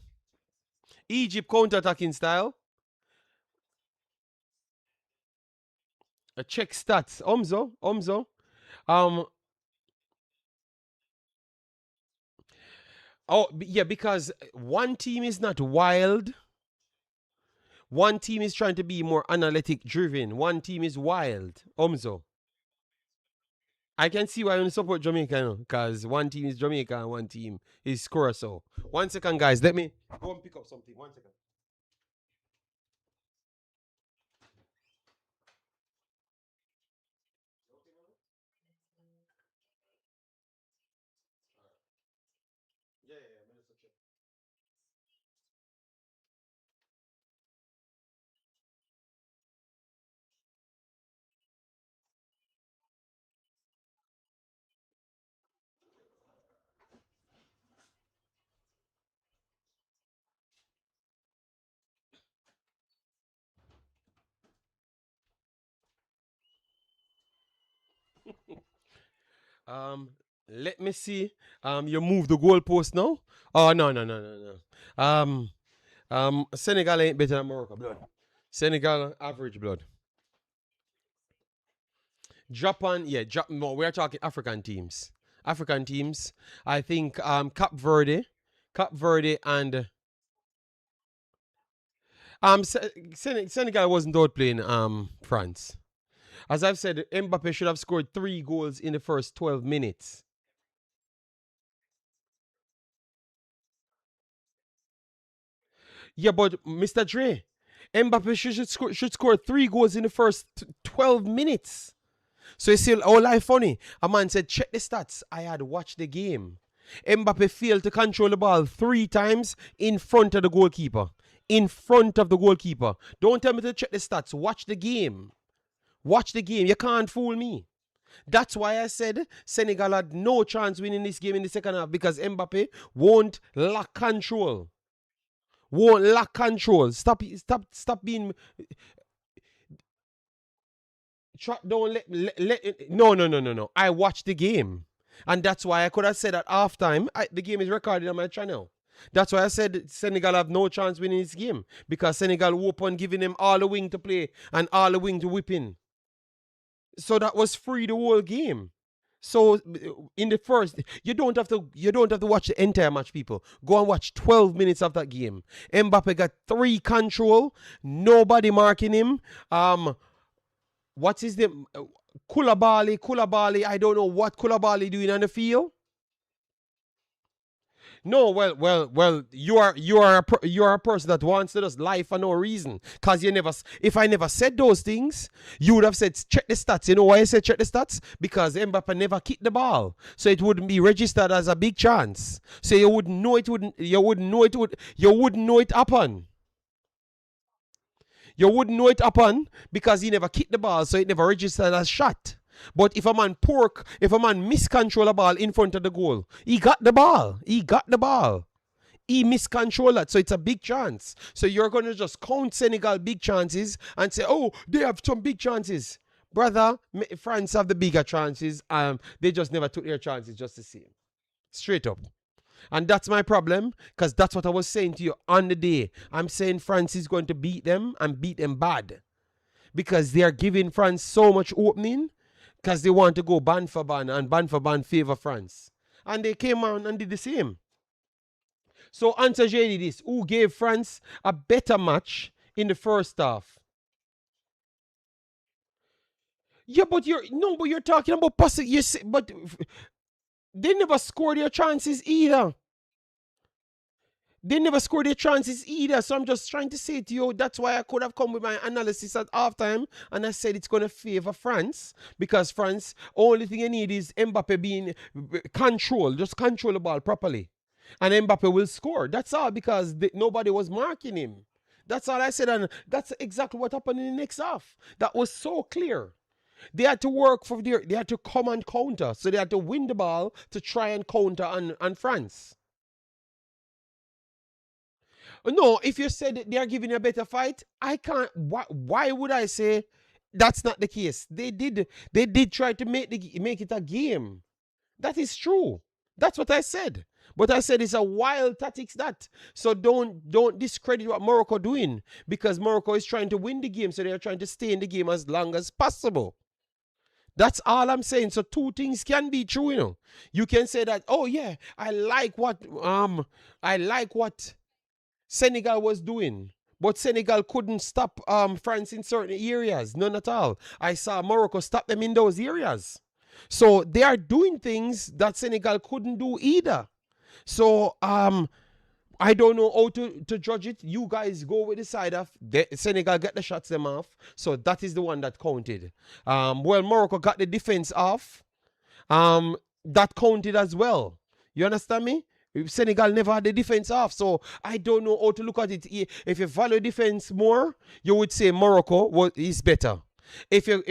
Egypt counter-attacking style. Check stats. Omzo. Um. Oh, yeah, because one team is not wild. One team is trying to be more analytic driven. One team is wild. Omzo. I can see why you support Jamaica, because one team is Jamaica and one team is Curacao. 1 second, guys. Let me go and pick up something. 1 second. Yeah, yeah, Minister Check. Um, let me see. You move the goalpost now. Oh, no, no, no, no, no. Senegal ain't better than Morocco, blood. Senegal average, blood. Japan, yeah, no, we're talking African teams. African teams. I think Cap Verde, and Senegal wasn't outplaying France. As I've said, Mbappe should have scored 3 goals in the first 12 minutes. Yeah, but Mr. Dre, Mbappe should score 3 goals in the first 12 minutes. So you see, all life funny. A man said, check the stats. I had watched the game. Mbappe failed to control the ball 3 times in front of the goalkeeper. In front of the goalkeeper. Don't tell me to check the stats. Watch the game. Watch the game. You can't fool me. That's why I said Senegal had no chance winning this game in the second half because Mbappe won't lack control. Won't lack control. Stop being. Don't no. I watched the game. And that's why I could have said at halftime, the game is recorded on my channel. That's why I said Senegal have no chance winning this game. Because Senegal will on giving them all the wing to play and all the wing to whip in. So that was free the whole game. So in the first, you don't have to watch the entire match, people. Go and watch 12 minutes of that game. Mbappe got 3 control, nobody marking him. What's his name? Koulibaly. I don't know what Koulibaly doing on the field. No, well. You are a person that wants to just lie for no reason. Cause you never. If I never said those things, you would have said check the stats. You know why I said check the stats? Because Mbappe never kicked the ball, so it wouldn't be registered as a big chance. So you wouldn't know it wouldn't. You wouldn't know it would. You wouldn't know it happen. You wouldn't know it happen because he never kicked the ball, so it never registered as shot. But if a man miscontrol a ball in front of the goal, he got the ball. He miscontrolled that, so it's a big chance. So you're going to just count Senegal big chances and say, oh, they have some big chances. Brother, France have the bigger chances. They just never took their chances, just the same. Straight up. And that's my problem, because that's what I was saying to you on the day. I'm saying France is going to beat them and beat them bad. Because they are giving France so much opening, because they want to go ban for ban, and ban for ban favor France. And they came on and did the same. So answer JD this. Who gave France a better match in the first half? Yeah, but you're talking about possible. But they never scored their chances either. They never scored their chances either. So I'm just trying to say to you, that's why I could have come with my analysis at halftime and I said it's going to favor France because France, only thing you need is Mbappe being controlled, just control the ball properly. And Mbappe will score. That's all because nobody was marking him. That's all I said. And that's exactly what happened in the next half. That was so clear. They had to work they had to come and counter. So they had to win the ball to try and counter on France. No, if you said that they are giving you a better fight, I can't. Why would I say that's not the case? They did try to make it a game. That is true. That's what I said. But I said it's a wild tactics that. So don't discredit what Morocco doing because Morocco is trying to win the game, so they are trying to stay in the game as long as possible. That's all I'm saying. So 2 things can be true, you know. You can say that, oh yeah, I like what Senegal was doing. But Senegal couldn't stop France in certain areas. None at all. I saw Morocco stop them in those areas. So they are doing things that Senegal couldn't do either. So I don't know how to judge it. You guys go with the side of Senegal get the shots them off. So that is the one that counted. Well, Morocco got the defense off. That counted as well. You understand me? Senegal never had the defense off, so I don't know how to look at it. If you value defense more, you would say Morocco is better. If you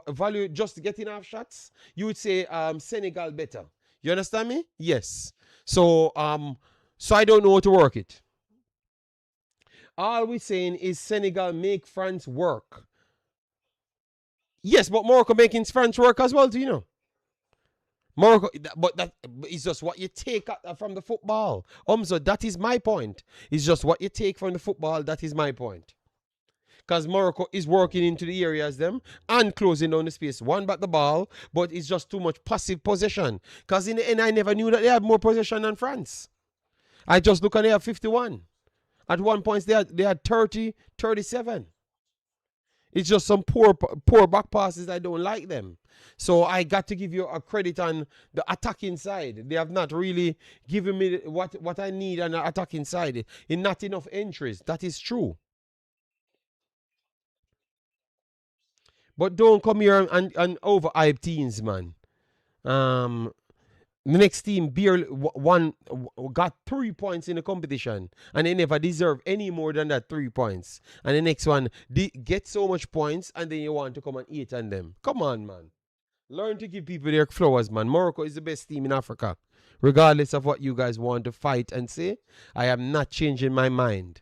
value just getting off shots, you would say Senegal better. You understand me? Yes. So I don't know how to work it. All we're saying is Senegal make France work. Yes, but Morocco making France work as well, do you know? Morocco, but that is just what you take from the football. So that is my point. It's just what you take from the football. That is my point. Because Morocco is working into the areas them and closing down the space. One back the ball, but it's just too much passive possession. Because in the end, I never knew that they had more possession than France. I just look and they have 51. At one point, they had 30, 37. It's just some poor back passes. I don't like them. So I got to give you a credit on the attacking side. They have not really given me what I need on the attacking side. In not enough entries. That is true. But don't come here and overhype teams, man. Um, the next team barely got 3 points in the competition, and they never deserve any more than that 3 points. And the next one get so much points, and then you want to come and eat on them. Come on, man. Learn to give people their flowers, man. Morocco is the best team in Africa. Regardless of what you guys want to fight and say, I am not changing my mind.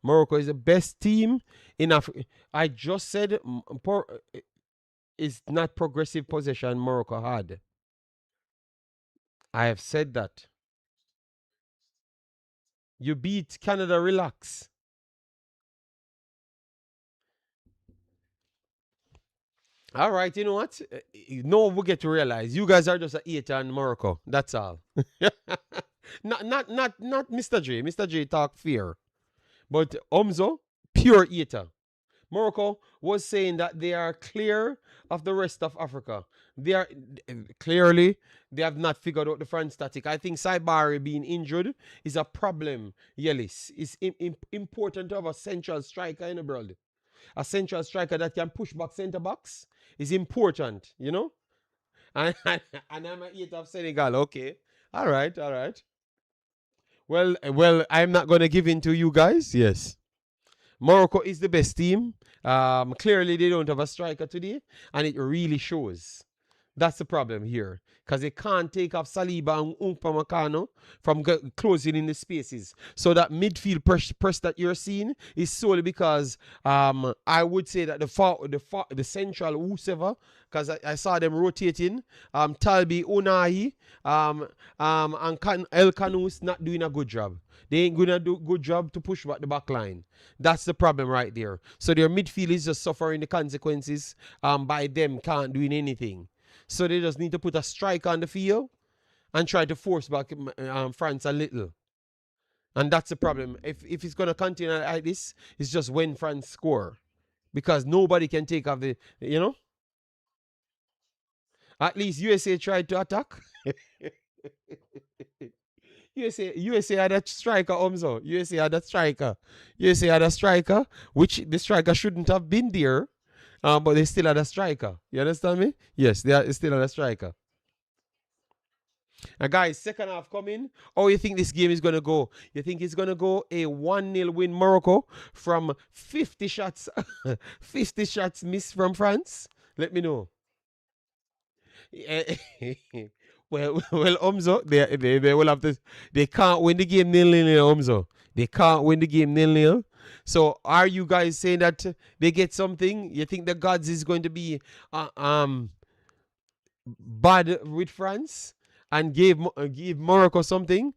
Morocco is the best team in Africa. I just said it's not progressive possession Morocco had. I have said that. You beat Canada, relax. All right, you know what? No one will get to realize you guys are just a hater on Morocco. That's all. Not Mr. J. Mr. J talk fear. But Omzo, pure hater. Morocco was saying that they are clear of the rest of Africa. They are clearly they have not figured out the front static. I think Saibari being injured is a problem. Yelis, it's important to have a central striker in the world. A central striker that can push back centre backs is important, you know. And I'm a hater of Senegal. Okay, all right, all right. Well, I'm not gonna give in to you guys. Yes. Morocco is the best team. Clearly, they don't have a striker today, and it really shows. That's the problem here. Because they can't take off Saliba and Upamecano from closing in the spaces. So that midfield press that you're seeing is solely because I would say that the central whoever, because I saw them rotating, Talbi, Unai, and El Kanous not doing a good job. They ain't gonna do a good job to push back the back line. That's the problem right there. So their midfield is just suffering the consequences by them can't doing anything. So they just need to put a strike on the field and try to force back France a little. And that's the problem. If it's going to continue like this, it's just when France score. Because nobody can take off you know? At least USA tried to attack. USA had a striker, Omzo. USA had a striker. USA had a striker, which the striker shouldn't have been there. But they still had a striker. You understand me? Yes, they still had a striker. And guys, second half coming. How you think this game is gonna go? You think it's gonna go a 1-0 win Morocco from 50 shots, 50 shots missed from France? Let me know. Well, Umzo, they will have to. They can't win the game 0-0, Umzo. They can't win the game 0-0. So, are you guys saying that they get something? You think the gods is going to be bad with France and give Morocco something?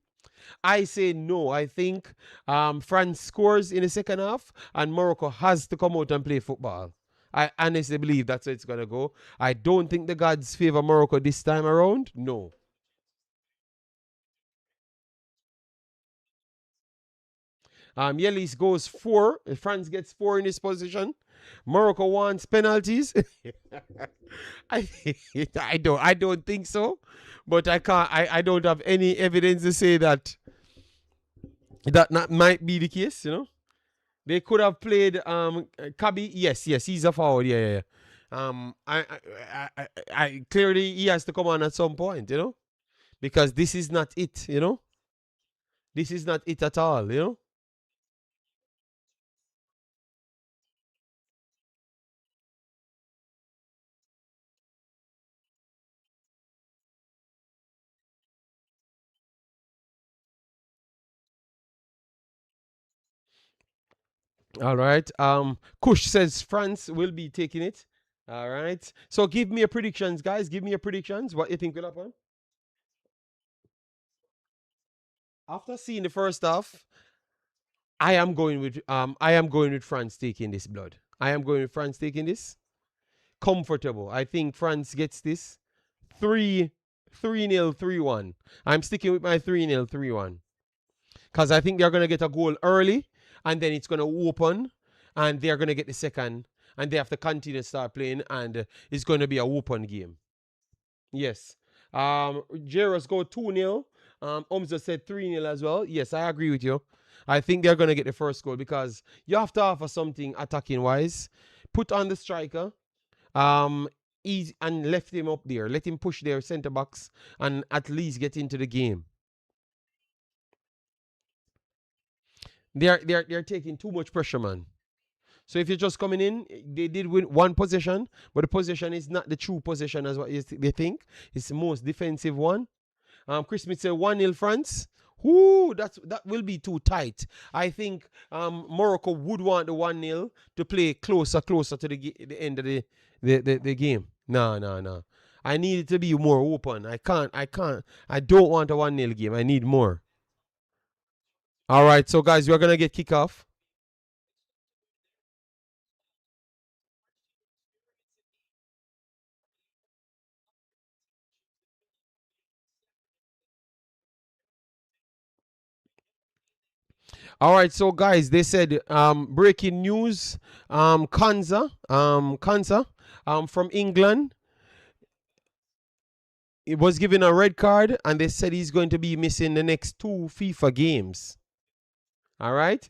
I say no. I think France scores in the second half and Morocco has to come out and play football. I honestly believe that's how it's going to go. I don't think the gods favor Morocco this time around. No. Yelis goes 4. France gets 4 in this position. Morocco wants penalties. I I don't think so. But I don't have any evidence to say that that might be the case, you know. They could have played Kabi. Yes, he's a forward. Yeah. I clearly he has to come on at some point, you know, because this is not it, you know. This is not it at all, you know. All right. Kush says France will be taking it. All right. So give me your predictions, guys. Give me your predictions. What you think will happen? After seeing the first half, I am going with France taking this blood. I am going with France taking this. Comfortable. I think France gets this 3 3-0 3-1. I'm sticking with my 3-0 3-1 cuz I think they're going to get a goal early and then it's going to open and they're going to get the second and they have to continue to start playing and it's going to be a open game. Yes. Jairus go 2-0. Omza said 3-0 as well. Yes, I agree with you. I think they're going to get the first goal because you have to offer something attacking wise. Put on the striker. Um, easy and left him up there. Let him push their centre backs and at least get into the game. They're taking too much pressure, man. So if you're just coming in, they did win one possession, but the possession is not the true possession as what they think. It's the most defensive one. Chris Smith said 1-0 France. Whoo, that will be too tight. I think Morocco would want the 1-0 to play closer to the end of the game. No, no, no. I need it to be more open. I don't want a 1-0 game. I need more. All right, so guys, we're gonna get kickoff. All right, so guys, they said breaking news. Kanza from England, he was given a red card, and they said he's going to be missing the next 2 FIFA games. All right.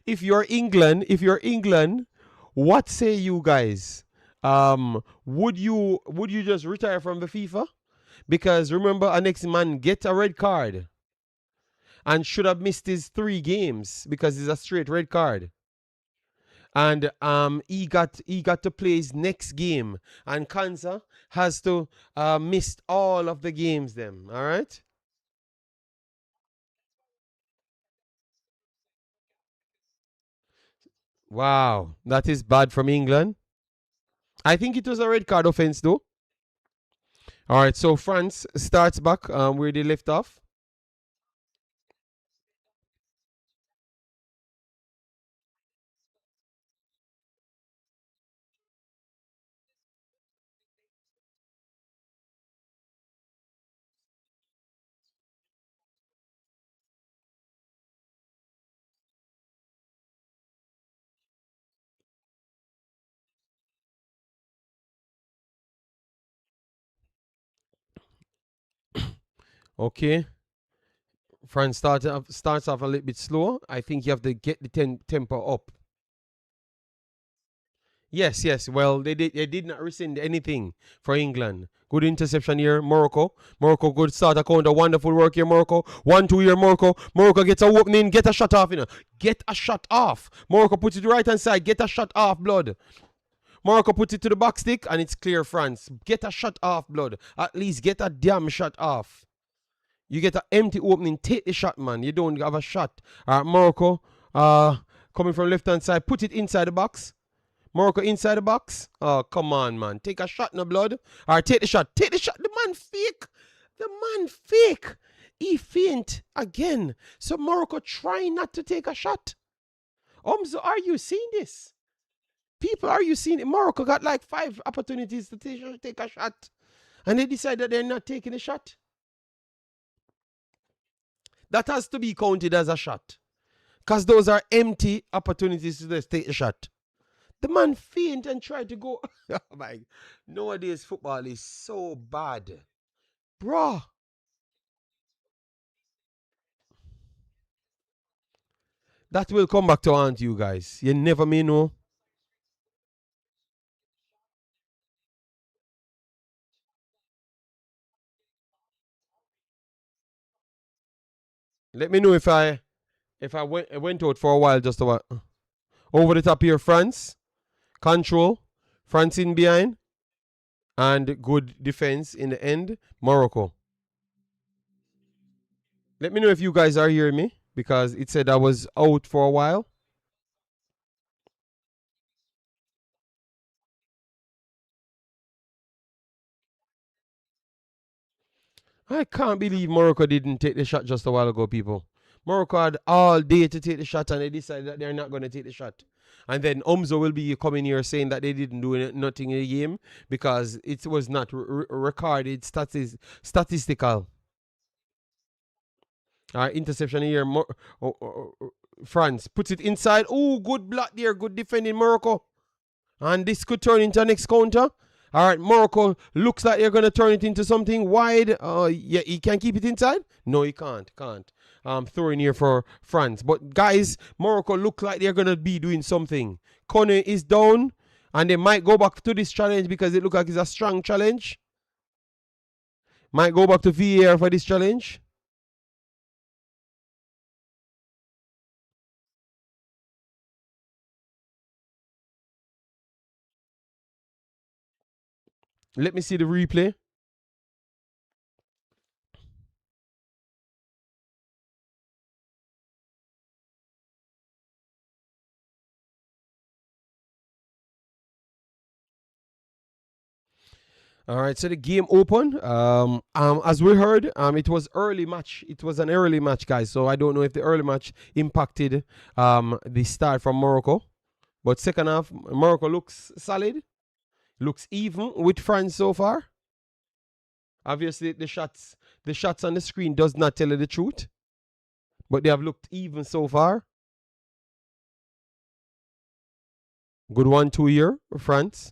If you're England, what say you guys? Would you just retire from the FIFA? Because remember, our next man get a red card and should have missed his 3 games because it's a straight red card. And he got to play his next game, and Kansa has to miss all of the games. Them, all right. Wow, that is bad from England. I think it was a red card offense though. All right, so France starts back where they left off. Okay, France starts off a little bit slow. I think you have to get the tempo up. Yes, yes. Well, they did not rescind anything for England. Good interception here, Morocco. Morocco, good start. A counter. Wonderful work here, Morocco. 1-2 here, Morocco. Morocco gets a opening. Get a shot off, Get a shot off. Morocco puts it to the right hand side. Get a shot off, blood. Morocco puts it to the back stick, and it's clear, France. Get a shot off, blood. At least get a damn shot off. You get an empty opening. Take the shot, man. You don't have a shot. All right, Morocco. Coming from left hand side. Put it inside the box. Morocco inside the box. Oh, come on, man. Take a shot in the blood. All right, take the shot. Take the shot. The man fake. The man fake. He faint again. So Morocco trying not to take a shot. So are you seeing this? People, are you seeing it? Morocco got like 5 opportunities to take a shot. And they decide that they're not taking a shot. That has to be counted as a shot. Because those are empty opportunities to just take a shot. The man faint and tried to go. Oh my. Nowadays, football is so bad. Bruh. That will come back to haunt you guys. You never may know. Let me know if I went out for a while just about over the top here, France. Control. France in behind. And good defense in the end. Morocco. Let me know if you guys are hearing me because it said I was out for a while. I can't believe Morocco didn't take the shot just a while ago, people. Morocco had all day to take the shot and they decided that they're not going to take the shot. And then Umzo will be coming here saying that they didn't do nothing in the game because it was not recorded statistical. Interception here. France puts it inside. Oh, good block there. Good defending, Morocco. And this could turn into a next counter. All right, Morocco looks like they're going to turn it into something wide. Yeah, he can keep it inside? No, he can't. Can't. Throwing here for France. But guys, Morocco look like they're going to be doing something. Kone is down. And they might go back to this challenge because it looks like it's a strong challenge. Might go back to VAR for this challenge. Let me see the replay. All right, so the game open. As we heard, it was early match. It was an early match, guys. So I don't know if the early match impacted the start from Morocco. But second half, Morocco looks solid, looks even with France so far. Obviously, the shots on the screen does not tell you the truth, but they have looked even so far. Good 1-2 here, France.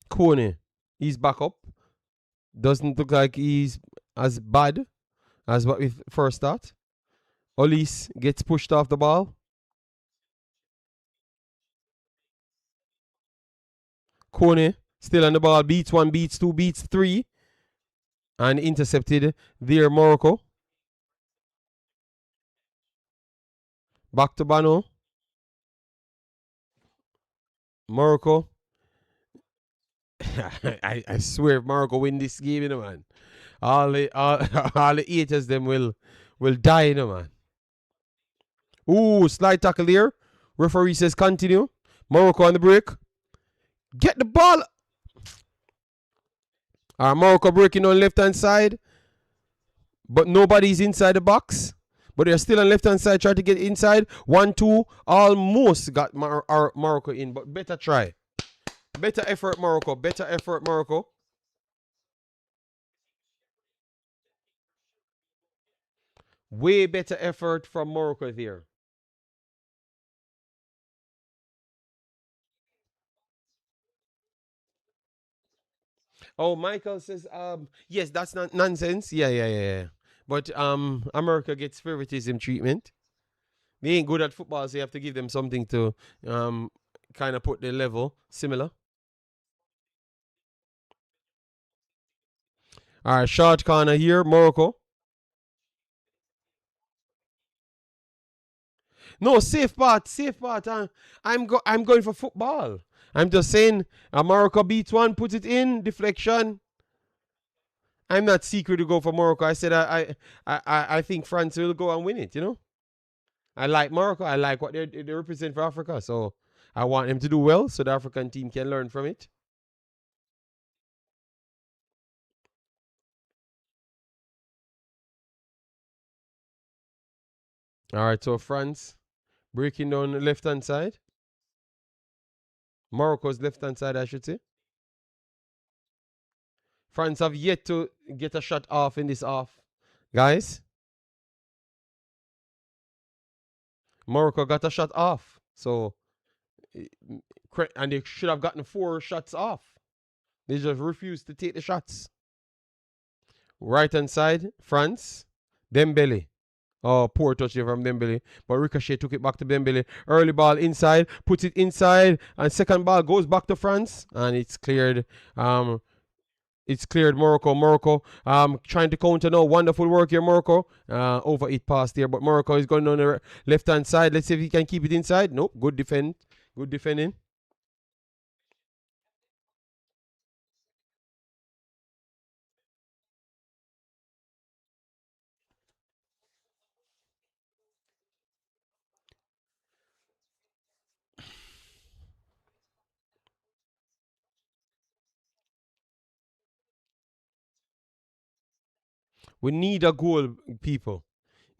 Kone, he's back up. Doesn't look like he's as bad as what we first thought. Olise gets pushed off the ball. Kone still on the ball. Beats one, beats two, beats three. And intercepted there, Morocco. Back to Bano. Morocco. I swear, if Morocco win this game, you know, man. All the haters them will die, you know, man. Ooh, slide tackle there. Referee says continue. Morocco on the break. Get the ball. Morocco breaking on left hand side. But nobody's inside the box. But they're still on left hand side trying to get inside. 1-2. Almost got Morocco in. But better try. Better effort, Morocco. Better effort, Morocco. Way better effort from Morocco there. Oh, Michael says, yes, that's not nonsense. Yeah. But America gets favoritism treatment. They ain't good at football, so you have to give them something to kind of put the level similar. All right, short corner here, Morocco. No, safe part, safe part. I'm going for football. I'm just saying, Morocco beats one, put it in, deflection. I'm not secret to go for Morocco. I said I think France will go and win it. You know, I like Morocco. I like what they represent for Africa. So I want them to do well, so the African team can learn from it. All right, so France breaking down the left hand side. Morocco's left hand side, I should say. France have yet to get a shot off in this half, guys. Morocco got a shot off, so and they should have gotten 4 shots off. They just refused to take the shots. Right hand side, France, Dembele. Oh, poor touch here from Dembele. But Ricochet took it back to Dembele. Early ball inside, puts it inside, and second ball goes back to France, and it's cleared. It's cleared Morocco. Morocco trying to counter now. Wonderful work here, Morocco. Over it past there, but Morocco is going on the left hand side. Let's see if he can keep it inside. Nope. Good defend. Good defending. We need a goal, people.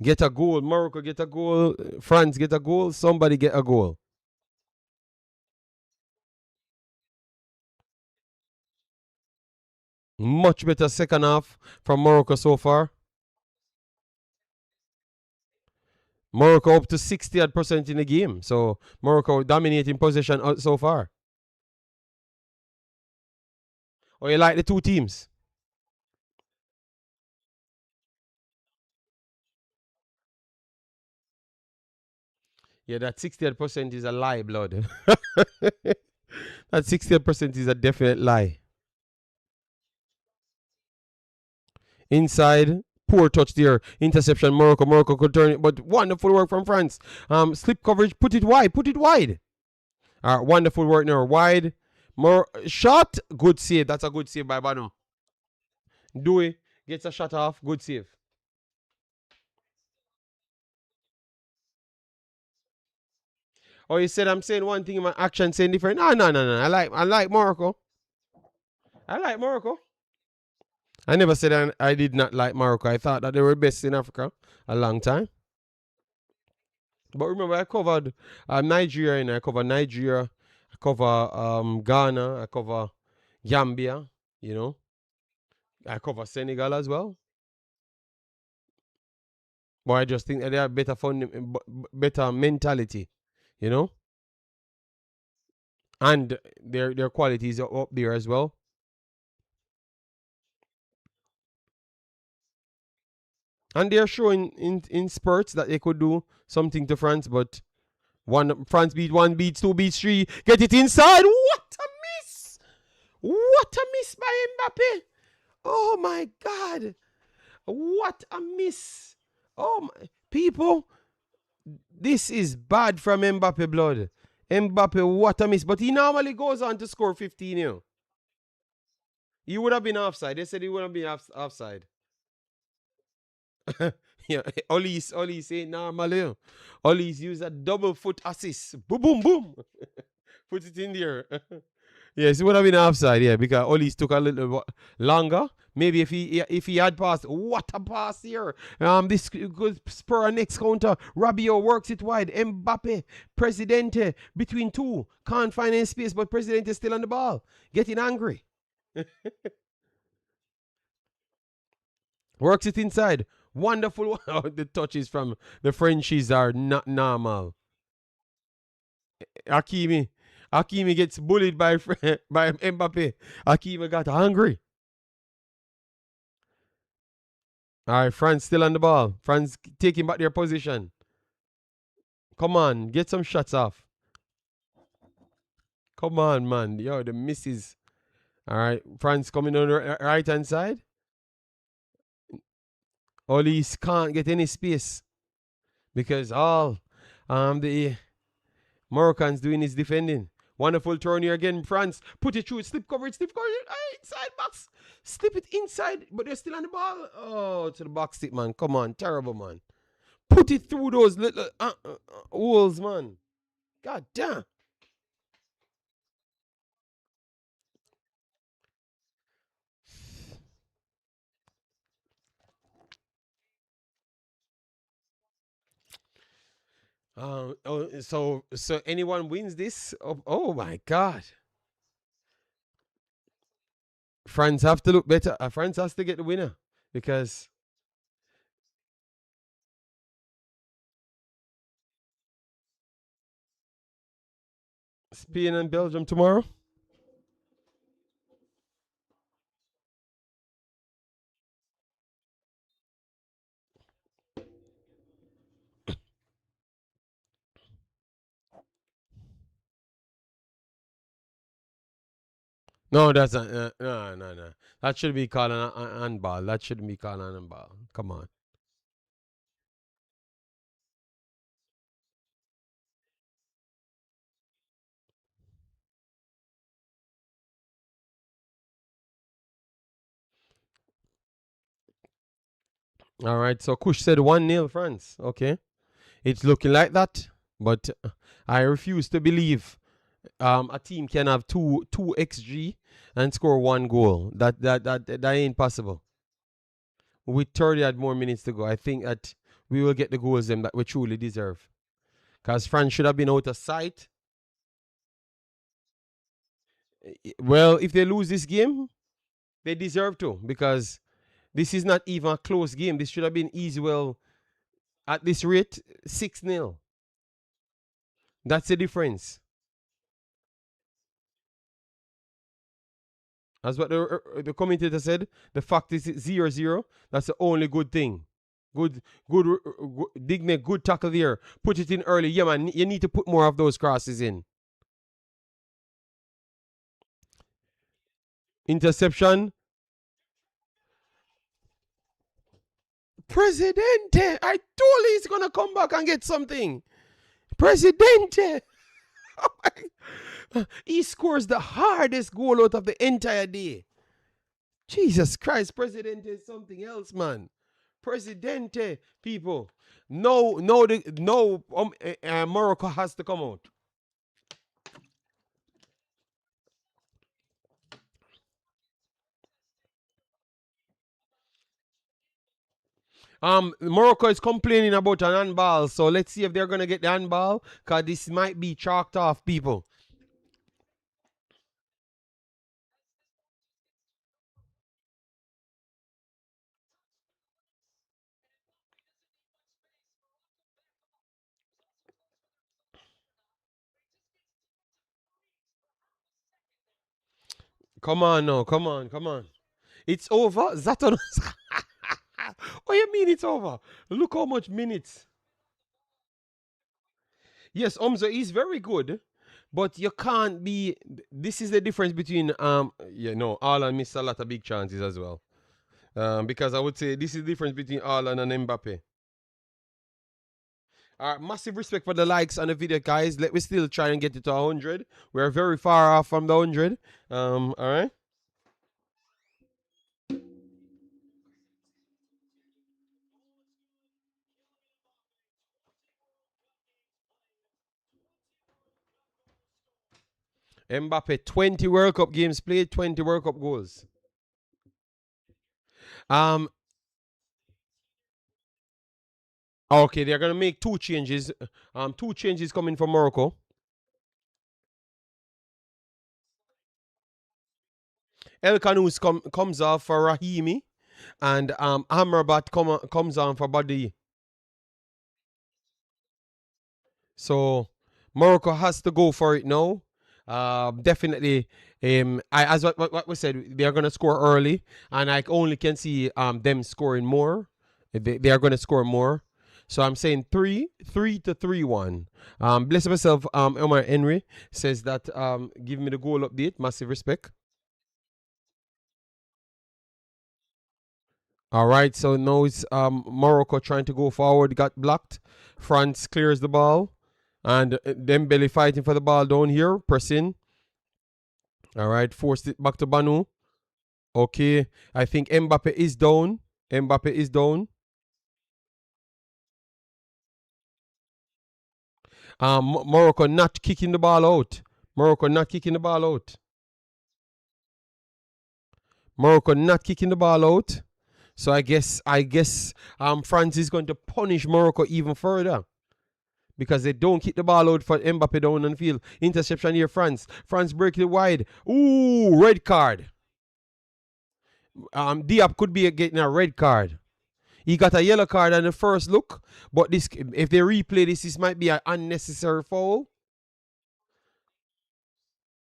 Get a goal. Morocco get a goal. France get a goal. Somebody get a goal. Much better second half from Morocco so far. Morocco up to 60% in the game. So Morocco dominating possession so far. Or you like the two teams? Yeah, that 68% is a lie, blood. That 68% is a definite lie. Inside, poor touch there. Interception, Morocco. Morocco could turn it, but wonderful work from France. Slip coverage, put it wide. Put it wide. Wonderful work now. Wide. More shot. Good save. That's a good save by Bano. Dewey gets a shot off. Good save. Oh, you said I'm saying one thing, my action saying different. No, no, no, no. I like Morocco. I like Morocco. I never said I did not like Morocco. I thought that they were best in Africa a long time. But remember, I covered Nigeria, and I cover Nigeria. I cover Ghana. I cover Gambia. You know, I cover Senegal as well. But I just think that they have better fun, better mentality. You know, and their qualities are up there as well. And they're showing in spurts that they could do something to France, but one France beat one, beats two, beats three, get it inside. What a miss! What a miss by Mbappe! Oh my God! What a miss! Oh my people, this is bad from Mbappe blood. Mbappe, what a miss! But he normally goes on to score 15. You know, he would have been offside. They said he would have been offside. Yeah, Olis ain't normal. You know. Olis use a double foot assist. Boom, boom, boom. Put it in there. Yes, it would have been offside, yeah, because Olis took a little longer. Maybe if he had passed, what a pass here! This could spur a next counter. Rabiot works it wide. Mbappe, Presidente between two, can't find any space, but Presidente is still on the ball, getting angry. Works it inside. Wonderful. Oh, the touches from the Frenchies are not normal. Hakimi. Hakimi gets bullied by by Mbappe. Hakimi got hungry. All right, France still on the ball. France taking back their position. Come on, get some shots off. Come on, man. Yo, the misses. All right, France coming on the right hand side. Olis can't get any space because all the Moroccans doing his defending. Wonderful turn here again, France. Put it through, slip coverage, inside box. Slip it inside, but they're still on the ball. Oh, to the box tip, man. Come on, terrible, man. Put it through those little holes, man. God damn. So anyone wins this? Oh my God. France have to look better. France has to get the winner because Spain and Belgium tomorrow. No, that's not. No, no, no. That should be called an handball. That shouldn't be called an handball. Come on. All right. So Kush said 1-0 France. Okay. It's looking like that, but I refuse to believe a team can have two xg and score one goal. That ain't possible. With 30 odd more minutes to go, I think that we will get the goals them that we truly deserve. Because France should have been out of sight. Well, if they lose this game, they deserve to because this is not even a close game. This should have been easy. Well, at this rate, 6-0. That's the difference. As what the commentator said, the fact is 0-0. That's the only good thing. Good, good, Digne, good tackle there. Put it in early. Yeah, man, you need to put more of those crosses in. Interception. Presidente. I told you he's going to come back and get something. Presidente. He scores the hardest goal out of the entire day. Jesus Christ, Presidente is something else, man. Presidente, people. No, no, no. Morocco has to come out. Morocco is complaining about an handball, so let's see if they're gonna get the handball, cause this might be chalked off, people. Come on, no, come on, come on. It's over. Zaton. What you mean it's over? Look how much minutes. Yes, Omzo is very good, but you can't be. This is the difference between yeah, no, Alan missed a lot of big chances as well. Because I would say this is the difference between Alan and Mbappe. Massive respect for the likes on the video, guys. Let me still try and get it to 100. We're very far off from the 100. All right. Mbappe, 20 World Cup games played, 20 World Cup goals. Um, okay, they're gonna make two changes. Two changes coming from Morocco. El Kanous comes off for Rahimi, and Amrabat comes on for Badi. So Morocco has to go for it now. Definitely. As what we said, they are gonna score early, and I only can see them scoring more. They are gonna score more. So I'm saying 3-3 to 3-1. Bless myself. Omar Henry says that give me the goal update. Massive respect. All right. So now it's Morocco trying to go forward. Got blocked. France clears the ball, and Dembele fighting for the ball down here. Pressing. All right, forced it back to Banu. Okay, I think Mbappe is down. Mbappe is down. Morocco not kicking the ball out. Morocco not kicking the ball out. Morocco not kicking the ball out. So I guess France is going to punish Morocco even further because they don't kick the ball out for Mbappe down on the field. Interception here, France. France breaking it wide. Ooh, red card. Diop could be getting a red card. He got a yellow card on the first look, but this if they replay this might be an unnecessary foul.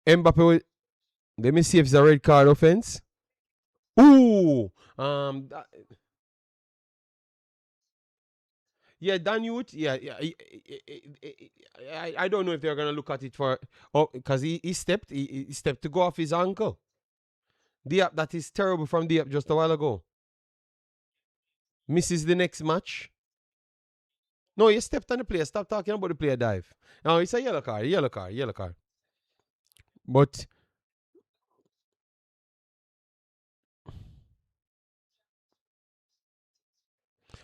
Mbappe, let me see if it's a red card offense. Ooh, that, yeah, Danute, yeah, yeah. I don't know if they're gonna look at it for because he stepped to go off his ankle. Diop, that is terrible from Diop just a while ago. Misses the next match. No, he stepped on the player. Stop talking about the player dive. No, it's a yellow card, yellow card, yellow card. But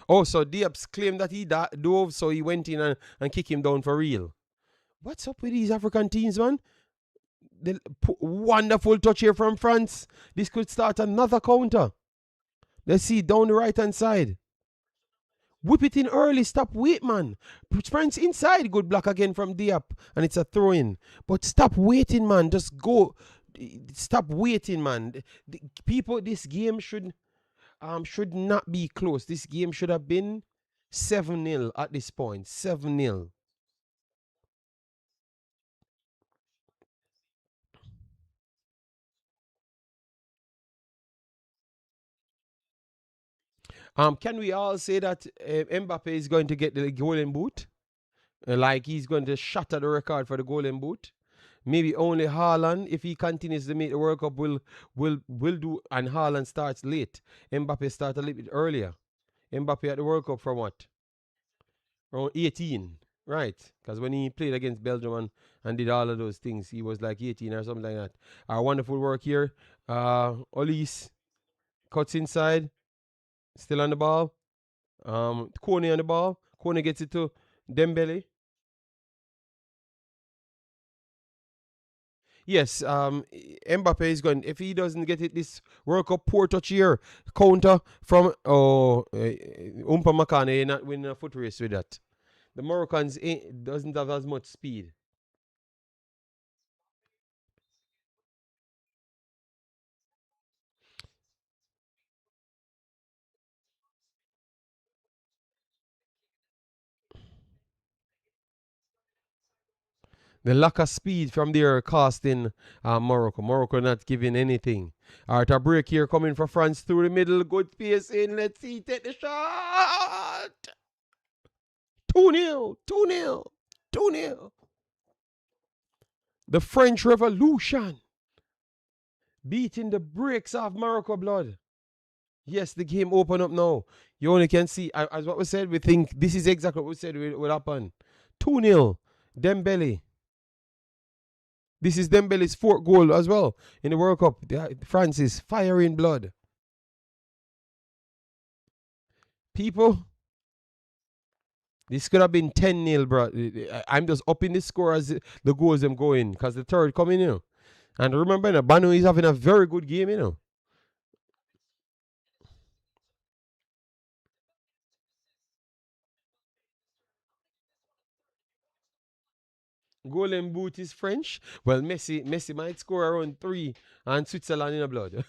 oh, so Diop's claimed that he dove, so he went in and kicked him down for real. What's up with these African teams, man? Wonderful touch here from France. This could start another counter. Let's see down the right hand side. Whip it in early. Stop wait, man. France inside. Good block again from Diop, and it's a throw in. But stop waiting, man. Just go. Stop waiting, man. People, this game should not be close. This game should have been 7-0 at this point. 7-0. Can we all say that Mbappe is going to get the golden boot? Like he's going to shatter the record for the golden boot? Maybe only Haaland, if he continues to make the World Cup, will do. And Haaland starts late. Mbappe starts a little bit earlier. Mbappe at the World Cup from what? Around 18, right? Because when he played against Belgium and did all of those things, he was like 18 or something like that. Our wonderful work here. Olise cuts inside, still on the ball. Kone on the ball. Kone gets it to Dembele. Yes, Mbappe is going. If he doesn't get it this World Cup, poor touch here, counter from Umpa Makane not winning a foot race with that. The Moroccans doesn't have as much speed. The lack of speed from there costing Morocco. Morocco not giving anything. All right, a break here coming for France through the middle. Good space in. Let's see. Take the shot. 2-0. 2-0. 2-0. The French Revolution beating the brakes off Morocco blood. Yes, the game open up now. You only can see, as what we said, we think this is exactly what we said will happen. 2-0. Dembele. This is Dembele's fourth goal as well in the World Cup. France is firing blood. People, this could have been 10-0, bro. I'm just upping the score as the goals them going because the third coming, you know. And remember, Banu is having a very good game, you know. Golden boot is French. Well, Messi might score around three and Switzerland in the blood.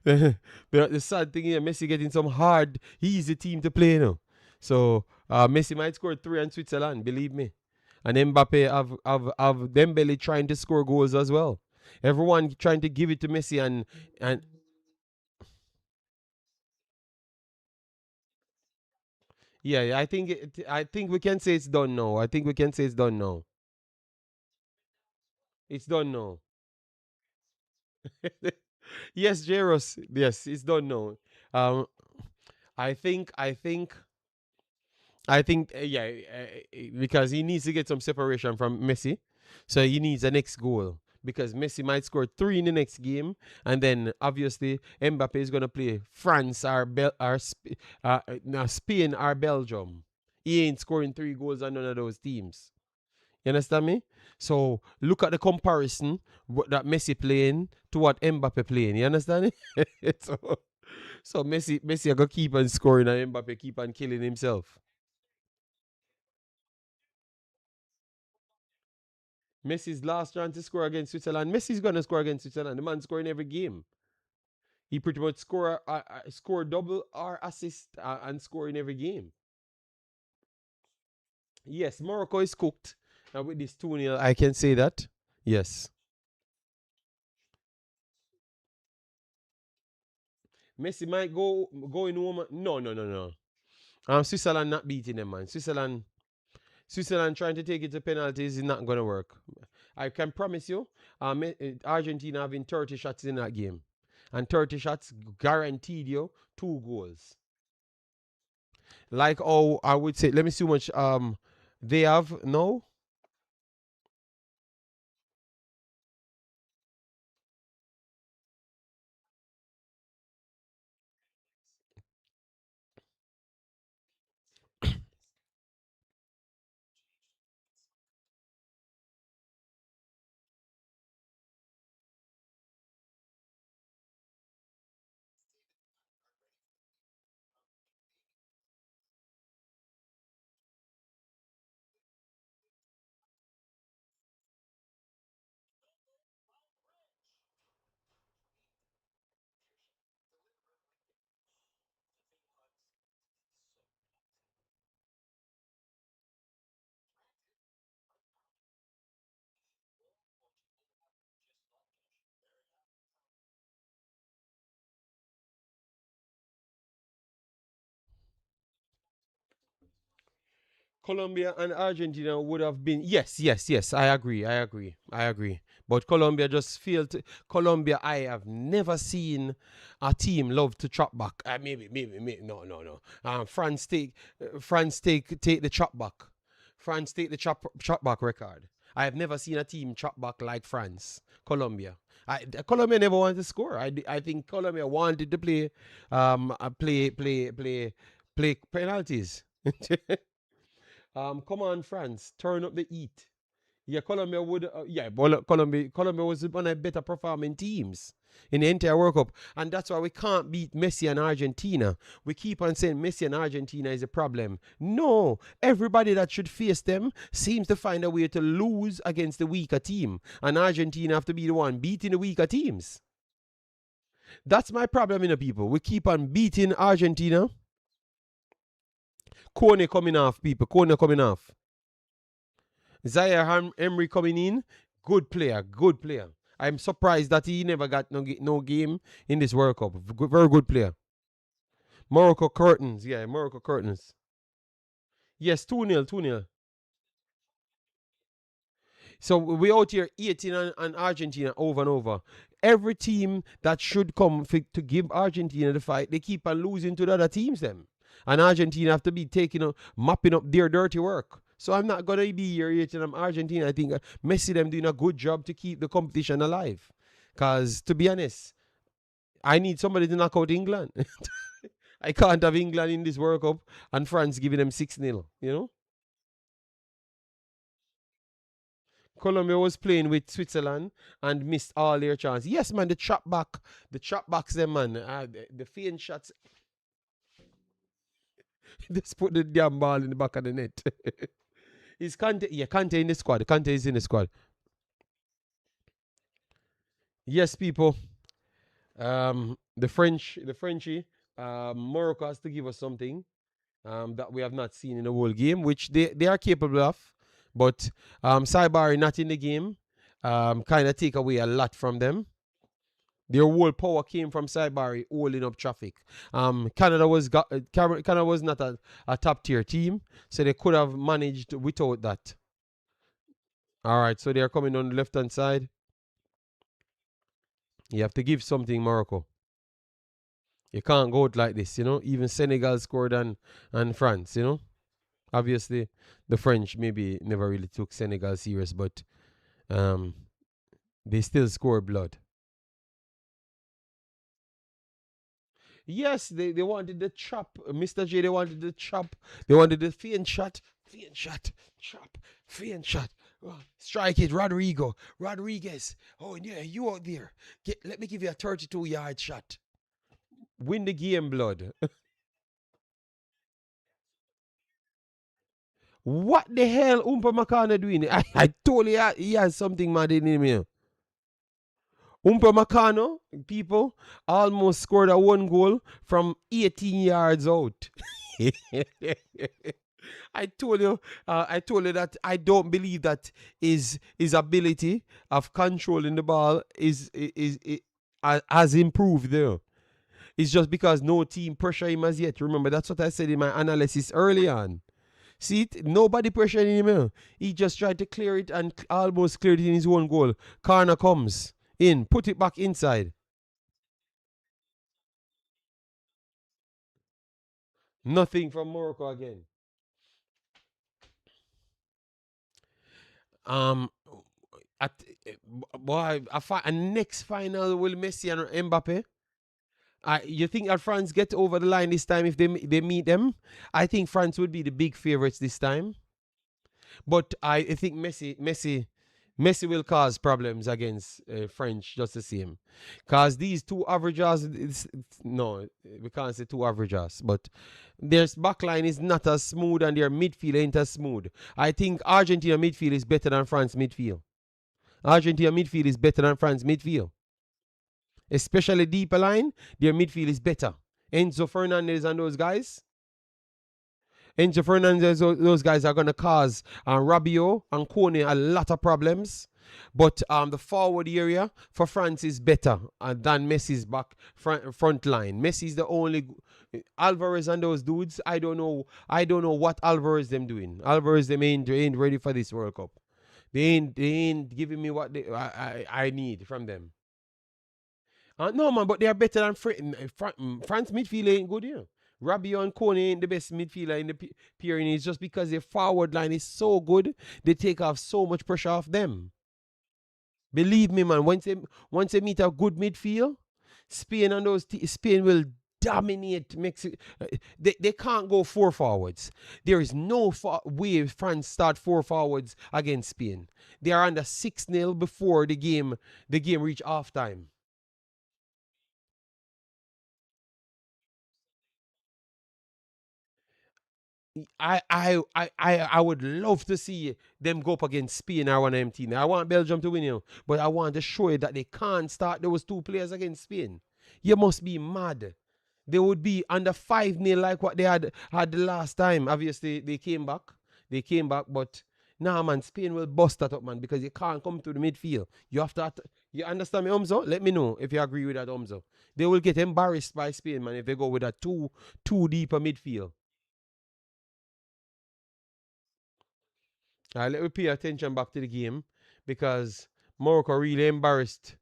But the sad thing is, Messi getting some hard, easy team to play now. So Messi might score three and Switzerland, believe me. And Mbappe have Dembele trying to score goals as well. Everyone trying to give it to Messi and yeah, I think we can say it's done now. I think we can say it's done now. It's done now. Yes, Jaros. Yes, it's done now. Um, I think, I think, yeah, because he needs to get some separation from Messi, so he needs a next goal because Messi might score three in the next game, and then obviously Mbappe is gonna play France or no, Spain or Belgium. He ain't scoring three goals on none of those teams. You understand me? So look at the comparison that Messi playing to what Mbappe playing. You understand it? So Messi are gonna keep on scoring and Mbappe keep on killing himself. Messi's last chance to score against Switzerland. Messi's gonna score against Switzerland. The man scoring every game. He pretty much score double or assist and score in every game. Yes, Morocco is cooked. And with this 2-0, I can say that. Yes. Messi might go in home. No, no, no, no. Switzerland not beating them, man. Switzerland trying to take it to penalties is not gonna work. I can promise you, Argentina having 30 shots in that game, and 30 shots guaranteed you two goals. Like I would say, let me see how much they have. No, Colombia and Argentina would have been, yes, yes, yes. I agree. But Colombia just failed. Colombia, I have never seen a team love to chop back. Maybe, no, no, no. France take the chop back. France take the chop back record. I have never seen a team chop back like France. Colombia. Colombia never wanted to score. I think Colombia wanted to play penalties. Come on, France, turn up the heat. Yeah, Colombia would. Colombia was one of the better performing teams in the entire World Cup, and that's why we can't beat Messi and Argentina. We keep on saying Messi and Argentina is a problem. No, everybody that should face them seems to find a way to lose against the weaker team, and Argentina have to be the one beating the weaker teams. That's my problem, people. We keep on beating Argentina. Kone coming off, people. Kone coming off. Zaire Emery coming in, good player, good player. I'm surprised that he never got no game in this World Cup. Very good player. Morocco curtains, yeah, Morocco curtains. Yes, 2-0, 2-0. So we out here 18 and Argentina over and over. Every team that should come to give Argentina the fight, they keep on losing to the other teams them. And Argentina have to be mopping up their dirty work. So I'm not gonna be here hating on Argentina. I think Messi them doing a good job to keep the competition alive. Cause to be honest, I need somebody to knock out England. I can't have England in this World Cup and France giving them 6-0, you know? Colombia was playing with Switzerland and missed all their chances. Yes, man, the chop backs them, man. The faint shots. Just put the damn ball in the back of the net. Is Kante? Yeah, Kante in the squad. Kante is in the squad. Yes, people. The Frenchie, Morocco has to give us something that we have not seen in the whole game, which they are capable of. But Saibari not in the game, kind of take away a lot from them. Their whole power came from Saibari holding up traffic. Canada was not a top tier team, so they could have managed without that. All right, so they are coming on the left hand side. You have to give something, Morocco. You can't go out like this, you know. Even Senegal scored and France, you know. Obviously, the French maybe never really took Senegal serious, but um, they still score blood. Yes, they wanted the chop, Mr. J. They wanted the chop. They wanted the faint shot, chop, faint shot. Strike it, Rodriguez. Oh yeah, you out there. Let me give you a 32-yard shot. Win the game, blood. What the hell Umpa Makana doing? I told you he has something mad in him here. Umpa Makano, people, almost scored a one goal from 18 yards out. I told you that I don't believe that his ability of controlling the ball has improved there. It's just because no team pressure him as yet. Remember, that's what I said in my analysis early on. See it? Nobody pressuring him. He just tried to clear it and almost cleared it in his own goal. Corner comes in, put it back inside. Nothing from Morocco again. Um, at boy, a next final will Messi and Mbappe. You think that France get over the line this time if they meet them? I think France would be the big favorites this time. But I think Messi will cause problems against French just the same. Because these two averages, no, we can't say two averages, but their backline is not as smooth and their midfield ain't as smooth. I think Argentina midfield is better than France midfield. Argentina midfield is better than France midfield. Especially deeper line, their midfield is better. Enzo Fernandez and those guys, those guys are going to cause Rabiot and Kone a lot of problems. But the forward area for France is better than Messi's back front line. Messi's the only Alvarez and those dudes. I don't know. I don't know what Alvarez them doing. Alvarez them ain't ready for this World Cup. They ain't giving me what I need from them. No man, but they are better than France midfield ain't good here. Rabiot and Kone ain't the best midfielder in the period. It's just because their forward line is so good, they take off so much pressure off them. Believe me, man. Once they meet a good midfield, Spain and Spain will dominate Mexico. They can't go four forwards. There is no way France start four forwards against Spain. They are under 6-0 before the game reach halftime. I would love to see them go up against Spain or one of them team. I want Belgium to win, but I want to show you that they can't start those two players against Spain. You must be mad. They would be under 5-0 like what they had the last time. Obviously, they came back. They came back, but nah, man, Spain will bust that up, man, because you can't come to the midfield. You have to. You understand me, Umzo? Let me know if you agree with that, Umzo. They will get embarrassed by Spain, man, if they go with a two deeper midfield. Let me pay attention back to the game because Morocco really embarrassed.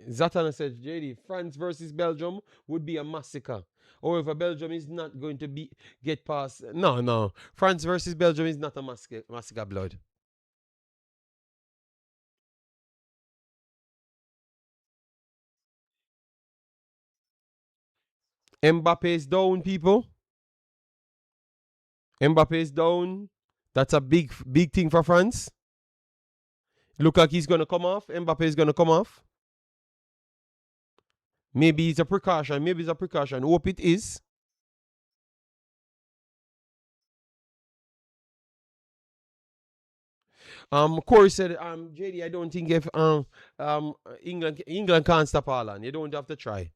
Zatana said, JD, France versus Belgium would be a massacre. However, Belgium is not going to get past. No, no. France versus Belgium is not a massacre blood. Mbappe is down, people. Mbappe is down. That's a big thing for France. Look like he's going to come off. Mbappe is going to come off. Maybe it's a precaution. Maybe it's a precaution. Hope it is. Corey said, JD, I don't think if um England can't stop Haaland. You don't have to try.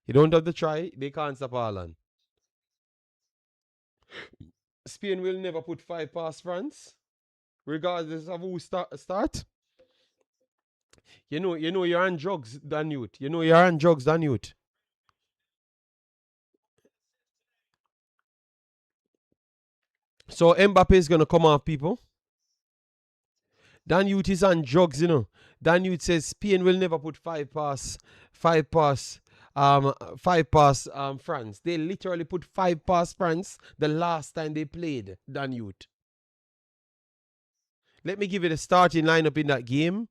You don't have to try. They can't stop Haaland. Spain will never put five past France, regardless of who start. You know you're on drugs, than youth. You know you're on drugs, than youth. So Mbappe is gonna come off, people. Dan Youth is on drugs. Dan Youth says Spain will never put five past France. They literally put five past France the last time they played. Dan Youth. Let me give you the starting lineup in that game.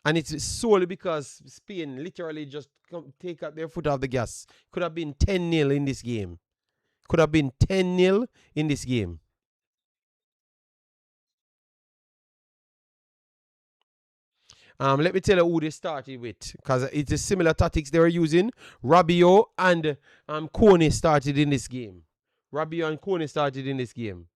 And it's solely because Spain literally just take out their foot off the gas. Could have been 10-0 in this game. Could have been 10-0 in this game. Let me tell you who they started with, because it's a similar tactics they were using. Rabiot and Kone started in this game. Rabiot and Kone started in this game.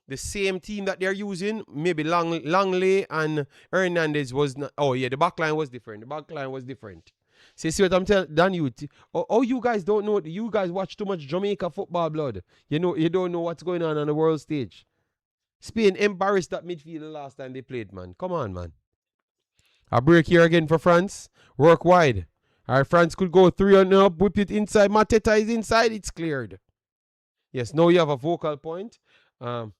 The same team that they're using, maybe Langley and Hernandez was not. Oh yeah, the back line was different. The back line was different. See what I'm telling Dan you. Oh, you guys don't know. You guys watch too much Jamaica football, blood. You don't know what's going on the world stage. Spain embarrassed that midfield the last time they played, man. Come on, man. A break here again for France. Work wide. All right, France could go 3 on up, whip it inside. Mateta is inside. It's cleared. Yes, now you have a vocal point. Um,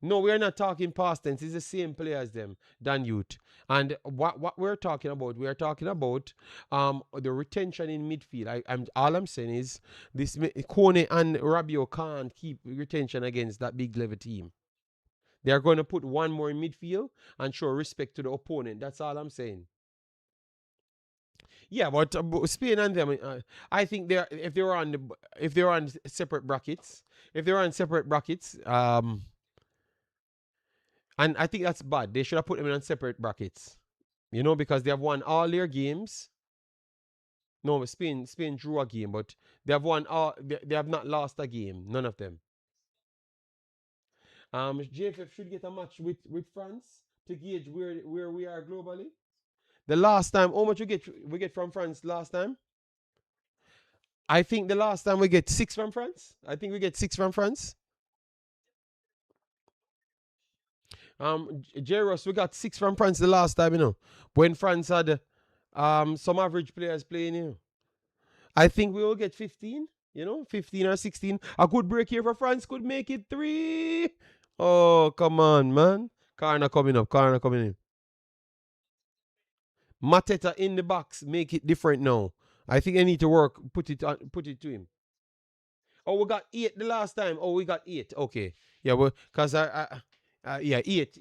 no, we're not talking past tense. It's the same player as them, Dan Youth. And what we're talking about the retention in midfield. All I'm saying is this Kone and Rabiot can't keep retention against that big level team. They are going to put one more in midfield and show respect to the opponent. That's all I'm saying. Yeah, but Spain and them, I think they're if they're on separate brackets, if they're on separate brackets, and I think that's bad. They should have put them in separate brackets. Because they have won all their games. No, Spain drew a game, but they have won all. They have not lost a game. None of them. JFF should get a match with France to gauge where we are globally. The last time, how much we get from France last time? I think the last time we get six from France. I think we get six from France. Jairus, we got six from France the last time, when France had some average players playing. I think we will get 15, 15 or 16. A good break here for France could make it three. Oh, come on, man. Corner coming up, corner coming in. Mateta in the box, make it different now. I think I need to work, put it to him. Oh, we got eight the last time. Oh, we got eight. Okay. Yeah, well, because yeah, eight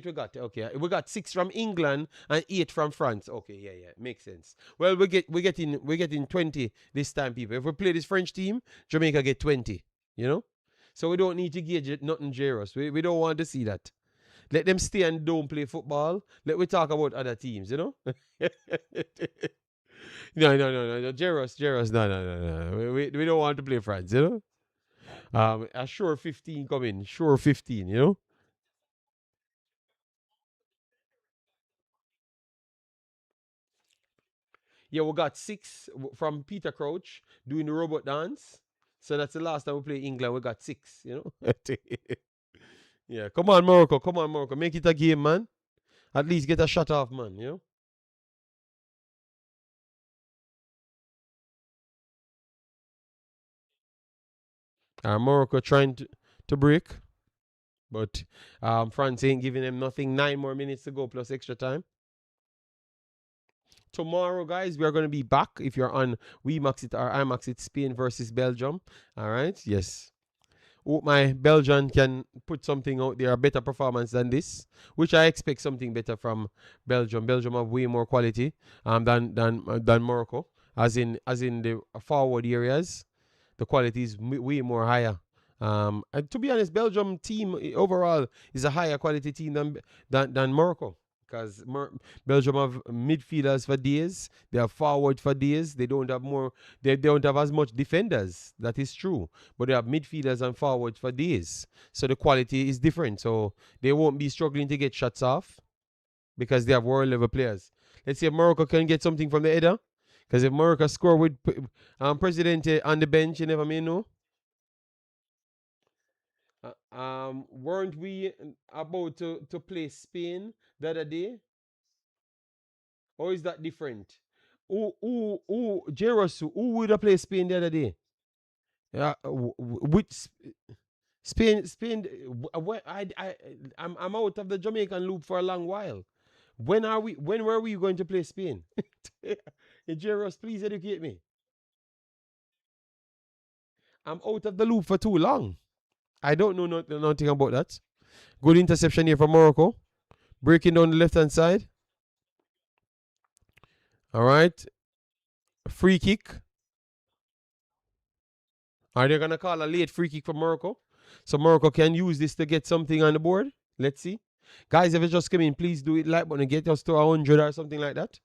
we got. Okay, we got six from England and eight from France. Okay, yeah, makes sense. Well, we getting 20 this time, people. If we play this French team, Jamaica get 20. You know, so we don't need to gauge it, nothing Jairus. We don't want to see that. Let them stay and don't play football. Let we talk about other teams. No, Jairus, no. We don't want to play France. A sure 15 come in, sure 15. Yeah, we got six from Peter Crouch doing the robot dance. So that's the last time we play England. We got six. Yeah, come on, Morocco. Come on, Morocco. Make it a game, man. At least get a shot off, man. Morocco trying to break, but France ain't giving them nothing. 9 more minutes to go plus extra time. Tomorrow, guys, we are going to be back. If you're on Wemaxit or iMaxit, Spain versus Belgium. All right. Yes. Hope my Belgian can put something out there, a better performance than this, which I expect something better from Belgium. Belgium have way more quality than Morocco, as in the forward areas. The quality is way more higher. And to be honest, Belgium team overall is a higher quality team than Morocco. Because Belgium have midfielders for days, they have forward for days. They don't have as much defenders. That is true, but they have midfielders and forwards for days. So the quality is different. So they won't be struggling to get shots off because they have world level players. Let's see if Morocco can get something from the header. Because if Morocco score with Presidente on the bench, you never may know. Weren't we about to play Spain the other day? Or is that different? Jairus, who would have played Spain the other day? Which Spain, I'm out of the Jamaican loop for a long while. When were we going to play Spain? Jairus, please educate me. I'm out of the loop for too long. I don't know nothing about that. Good interception here from Morocco. Breaking down the left hand side. All right. Free kick. Are they going to call a late free kick for Morocco? So Morocco can use this to get something on the board. Let's see. Guys, if you just come in, please do it like button. Get us to 100 or something like that.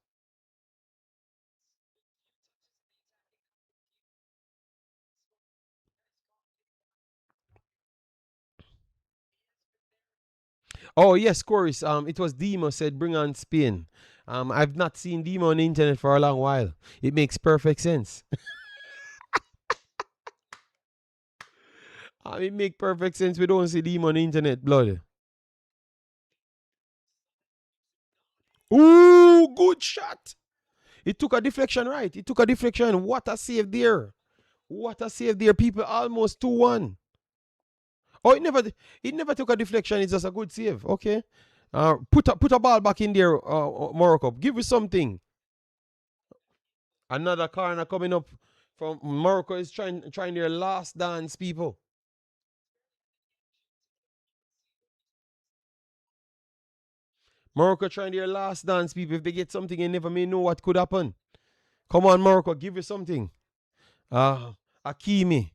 Oh, yes, Chorus. It was Demo said bring on Spain. I've not seen Demo on the internet for a long while. It makes perfect sense. It make perfect sense. We don't see Demo on the internet, blood. Ooh, good shot. It took a deflection, right? It took a deflection. What a save there. What a save there. People almost 2-1. Oh, it never took a deflection. It's just a good save. Okay. Put a ball back in there, Morocco. Give us something. Another corner coming up from Morocco is trying their last dance, people. Morocco trying their last dance, people. If they get something, you never may know what could happen. Come on, Morocco, give us something. Akimi.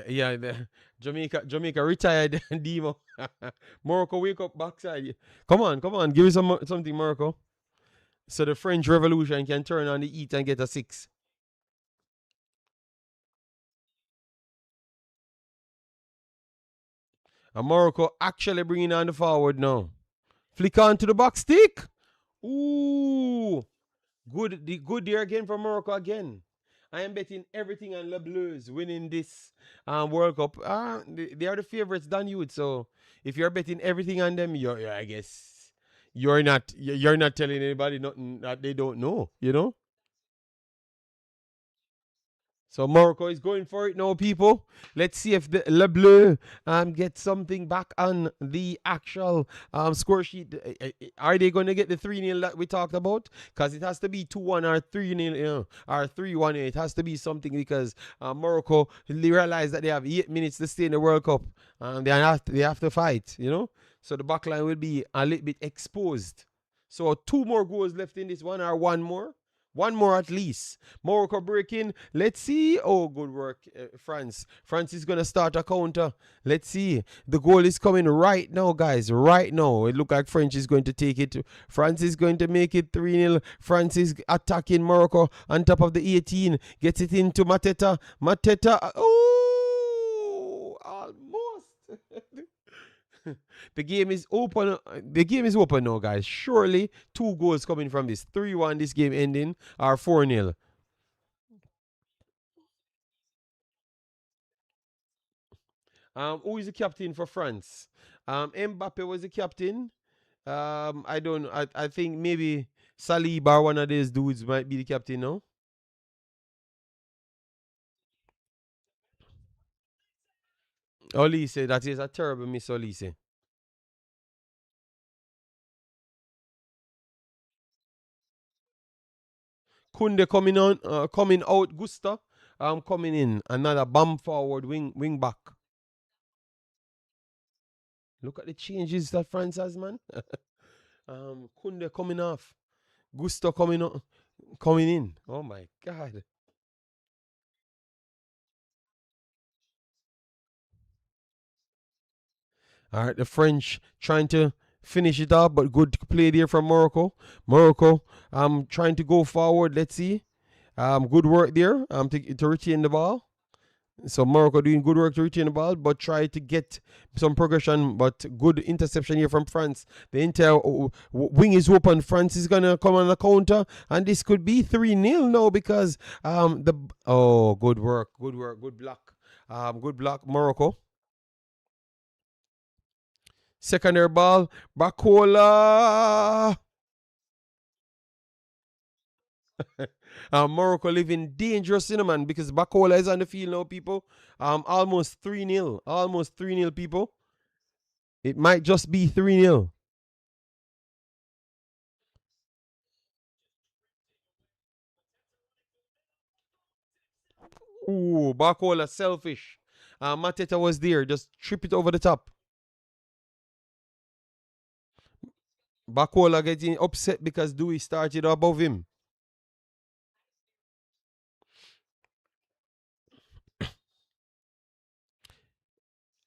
Yeah, Jamaica retired Demo. Morocco wake up backside. Come on, give us something, Morocco. So the French Revolution can turn on the heat and get a six. And Morocco actually bringing on the forward now. Flick on to the back stick. Ooh. Good there again for Morocco again. I am betting everything on Le Bleus winning this World Cup. They are the favorites than you. So if you're betting everything on them, I guess you're not telling anybody nothing that they don't know. You know. So Morocco is going for it now, people. Let's see if the Le Bleu get something back on the actual score sheet. Are they going to get the 3-0 that we talked about? Because it has to be 2-1 or 3-0, or 3-1. It has to be something because Morocco realize that they have 8 minutes to stay in the World Cup. They have to fight, you know? So the back line will be a little bit exposed. So 2 more goals left in this one, or 1 more? 1 more at least. Morocco breaking. Let's see. Oh, good work, France. France is going to start a counter. Let's see. The goal is coming right now, guys. Right now. It looks like French is going to take it. France is going to make it 3-0. France is attacking Morocco on top of the 18. Gets it into Mateta. Mateta. Oh, almost. The game is open. The game is open now, guys. Surely 2 goals coming from this. 3-1 this game ending, or 4-0. Who is the captain for France? Mbappe was the captain. I don't. I think maybe Saliba or one of these dudes might be the captain now. Olise, that is a terrible miss, Olise. Kunde coming out. Gusta, coming in. Another bomb forward wing back. Look at the changes that France has, man. Kunde coming off. Gusto coming in. Oh my God. All right, the French trying to finish it up, but good play there from Morocco. Morocco trying to go forward. Let's see. Good work there to retain the ball. So Morocco doing good work to retain the ball, but try to get some progression. But good interception here from France. The entire wing is open. France is gonna come on the counter, and this could be 3-0 now because the good work, good block, good block, Morocco. Secondary ball, Bacola. Morocco living dangerous, man, because Bacola is on the field now, people. Almost 3-0. Almost 3-0, people. It might just be 3-0. Ooh, Bacola selfish. Mateta was there. Just trip it over the top. Bacola getting upset because Dewey started above him.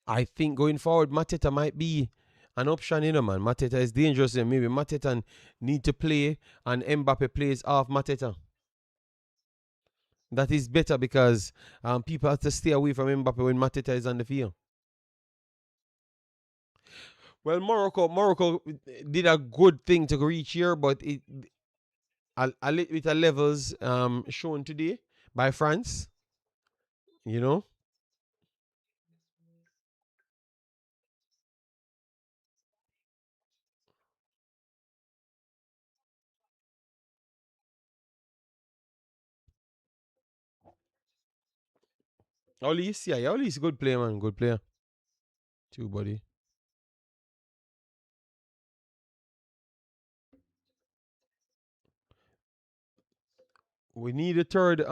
I think going forward, Mateta might be an option, man. Mateta is dangerous. Maybe Mateta need to play and Mbappe plays off Mateta. That is better because people have to stay away from Mbappe when Mateta is on the field. Well, Morocco did a good thing to reach here, but it a little bit of levels shown today by France. You know, Olis, yeah, Olis, good player, man, good player. Too, buddy. We need a third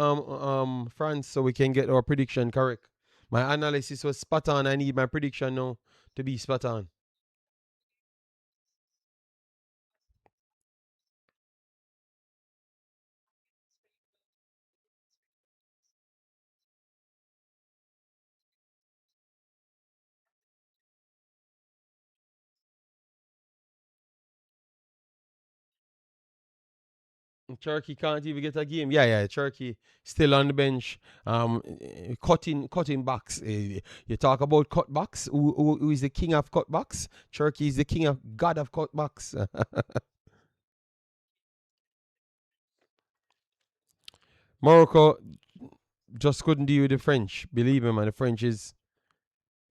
France so we can get our prediction correct. My analysis was spot on. I need my prediction now to be spot on. Turkey can't even get a game. Yeah, yeah. Turkey still on the bench. Cutting backs. You talk about cutbacks. Who is the king of cutbacks? Turkey is the king of god of cutbacks. Morocco just couldn't deal with the French. Believe me, man. The French is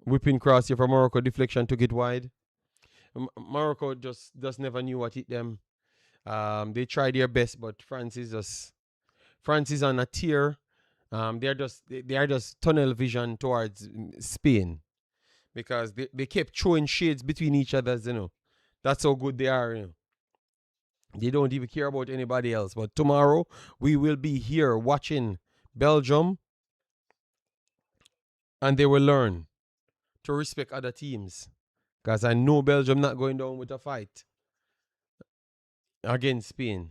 whipping cross here for Morocco. Deflection took it wide. Morocco just never knew what hit them. They tried their best, but France is on a tear. They are just tunnel vision towards Spain because they kept throwing shades between each other's. That's how good they are. They don't even care about anybody else. But tomorrow we will be here watching Belgium, and they will learn to respect other teams. Because I know Belgium not going down with a fight against Spain.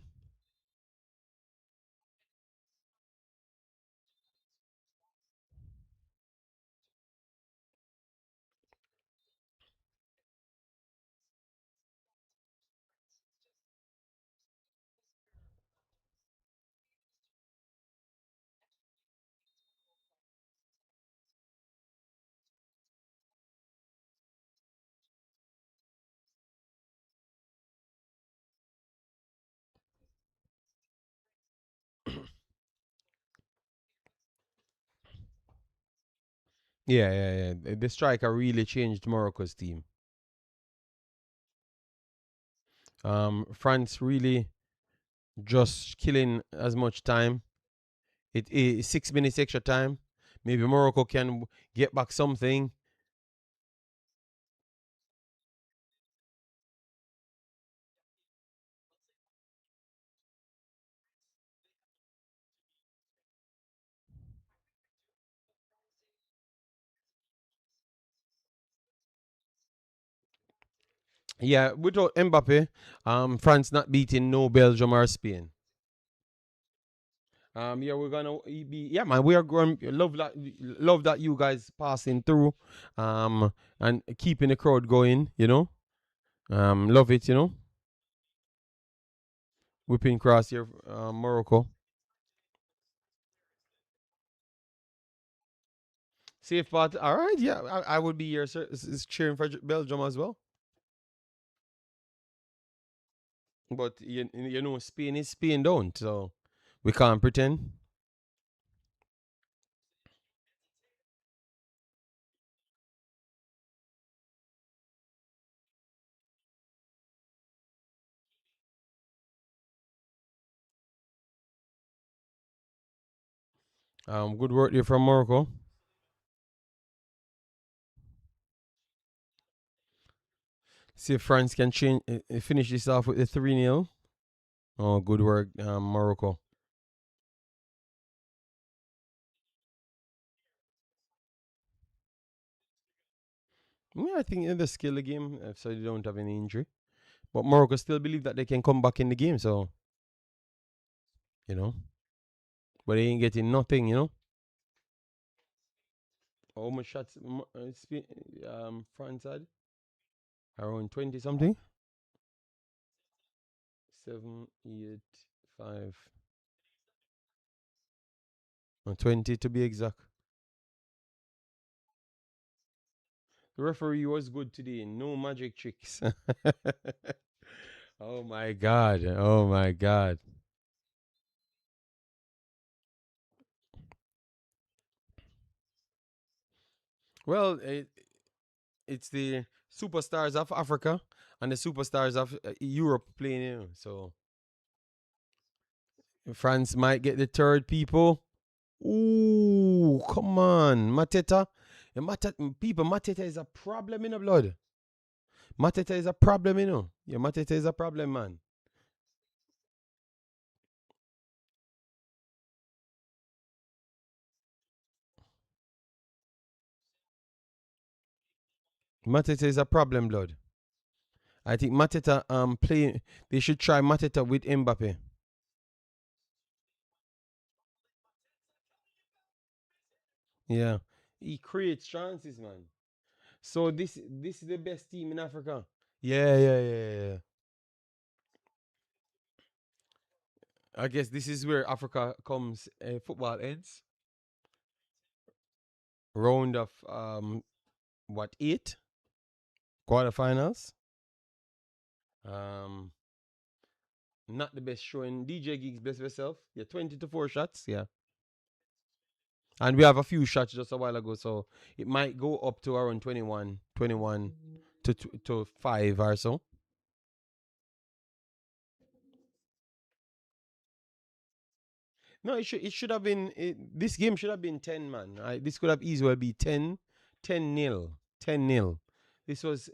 Yeah, yeah, yeah. The striker really changed Morocco's team. France really just killing as much time. It is 6 minutes extra time. Maybe Morocco can get back something. Yeah, without Mbappe, France not beating no Belgium or Spain. Yeah, we're gonna be yeah, man. We are going love that you guys passing through, and keeping the crowd going. Love it. Whipping cross here, Morocco. Safe part. All right, yeah, I would be here, sir. Is cheering for Belgium as well. But Spain is Spain, don't so we can't pretend. Good work there from Morocco. See if France can finish this off with the 3-0. Oh, good work, Morocco. Yeah, I think in the skill of the game, so they don't have any injury. But Morocco still believe that they can come back in the game, so you know. But they ain't getting nothing. How much shots France had? Around 20 something? 7, 8, 5, 20 to be exact. The referee was good today. No magic tricks. Oh my god. Oh my god. Well, it's the superstars of Africa and the superstars of Europe playing. So France might get the third people. Ooh, come on, Mateta. People, Mateta is a problem in the blood. Mateta is a problem. Yeah, Mateta is a problem, man. Mateta is a problem, blood. I think Mateta play. They should try Mateta with Mbappe. Yeah, he creates chances, man. So this is the best team in Africa. Yeah, yeah, yeah, yeah. I guess this is where Africa comes. Football ends. Round of what, 8 quarterfinals. Um, not the best showing. DJ Gigs, bless yourself. Yeah, 20 to 4 shots. Yeah, and we have a few shots just a while ago, so it might go up to around 21 to 5 or so. No, it should have been this game should have been 10, man. This could have easily be 10 nil, 10 nil. This was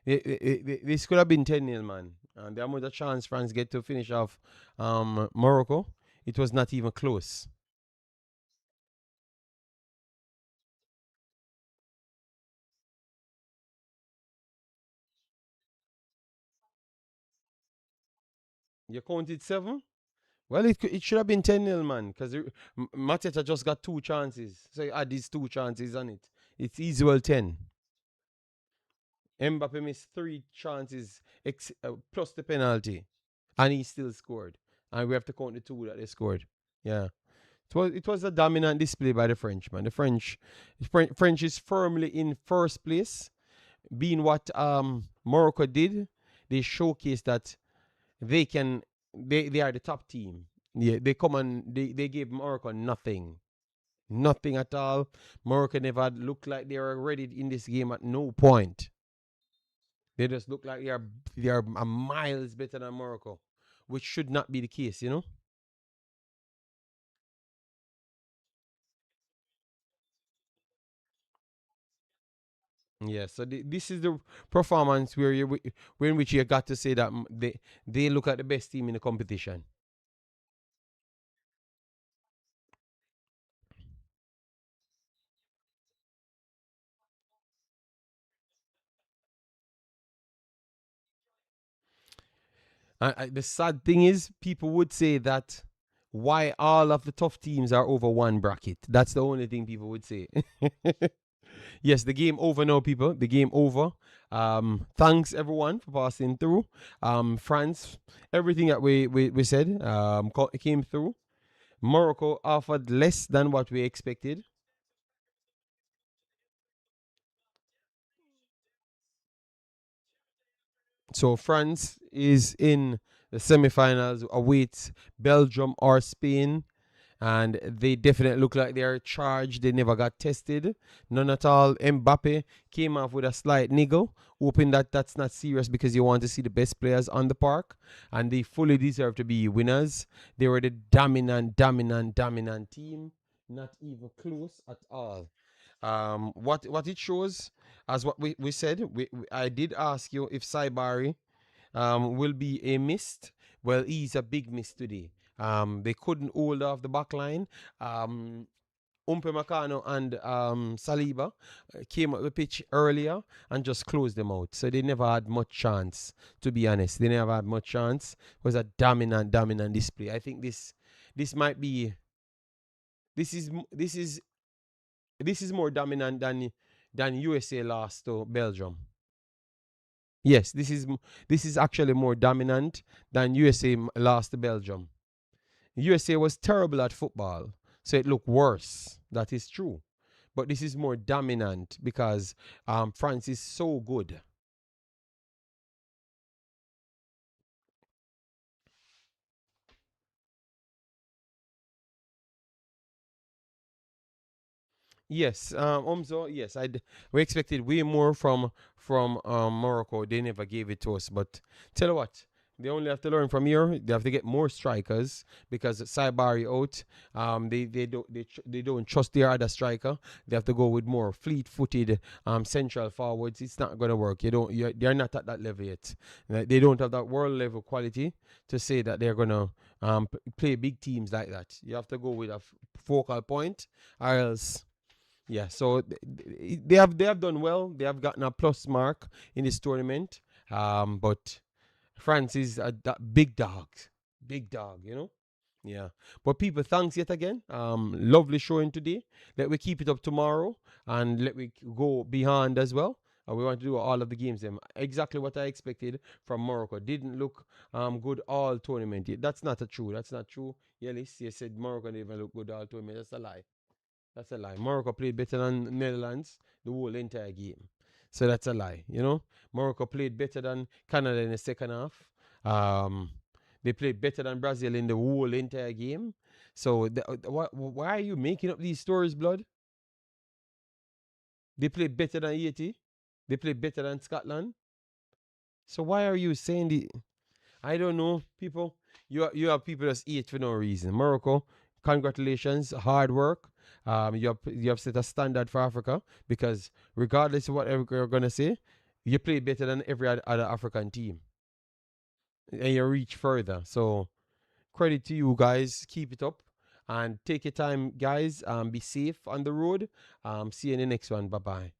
this could have been 10 nil, man. And the amount of chance France get to finish off Morocco, it was not even close. You counted 7? Well, it should have been 10 nil, man, because Mateta just got 2 chances. So you add these 2 chances on it. It's easy well 10. Mbappe missed 3 chances plus the penalty, and he still scored. And we have to count the 2 that they scored. Yeah. It was a dominant display by the French, man. French is firmly in first place, being what Morocco did. They showcased that they can they are the top team. Yeah, they come and they gave Morocco nothing. Nothing at all. Morocco never looked like they were ready in this game at no point. They just look like they are a miles better than Morocco, which should not be the case. Yeah, so this is the performance where in which you got to say that they look at the best team in the competition. The sad thing is, people would say that why all of the tough teams are over one bracket. That's the only thing people would say. Yes, the game over now, people. The game over. Thanks everyone for passing through. France, everything that we said came through. Morocco offered less than what we expected. So France is in the semifinals, awaits Belgium or Spain, and they definitely look like they're charged. They never got tested, none at all. Mbappe came off with a slight niggle, hoping that that's not serious because you want to see the best players on the park, and they fully deserve to be winners. They were the dominant team, not even close at all. What it shows, as what we said, I did ask you if Saibari will be a mist. Well, he's a big miss today. They couldn't hold off the back line. Umpe Makano and Saliba came up the pitch earlier and just closed them out. So they never had much chance, to be honest. They never had much chance. It was a dominant display. I think this might be this is this is this is more dominant than USA lost to Belgium. Yes, this is actually more dominant than USA lost to Belgium. USA was terrible at football, so it looked worse. That is true. But this is more dominant because France is so good. Yes, Omzo. Yes, we expected way more from Morocco. They never gave it to us. But tell you what, they only have to learn from here. They have to get more strikers because Saibari out. They don't trust their other striker. They have to go with more fleet-footed central forwards. It's not gonna work. They're not at that level yet. Like, they don't have that world level quality to say that they're gonna play big teams like that. You have to go with a focal point, or else yeah, so they have done well. They have gotten a plus mark in this tournament. But France is that big dog. Yeah, but people, thanks yet again. Lovely showing today. Let we keep it up tomorrow, and let we go beyond as well. We want to do all of the games. Them exactly what I expected from Morocco. Didn't look good all tournament. That's not a true. That's not true. Yelis, you said Morocco didn't even look good all tournament. That's a lie. That's a lie. Morocco played better than Netherlands the whole entire game. So that's a lie. Morocco played better than Canada in the second half. Um, they played better than Brazil in the whole entire game. So why are you making up these stories, blood? They played better than Haiti. They played better than Scotland. So why are you saying the? I don't know, people. You have people that's eat for no reason. Morocco, congratulations, hard work. You have set a standard for Africa because regardless of whatever you're gonna say, you play better than every other African team, and you reach further. So credit to you guys. Keep it up and take your time, guys. Be safe on the road. See you in the next one. Bye bye.